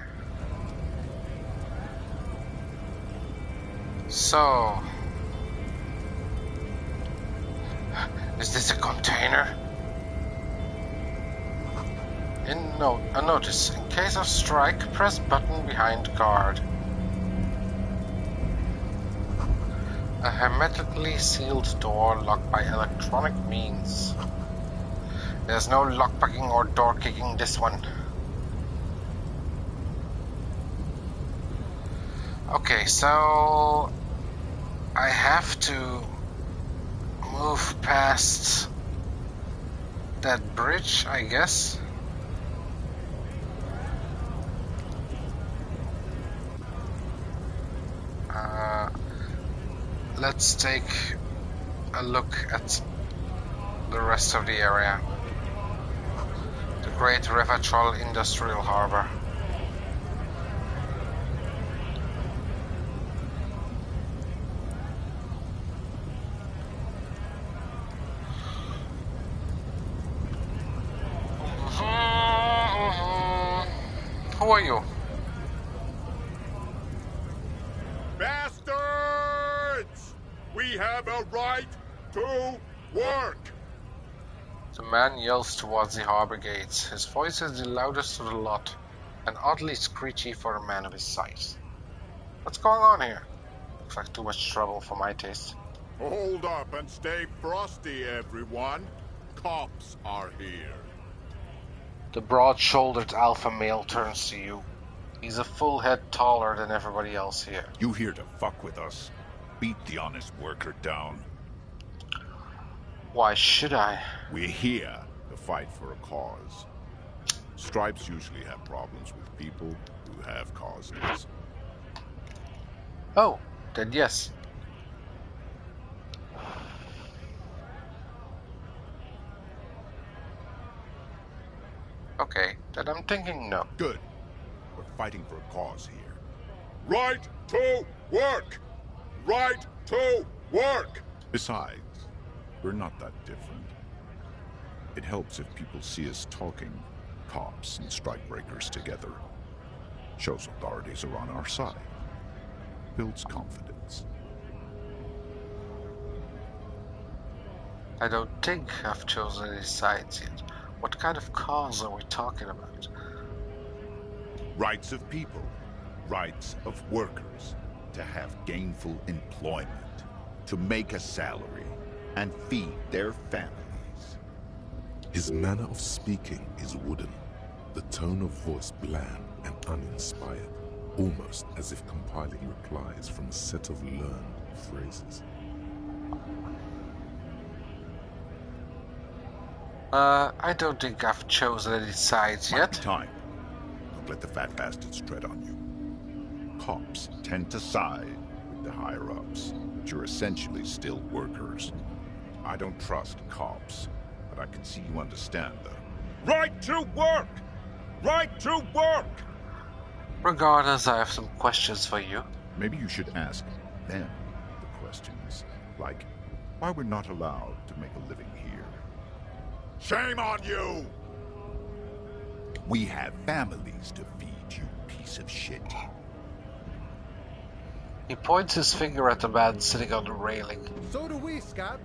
So... is this a container? A notice. In case of strike, press button behind guard. A hermetically sealed door locked by electronic means. There's no lockpicking or door kicking this one. Okay, so I have to move past that bridge, I guess. Let's take a look at the rest of the area. The Great River Troll Industrial Harbor. Who are you? Bastards! We have a right to work! The man yells towards the harbor gates. His voice is the loudest of the lot, and oddly screechy for a man of his size. What's going on here? Looks like too much trouble for my taste. Hold up and stay frosty, everyone. Cops are here. The broad-shouldered alpha male turns to you. He's a full head taller than everybody else here. You here to fuck with us? Beat the honest worker down. Why should I? We're here to fight for a cause. Stripes usually have problems with people who have causes. Oh, then yes. Okay, then I'm thinking no. Good. We're fighting for a cause here. Right to work! Right to work! Besides, we're not that different. It helps if people see us talking, cops and strikebreakers together. Shows authorities are on our side. Builds confidence. I don't think I've chosen any sides yet. What kind of cause are we talking about? Rights of people. Rights of workers. To have gainful employment. To make a salary. and feed their families. His manner of speaking is wooden, the tone of voice bland and uninspired, almost as if compiling replies from a set of learned phrases. I don't think I've chosen any sides Might be yet. time. Don't let the fat bastards tread on you. Cops tend to side with the higher-ups, but you're essentially still workers. I don't trust cops, but I can see you understand the right to work! Right to work! Regardless, I have some questions for you. Maybe you should ask them the questions, like why we're not allowed to make a living here. Shame on you! We have families to feed, you piece of shit. He points his finger at the man sitting on the railing. So do we, Scott.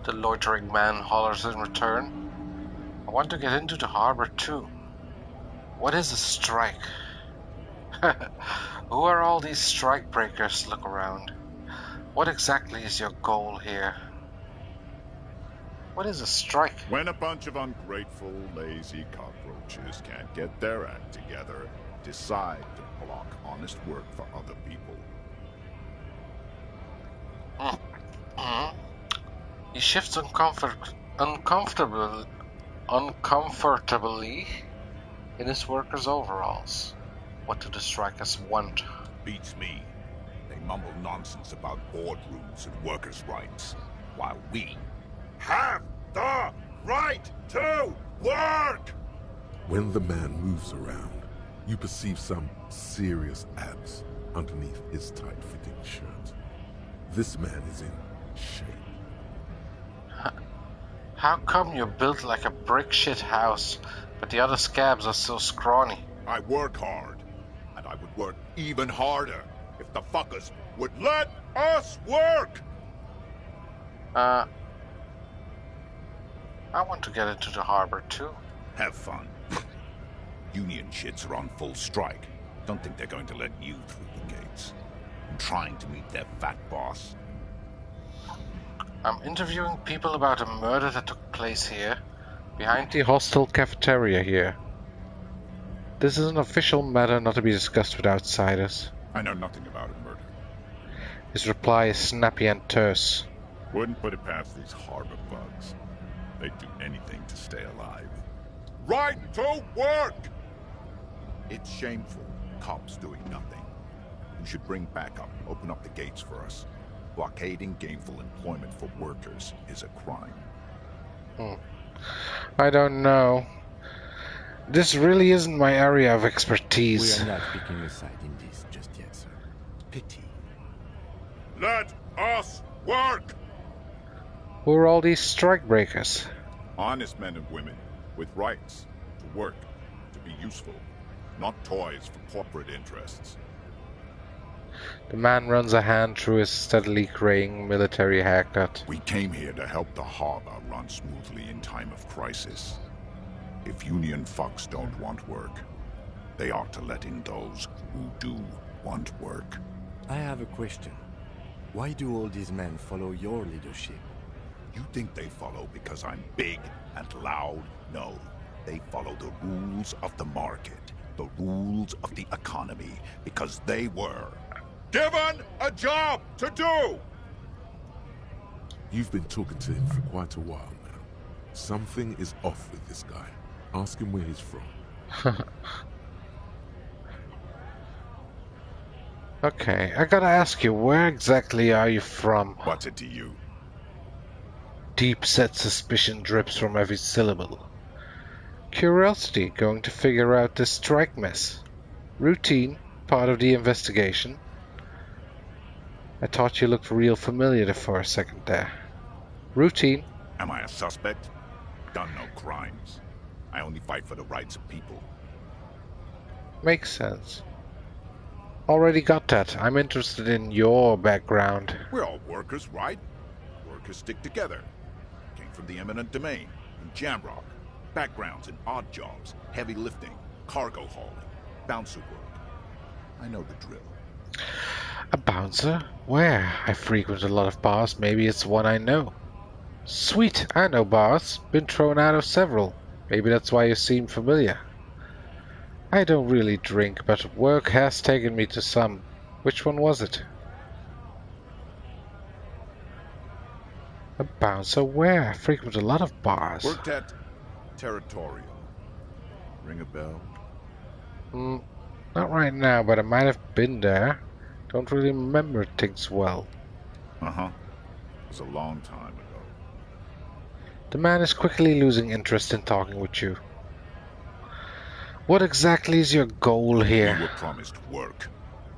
The loitering man hollers in return. I want to get into the harbor too. What is a strike? Who are all these strike breakers? Look around. What exactly is your goal here? What is a strike? When a bunch of ungrateful, lazy cockroaches can't get their act together, decide to block honest work for other people. He shifts uncomfortably in his worker's overalls. What do the strikers want? Beats me. They mumble nonsense about boardrooms and workers' rights, while we have the right to work! When the man moves around, you perceive some serious abs underneath his tight-fitting shirt. This man is in shape. How come you're built like a brick shit house, but the other scabs are so scrawny? I work hard, and I would work even harder if the fuckers would let us work! I want to get into the harbor too. Have fun. Union shits are on full strike. Don't think they're going to let you through the gates. I'm trying to meet their fat boss. I'm interviewing people about a murder that took place here, behind the hostel cafeteria here. This is an official matter not to be discussed with outsiders. I know nothing about a murder. His reply is snappy and terse. Wouldn't put it past these harbor bugs. They'd do anything to stay alive. Right to work! It's shameful. Cops doing nothing. You should bring backup. Open up the gates for us. Blockading gainful employment for workers is a crime. I don't know. This really isn't my area of expertise. We are not picking a side in this just yet, sir. Pity. Let us work! Who are all these strike breakers? Honest men and women with rights to work, to be useful, not toys for corporate interests. The man runs a hand through his steadily graying military haircut. We came here to help the harbor run smoothly in time of crisis. If union fucks don't want work, they ought to let in those who do want work. I have a question. Why do all these men follow your leadership? You think they follow because I'm big and loud? No. They follow the rules of the market, the rules of the economy, because they were given a job to do! You've been talking to him for quite a while now. Something is off with this guy. Ask him where he's from. Okay, I gotta ask you, where exactly are you from? What's it to you? Deep-set suspicion drips from every syllable. Curiosity, going to figure out this strike mess. Routine, part of the investigation. I thought you looked real familiar for a second there. Routine. Am I a suspect? Done no crimes. I only fight for the rights of people. Makes sense. Already got that. I'm interested in your background. We're all workers, right? Workers stick together. Came from the eminent domain, in Jamrock. Backgrounds in odd jobs, heavy lifting, cargo hauling, bouncer work. I know the drill. A bouncer? Where? I frequent a lot of bars. Maybe it's one I know. Sweet, I know bars. Been thrown out of several. Maybe that's why you seem familiar. I don't really drink, but work has taken me to some. Which one was it? A bouncer where? I frequent a lot of bars. Worked at Territorial. Ring a bell? Not right now, but I might have been there. Don't really remember things well. Uh-huh. It was a long time ago. The man is quickly losing interest in talking with you. What exactly is your goal here? We were promised work.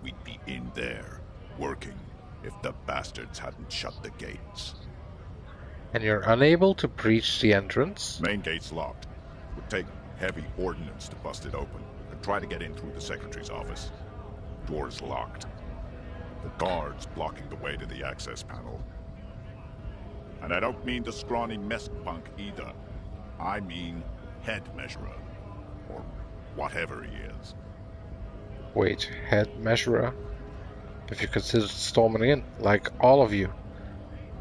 We'd be in there, working, if the bastards hadn't shut the gates. And you're unable to breach the entrance? Main gate's locked. Would take heavy ordnance to bust it open, and try to get in through the secretary's office. Door's locked. The guards blocking the way to the access panel. And I don't mean the scrawny mess punk either. I mean head measurer. Or whatever he is. Wait, head measurer? If you consider storming in, like all of you,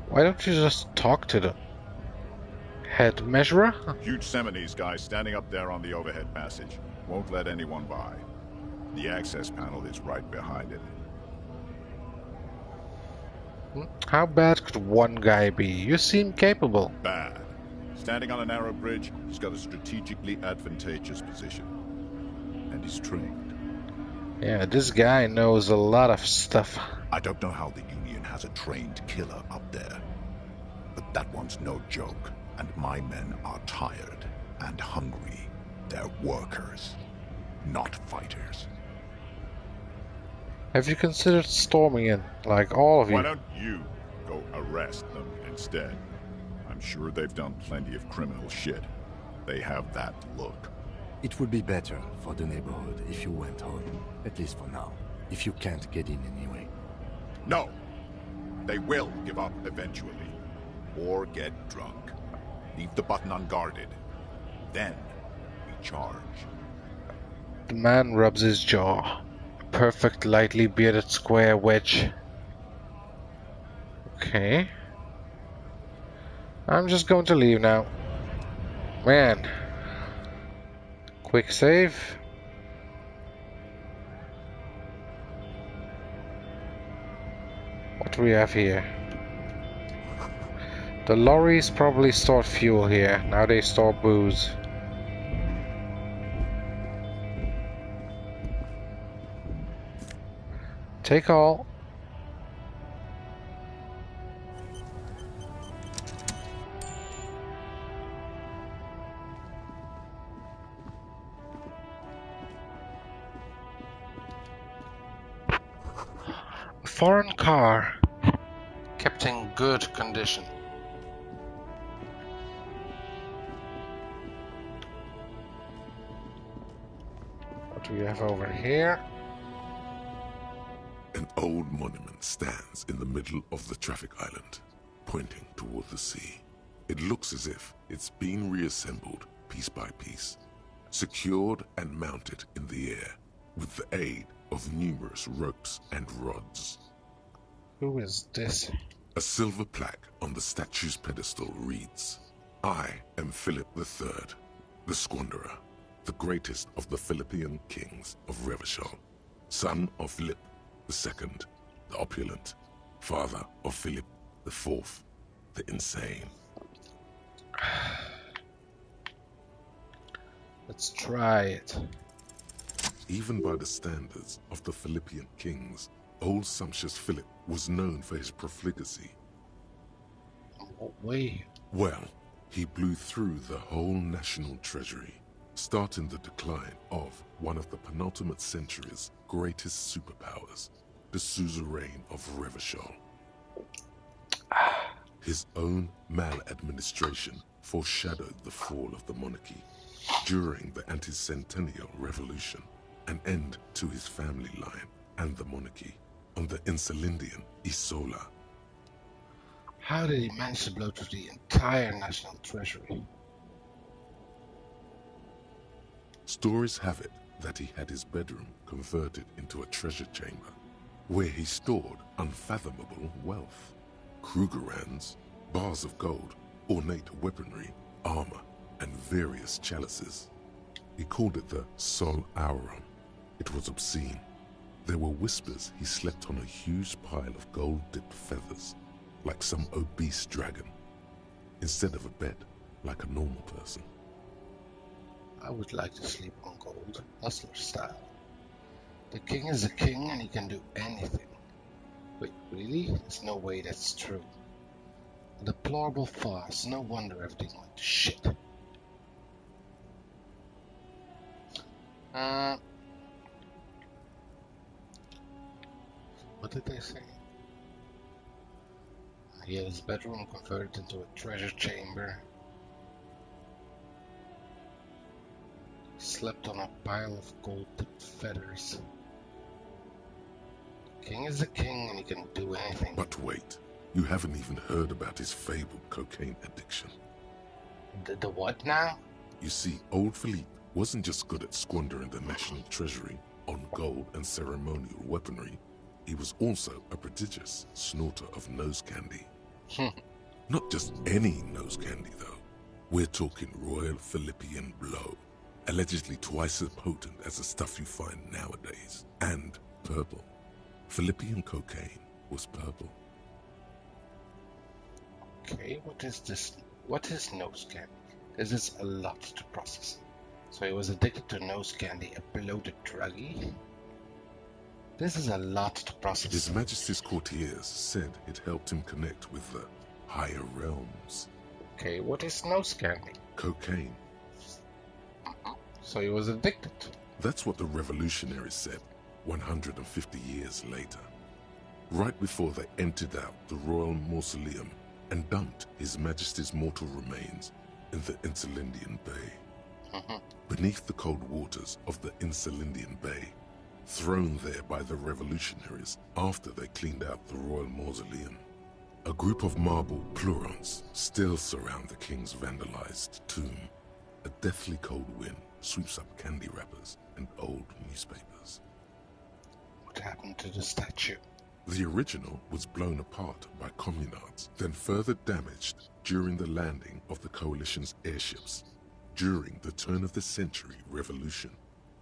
why don't you just talk to them? Head measurer? Huge Seminese guy standing up there on the overhead passage. Won't let anyone by. The access panel is right behind it. How bad could one guy be? You seem capable. Bad. Standing on a narrow bridge, he's got a strategically advantageous position. And he's trained. Yeah, this guy knows a lot of stuff. I don't know how the Union has a trained killer up there. But that one's no joke. And my men are tired and hungry. They're workers, not fighters. Have you considered storming in, like all of you? Why don't you go arrest them instead? I'm sure they've done plenty of criminal shit. They have that look. It would be better for the neighborhood if you went home, at least for now, if you can't get in anyway. No! They will give up eventually. Or get drunk. Leave the button unguarded. Then we charge. The man rubs his jaw. A perfect, lightly bearded square wedge. Okay. I'm just going to leave now. Man. Quick save. What do we have here? The lorries probably stored fuel here. Now they store booze. Take all. A foreign car. Kept in good condition. What do we have over here? An old monument stands in the middle of the traffic island, pointing toward the sea. It looks as if it's been reassembled piece by piece, secured and mounted in the air with the aid of numerous ropes and rods. Who is this? A silver plaque on the statue's pedestal reads, "I am Philip III, the Squanderer, the greatest of the Philippian kings of Revachol, son of Philip II, the opulent, father of Philip IV, the insane." Let's try it. Even by the standards of the Philippian kings, old sumptuous Philip was known for his profligacy. What way? Well, he blew through the whole national treasury, starting the decline of one of the penultimate century's greatest superpowers, the suzerain of Revachol. His own maladministration foreshadowed the fall of the monarchy during the anti-centennial revolution, an end to his family line and the monarchy on the Insulindian Isola. How did he manage to blow through the entire national treasury? Stories have it that he had his bedroom converted into a treasure chamber, where he stored unfathomable wealth. Krugerrands, bars of gold, ornate weaponry, armor, and various chalices. He called it the Sol Auron. It was obscene. There were whispers he slept on a huge pile of gold-dipped feathers, like some obese dragon, instead of a bed, like a normal person. I would like to sleep on gold, hustler style. The king is a king and he can do anything. Wait, really? There's no way that's true. A deplorable farce. No wonder everything went to shit. What did they say? He had his bedroom converted into a treasure chamber. He slept on a pile of gold-tipped feathers. The king is the king and he can do anything. But wait, you haven't even heard about his fabled cocaine addiction. The what now? You see, old Philippe wasn't just good at squandering the national treasury on gold and ceremonial weaponry. He was also a prodigious snorter of nose candy. Not just any nose candy, though. We're talking Royal Philippian Blow, allegedly twice as potent as the stuff you find nowadays, and purple. Philippian cocaine was purple. Okay, what is this? What is nose candy? This is a lot to process. So he was addicted to nose candy, a bloated druggie? This is a lot to process. His Majesty's courtiers said it helped him connect with the higher realms. Okay, what is nose candy? Cocaine. So he was addicted. That's what the revolutionaries said 150 years later. Right before they emptied out the royal mausoleum and dumped His Majesty's mortal remains in the Insulindian Bay. Beneath the cold waters of the Insulindian Bay, thrown there by the revolutionaries after they cleaned out the royal mausoleum. A group of marble pleurons still surround the king's vandalized tomb. A deathly cold wind sweeps up candy wrappers and old newspapers. What happened to the statue? The original was blown apart by communards, then further damaged during the landing of the coalition's airships during the turn-of-the-century revolution,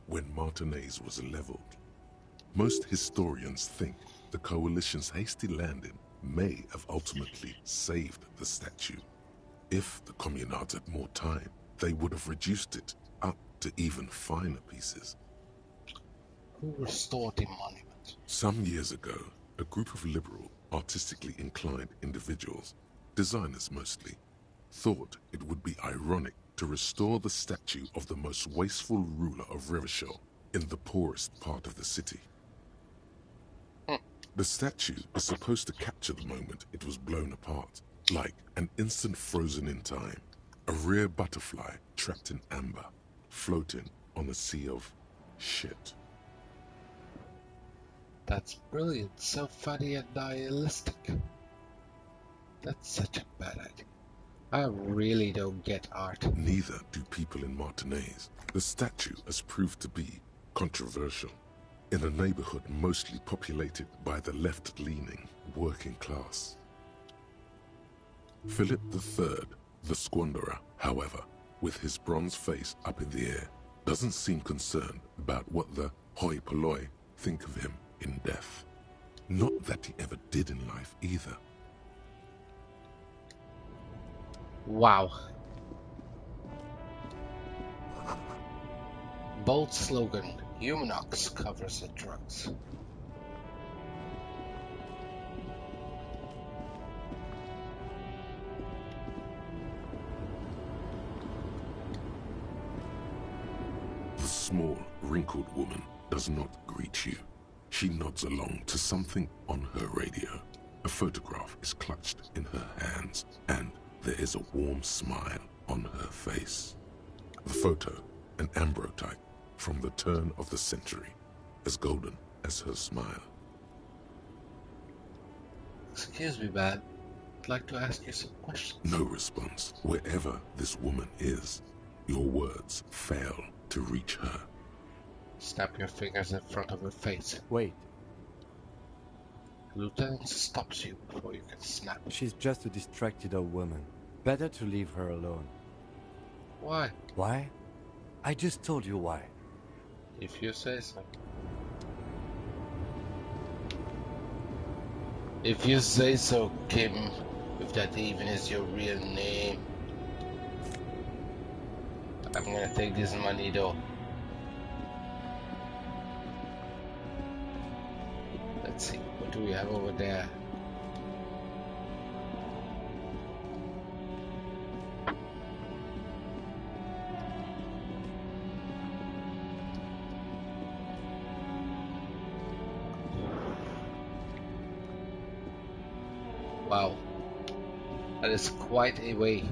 when Martinez was leveled. Most historians think the coalition's hasty landing may have ultimately saved the statue. If the communards had more time, they would have reduced it up to even finer pieces. Who restored the monument? Some years ago, a group of liberal, artistically inclined individuals, designers mostly, thought it would be ironic to restore the statue of the most wasteful ruler of Revachol in the poorest part of the city. The statue is supposed to capture the moment it was blown apart, like an instant frozen in time, a rare butterfly trapped in amber, floating on a sea of shit. That's brilliant, so funny and nihilistic. That's such a bad idea. I really don't get art. Neither do people in Martinez. The statue has proved to be controversial in a neighborhood mostly populated by the left-leaning working class. Philip III, the squanderer, however, with his bronze face up in the air, doesn't seem concerned about what the hoi polloi think of him in death. Not that he ever did in life either. Wow. Bold slogan, Humanox covers the drugs. The small, wrinkled woman does not greet you. She nods along to something on her radio. A photograph is clutched in her hands, and there is a warm smile on her face. The photo, an ambrotype from the turn of the century, as golden as her smile. Excuse me, man. I'd like to ask you some questions. No response. Wherever this woman is, your words fail to reach her. Snap your fingers in front of her face. Wait. The lieutenant stops you before you can snap. She's just a distracted old woman. Better to leave her alone. Why? Why? I just told you why. If you say so. If you say so, Kim, if that even is your real name. I'm gonna take this money though. Let's see, what do we have over there? Wow, that is quite a way.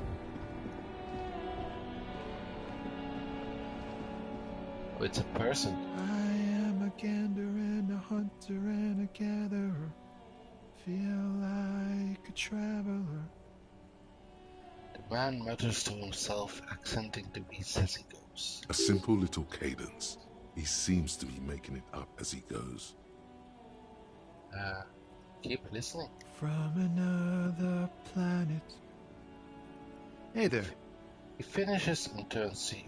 Oh, it's a person. I am a gander and a hunter and a gatherer. Feel like a traveler. The man mutters to himself, accenting the beats as he goes. A simple little cadence. He seems to be making it up as he goes. Keep listening. From another planet. Hey there. He finishes and turns to you.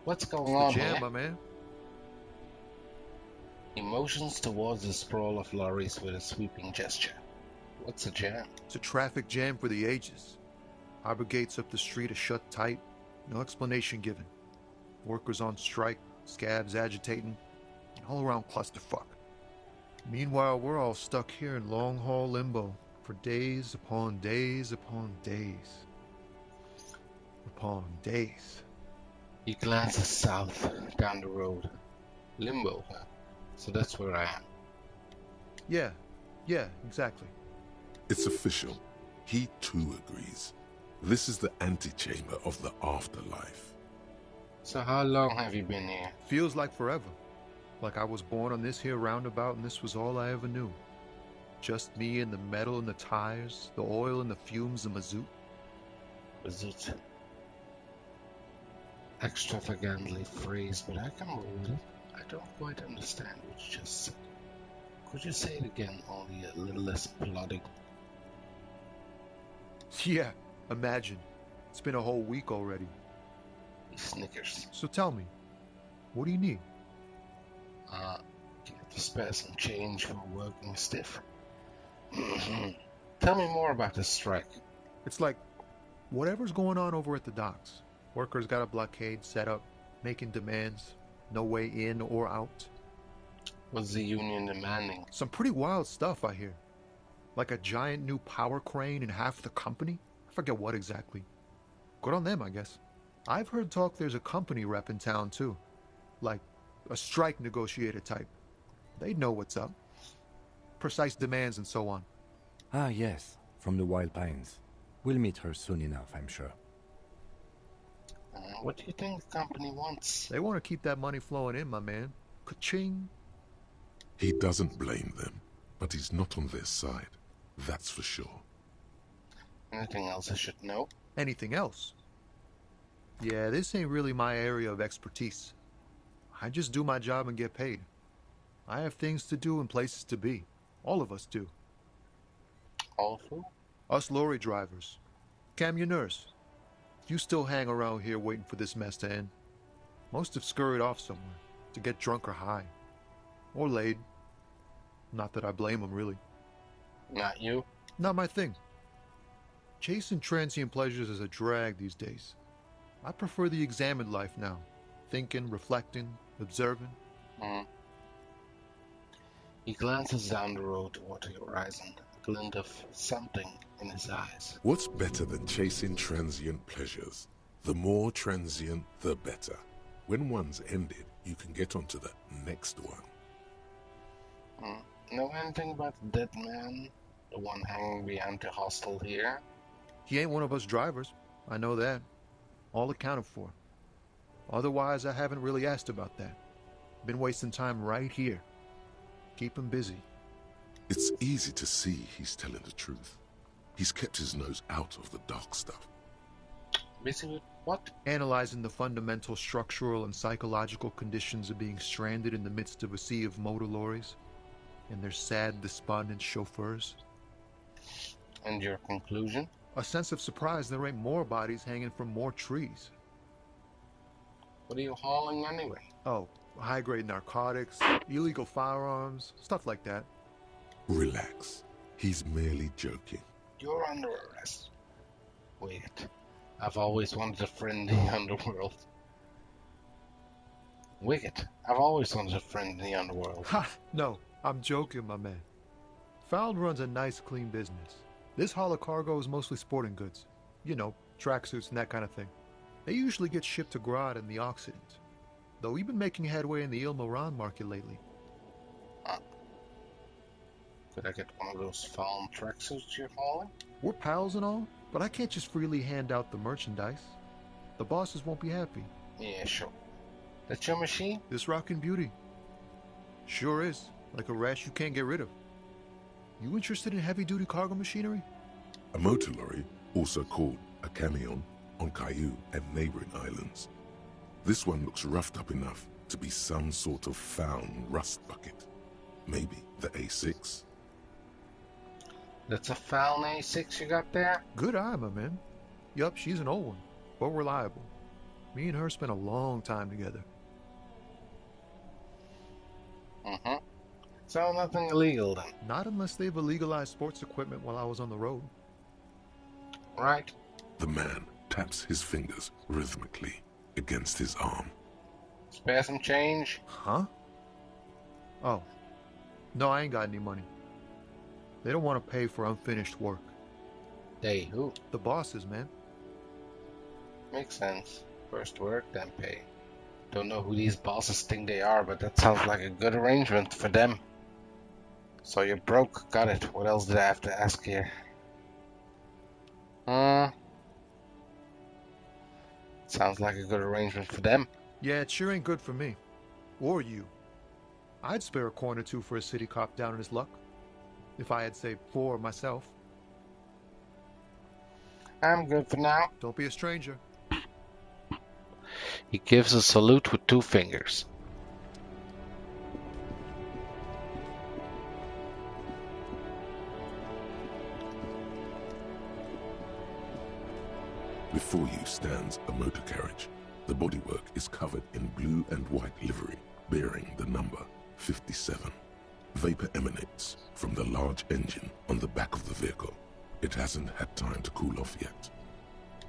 What's going What's on the jam, here? my man? He motions towards the sprawl of lorries with a sweeping gesture. What's a jam? It's a traffic jam for the ages. Harbor gates up the street are shut tight. No explanation given. Workers on strike, scabs agitating, an all-around clusterfuck. Meanwhile, we're all stuck here in long-haul limbo for days upon days upon days. Upon days. He glances south, down the road. Limbo, huh? So that's where I am. Yeah, exactly. It's official. He too agrees. This is the antechamber of the afterlife. So how long have you been here? Feels like forever. Like I was born on this here roundabout and this was all I ever knew. Just me and the metal and the tires, the oil and the fumes of mazout. Mazout. Extravagantly phrased, but I can roll with it. I don't quite understand what you just said. Could you say it again, only a little less plodding? Yeah, imagine. It's been a whole week already. He snickers. So tell me, what do you need? Can I spare some change for working stiff? Tell me more about this strike. It's like, whatever's going on over at the docks. Workers got a blockade set up, making demands, no way in or out. What's the union demanding? Some pretty wild stuff, I hear. Like a giant new power crane in half the company? I forget what exactly. Good on them, I guess. I've heard talk there's a company rep in town, too. Like a strike negotiator type. They'd know what's up. Precise demands and so on. Ah, yes, from the Wild Pines. We'll meet her soon enough, I'm sure. What do you think the company wants? They want to keep that money flowing in, my man. Ka-ching. He doesn't blame them, but he's not on their side. That's for sure. Anything else I should know? Anything else? Yeah, this ain't really my area of expertise. I just do my job and get paid. I have things to do and places to be. All of us do. All who? Us lorry drivers. Camionneurs. You still hang around here waiting for this mess to end. Most have scurried off somewhere to get drunk or high. Or laid. Not that I blame them, really. Not you? Not my thing. Chasing transient pleasures is a drag these days. I prefer the examined life now. Thinking, reflecting, observing. He glances down the road toward the horizon, a glint of something in his eyes. What's better than chasing transient pleasures? The more transient, the better. When one's ended, you can get onto the next one. Know anything about the dead man? The one hanging behind the hostel here? He ain't one of us drivers. I know that. All accounted for. Otherwise, I haven't really asked about that. Been wasting time right here. Keep him busy. It's easy to see he's telling the truth. He's kept his nose out of the dark stuff. Busy with what? Analyzing the fundamental structural and psychological conditions of being stranded in the midst of a sea of motor lorries. and their sad, despondent chauffeurs. And your conclusion? A sense of surprise there ain't more bodies hanging from more trees. What are you hauling anyway? Oh, high-grade narcotics, illegal firearms, stuff like that. Relax. He's merely joking. You're under arrest. Wait. I've always wanted a friend in the underworld. Wicket, I've always wanted a friend in the underworld. Ha! No, I'm joking, my man. Found runs a nice, clean business. This haul of cargo is mostly sporting goods. You know, tracksuits and that kind of thing. They usually get shipped to Grodd in the Occident. Though we've been making headway in the Il-Moran market lately. Could I get one of those fallen tracksuits you're hauling? We're pals and all, but I can't just freely hand out the merchandise. The bosses won't be happy. Yeah, sure. That's your machine? This rockin' beauty. Sure is. Like a rash you can't get rid of. You interested in heavy-duty cargo machinery? A motor lorry, also called a camion, on Caillou and neighboring islands. This one looks roughed up enough to be some sort of found rust bucket. Maybe the A6. That's a found A6 you got there? Good eye, my man. Yup, she's an old one, but reliable. Me and her spent a long time together. Mm-hmm. So nothing illegal then? Not unless they've illegalized sports equipment while I was on the road. Right. The man taps his fingers rhythmically against his arm. Spare some change? Huh? Oh. No, I ain't got any money. They don't want to pay for unfinished work. They who? The bosses, man. Makes sense. First work, then pay. Don't know who these bosses think they are, but that sounds like a good arrangement for them. So you're broke, got it. What else did I have to ask here? Sounds like a good arrangement for them. Yeah, it sure ain't good for me. Or you. I'd spare a coin or two for a city cop down in his luck. If I had, say, 4 myself. I'm good for now. Don't be a stranger. He gives a salute with 2 fingers. Before you stands a motor carriage. The bodywork is covered in blue and white livery, bearing the number 57. Vapor emanates from the large engine on the back of the vehicle. It hasn't had time to cool off yet.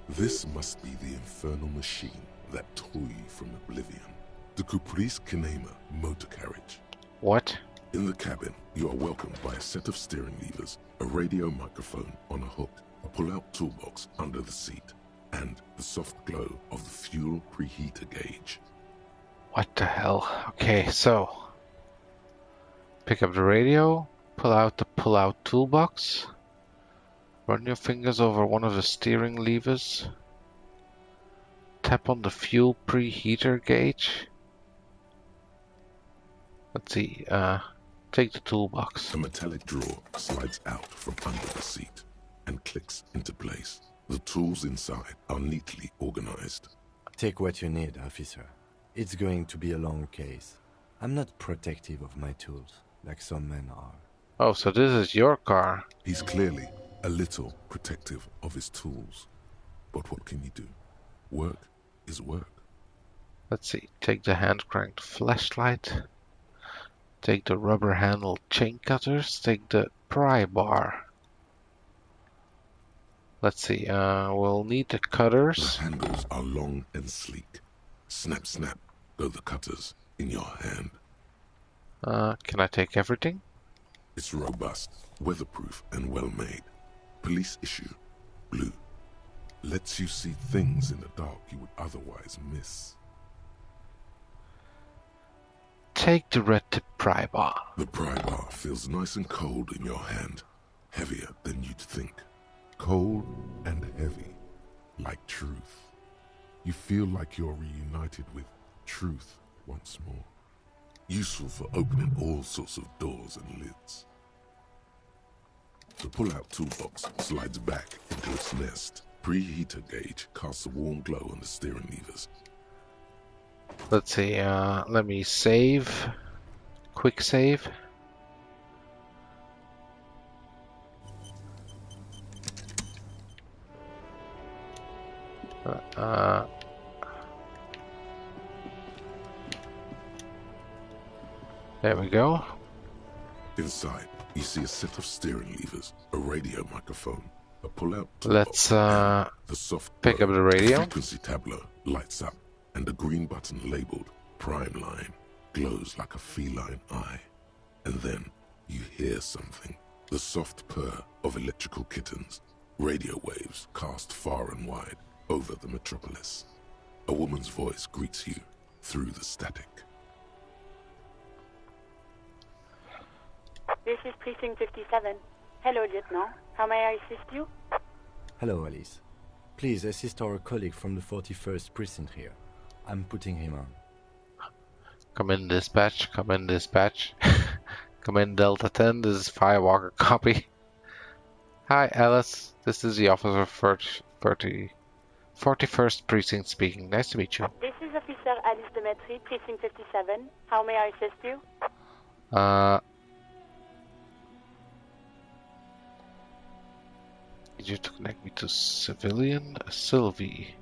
This must be the infernal machine that tore you from oblivion. The Caprice Kinema motor carriage. What? In the cabin, you are welcomed by a set of steering levers, a radio microphone on a hook, a pull-out toolbox under the seat, and the soft glow of the fuel preheater gauge. What the hell? Okay, so pick up the radio, pull out the pull-out toolbox, run your fingers over one of the steering levers, tap on the fuel preheater gauge. Let's see, take the toolbox. A metallic drawer slides out from under the seat and clicks into place. The tools inside are neatly organized. Take what you need, officer. It's going to be a long case. I'm not protective of my tools, like some men are. Oh, so this is your car. He's clearly a little protective of his tools. But what can you do? Work is work. Let's see, take the hand-cranked flashlight, take the rubber-handled chain cutters, take the pry bar. Let's see, we'll need the cutters. The handles are long and sleek. Snap, snap, go the cutters in your hand. Can I take everything? It's robust, weatherproof, and well-made. Police issue, blue. Lets you see things in the dark you would otherwise miss. Take the red-tip pry bar. The pry bar feels nice and cold in your hand. Heavier than you'd think. Cold and heavy, like truth. You feel like you're reunited with truth once more. Useful for opening all sorts of doors and lids. The pull-out toolbox slides back into its nest. Preheater gauge casts a warm glow on the steering levers. Let's see, let me save. Quick save. There we go. Inside, you see a set of steering levers, a radio microphone, a pull-out Let's the soft pick up the radio. frequency tableau lights up, and the green button labeled Prime Line glows like a feline eye. And then you hear something. The soft purr of electrical kittens. Radio waves cast far and wide over the metropolis. A woman's voice greets you through the static. This is Precinct 57. Hello, Lieutenant. How may I assist you? Hello, Alice. Please assist our colleague from the 41st Precinct here. I'm putting him on. Come in, dispatch. Come in, dispatch. Come in, Delta 10. This is Firewalker. Copy. Hi, Alice. This is the officer for 41st Precinct speaking. Nice to meet you. This is Officer Alice Demetri, Precinct 57. How may I assist you? Need you to connect me to civilian Sylvie.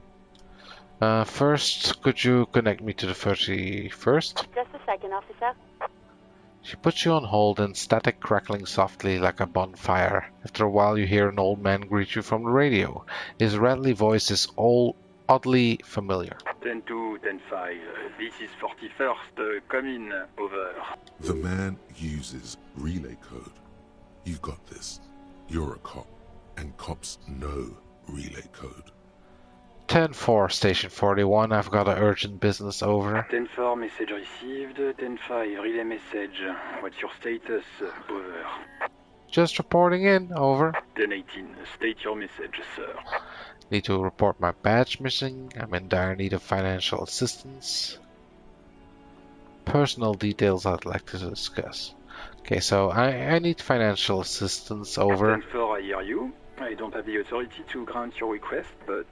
First, could you connect me to the 31st? Just a second, officer. She puts you on hold and static crackling softly like a bonfire. After a while you hear an old man greet you from the radio. His rattly voice is oddly familiar. 10-2, 10-5. This is 41st. Come in. Over. The man uses relay code. You've got this. You're a cop, and cops know relay code. 10-4, Station 41. I've got an urgent business, over. 10-4, message received. 10-5, relay message. What's your status? Over. Just reporting in, over. 10-18, state your message, sir. Need to report my badge missing. I'm in dire need of financial assistance. Personal details I'd like to discuss. Okay, so I need financial assistance, over. 10-4, I hear you. I don't have the authority to grant your request, but...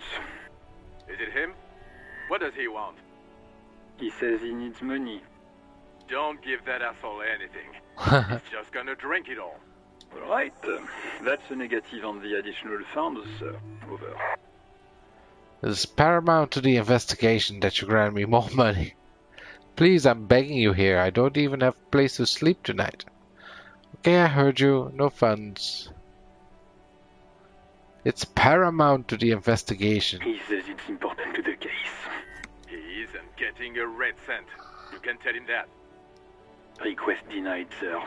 Is it him? What does he want? He says he needs money. Don't give that asshole anything. He's just gonna drink it all. All right. That's a negative on the additional funds, sir. Over. It is paramount to the investigation that you grant me more money. Please, I'm begging you here. I don't even have a place to sleep tonight. Okay, I heard you. No funds. It's paramount to the investigation. He says it's important to the case. He isn't getting a red cent. You can tell him that. Request denied, sir.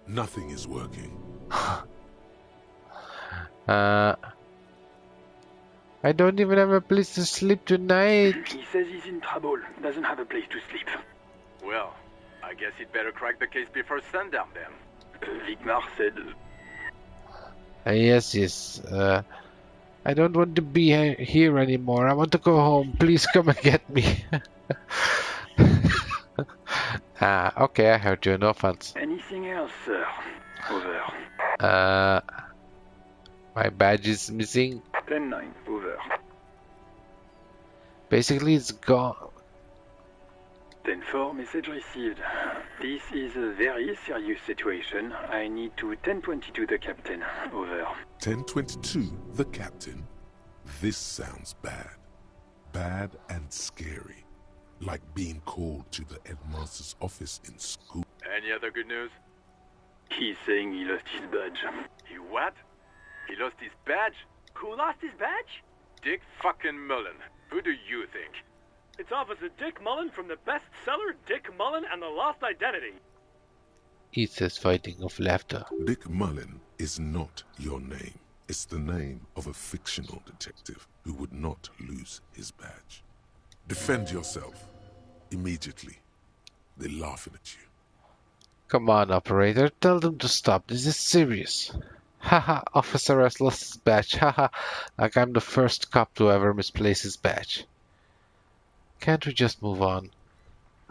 Nothing is working. I don't even have a place to sleep tonight. He says he's in trouble. Doesn't have a place to sleep. Well, I guess he'd better crack the case before sundown then. Vigmar said... Yes. I don't want to be here anymore. I want to go home. Please come and get me. Okay, I heard you. No offense. Anything else, sir? Over. My badge is missing. 10-9. Over. Basically, it's gone. 10-4, message received. This is a very serious situation. I need to 10-22 the captain. Over. 10-22, the captain. This sounds bad. Bad and scary. Like being called to the headmaster's office in school. Any other good news? He's saying he lost his badge. He what? He lost his badge? Who lost his badge? Dick fucking Mullen. Who do you think? It's Officer Dick Mullen from the bestseller Dick Mullen and the Lost Identity. It says fighting of laughter. Dick Mullen is not your name. It's the name of a fictional detective who would not lose his badge. Defend yourself. Immediately. They're laughing at you. Come on, operator. Tell them to stop. This is serious. Haha, officer has lost his badge. Haha, like I'm the first cop to ever misplace his badge. Can't we just move on?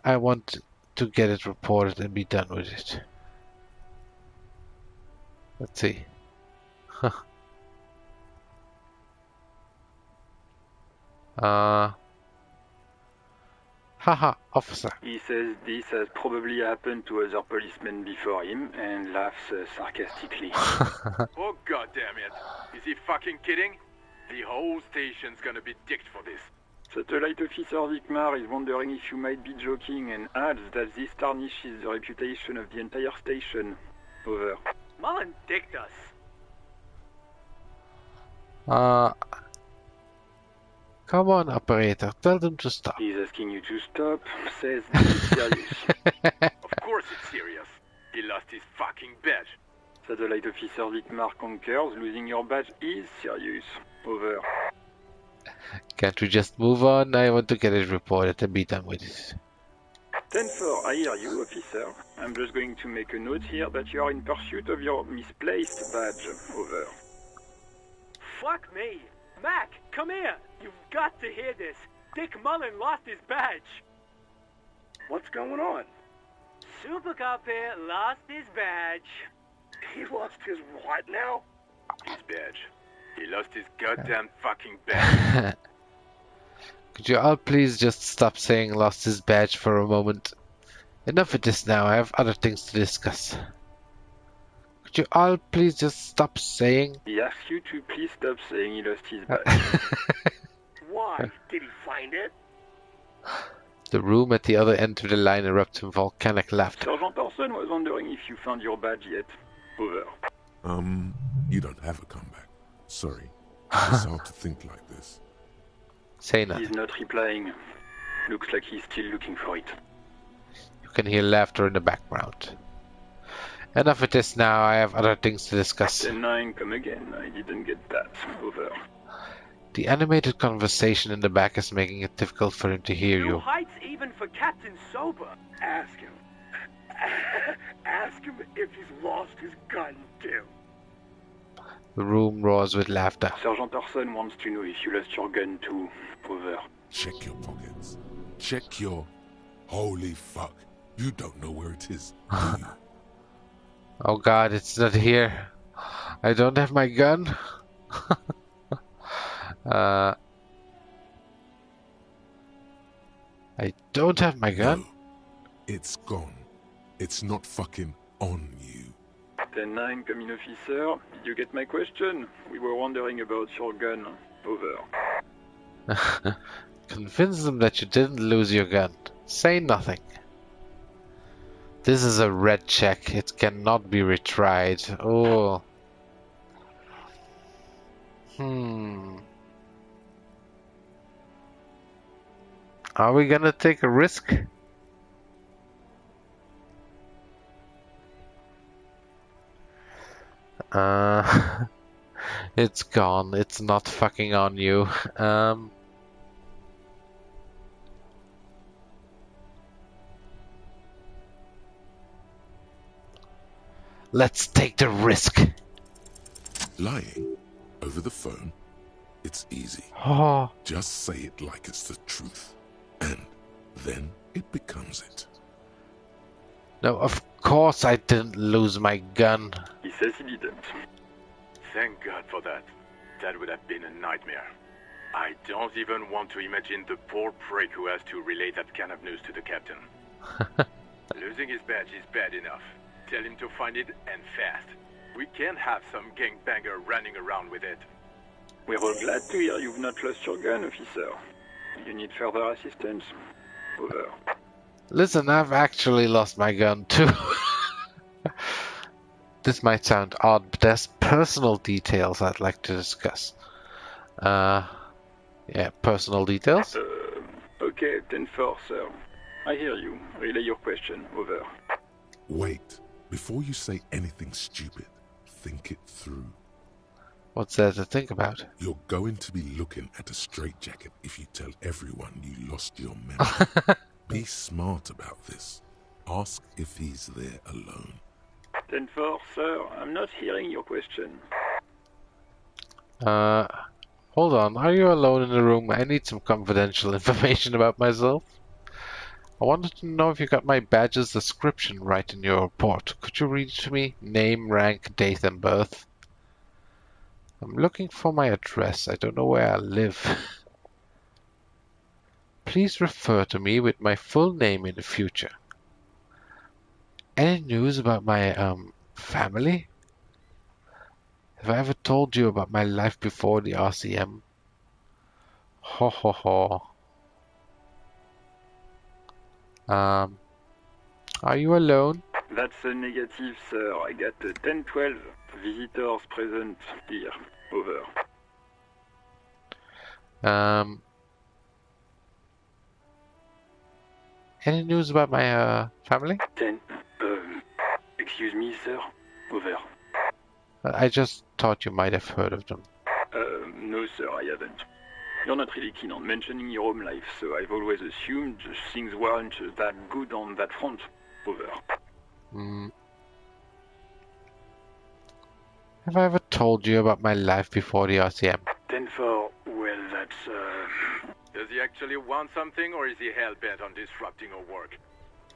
I want to get it reported and be done with it. Let's see. Haha, officer. He says this has probably happened to other policemen before him and laughs sarcastically. Oh, goddamn it. Is he fucking kidding? The whole station's gonna be dicked for this. Satellite Officer Vikmar is wondering if you might be joking and adds that this tarnishes the reputation of the entire station. Over. Mullen dicked us. Come on, operator. Tell them to stop. He's asking you to stop. Says this is serious. Of course it's serious. He lost his fucking badge. Satellite Officer Vikmar concurs. Losing your badge is serious. Over. Can't we just move on? I want to get it reported and be done with it. 10-4, I hear you, officer. I'm just going to make a note here that you are in pursuit of your misplaced badge. Over. Fuck me. Mac, come here. You've got to hear this. Dick Mullen lost his badge. What's going on? Super Cop here lost his badge. He lost his what now? His badge. He lost his goddamn fucking badge. Could you all please just stop saying lost his badge for a moment? Enough of this now. I have other things to discuss. Could you all please just stop saying? He asks you to please stop saying he lost his badge. Why? Did he find it? The room at the other end of the line erupts in volcanic laughter. Sergeant Person was wondering if you found your badge yet. Over. You don't have a comeback. Sorry. It's hard to think like this. Say nothing. He's not replying. Looks like he's still looking for it. You can hear laughter in the background. Enough of this now. I have other things to discuss. 10-9, come again. I didn't get that. Over. The animated conversation in the back is making it difficult for him to hear you. Heights even for Captain Sober. Ask him. Ask him if he's lost his gun, too. The room roars with laughter. Sergeant Person wants to know if you lost your gun too. Over. Check your pockets. Check your... Holy fuck. You don't know where it is, do you? Oh god, it's not here. I don't have my gun. I don't have my gun. No, it's gone. It's not fucking on you. 10-9, come in, officer. Did you get my question? We were wondering about your gun. Over. Convince them that you didn't lose your gun. Say nothing. This is a red check. It cannot be retried. Oh. Are we gonna take a risk? It's gone. It's not fucking on you. Let's take the risk. Lying over the phone, it's easy. Oh. Just say it like it's the truth, and then it becomes it. No, of course I didn't lose my gun. He says he didn't. Thank God for that. That would have been a nightmare. I don't even want to imagine the poor prick who has to relay that kind of news to the captain. Losing his badge is bad enough. Tell him to find it, and fast. We can't have some gangbanger running around with it. We're all glad to hear you've not lost your gun, officer. You need further assistance? Over. Listen, I've actually lost my gun too. This might sound odd, but there's personal details I'd like to discuss. Yeah, personal details? Okay, 10-4, sir. I hear you. Relay your question. Over. Wait. Before you say anything stupid, think it through. What's there to think about? You're going to be looking at a straitjacket if you tell everyone you lost your memory. Be smart about this. Ask if he's there alone. 10-4, sir. I'm not hearing your question. Hold on. Are you alone in the room? I need some confidential information about myself. I wanted to know if you got my badge's description right in your report. Could you read it to me? Name, rank, date, and birth. I'm looking for my address. I don't know where I live. Please refer to me with my full name in the future. Any news about my family? Have I ever told you about my life before the RCM? Ho ho ho. Are you alone? That's a negative, sir. I got 10-12 visitors present here. Over. Any news about my family? 10. Excuse me, sir. Over. I just thought you might have heard of them. No, sir, I haven't. You're not really keen on mentioning your home life, so I've always assumed things weren't that good on that front. Over. Have I ever told you about my life before the RCM? 10-4. Well, that's, Does he actually want something, or is he hell-bent on disrupting our work?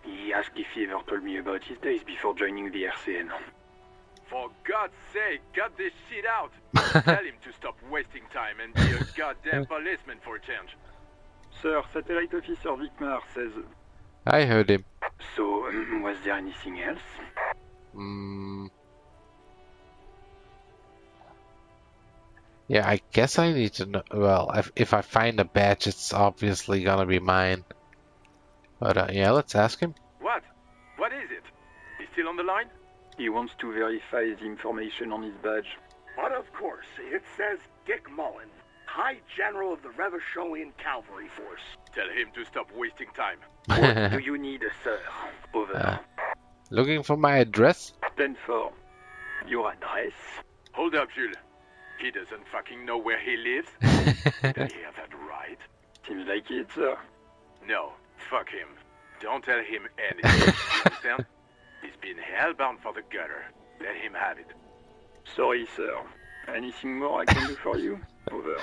He asked if he ever told me about his days before joining the RCN. For God's sake, cut this shit out! Tell him to stop wasting time and be a goddamn policeman for a change. Sir, Satellite Officer Vikmar says... I heard him. So, was there anything else? Yeah, I guess I need to know. Well, if I find a badge, it's obviously gonna be mine. But yeah, let's ask him. What? What is it? He's still on the line? He wants to verify the information on his badge. But of course, it says Dick Mullen, High General of the Revacholian Cavalry Force. Tell him to stop wasting time. What do you need, sir? Over. Looking for my address? 10-4. Your address? Hold up, Jules. He doesn't fucking know where he lives. Did I hear that right? Seems like it, sir. No, fuck him. Don't tell him anything. Understand? He's been hellbound for the gutter. Let him have it. Sorry, sir. Anything more I can do for you? Over.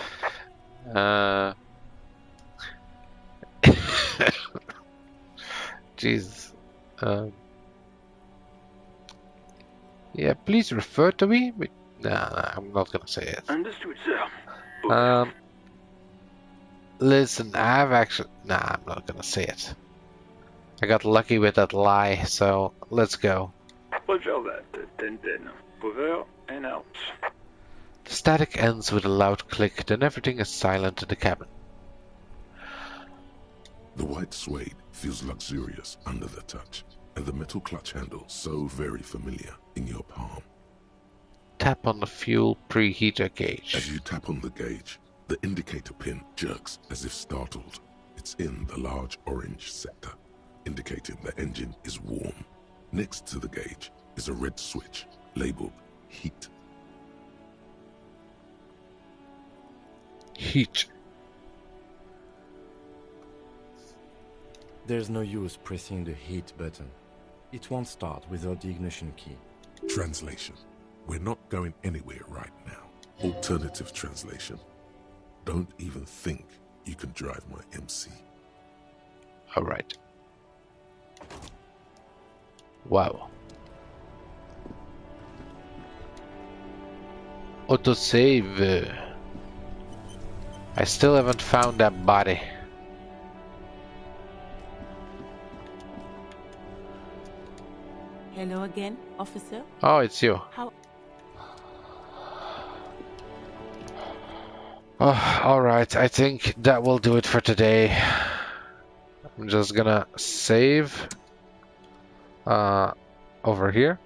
Jesus. Yeah, please refer to me. Nah, I'm not gonna say it. Understood, sir. Listen, I'm not gonna say it. I got lucky with that lie, so let's go. Roger that. 10-10. Over and out. The static ends with a loud click, then everything is silent in the cabin. The white suede feels luxurious under the touch, and the metal clutch handle so very familiar in your palm. Tap on the fuel preheater gauge. As you tap on the gauge, the indicator pin jerks as if startled. It's in the large orange sector, indicating the engine is warm. Next to the gauge is a red switch labeled heat. Heat. There's no use pressing the heat button. It won't start without the ignition key. Translation. We're not going anywhere right now. Alternative translation. Don't even think you can drive my MC. Alright. Wow. Autosave. I still haven't found that body. Hello again, officer. Oh, it's you. How? Oh, alright, I think that will do it for today. I'm just gonna save over here.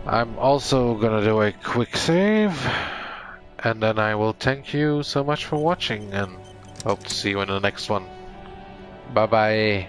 I'm also gonna do a quick save, and then I will thank you so much for watching and hope to see you in the next one. Bye bye.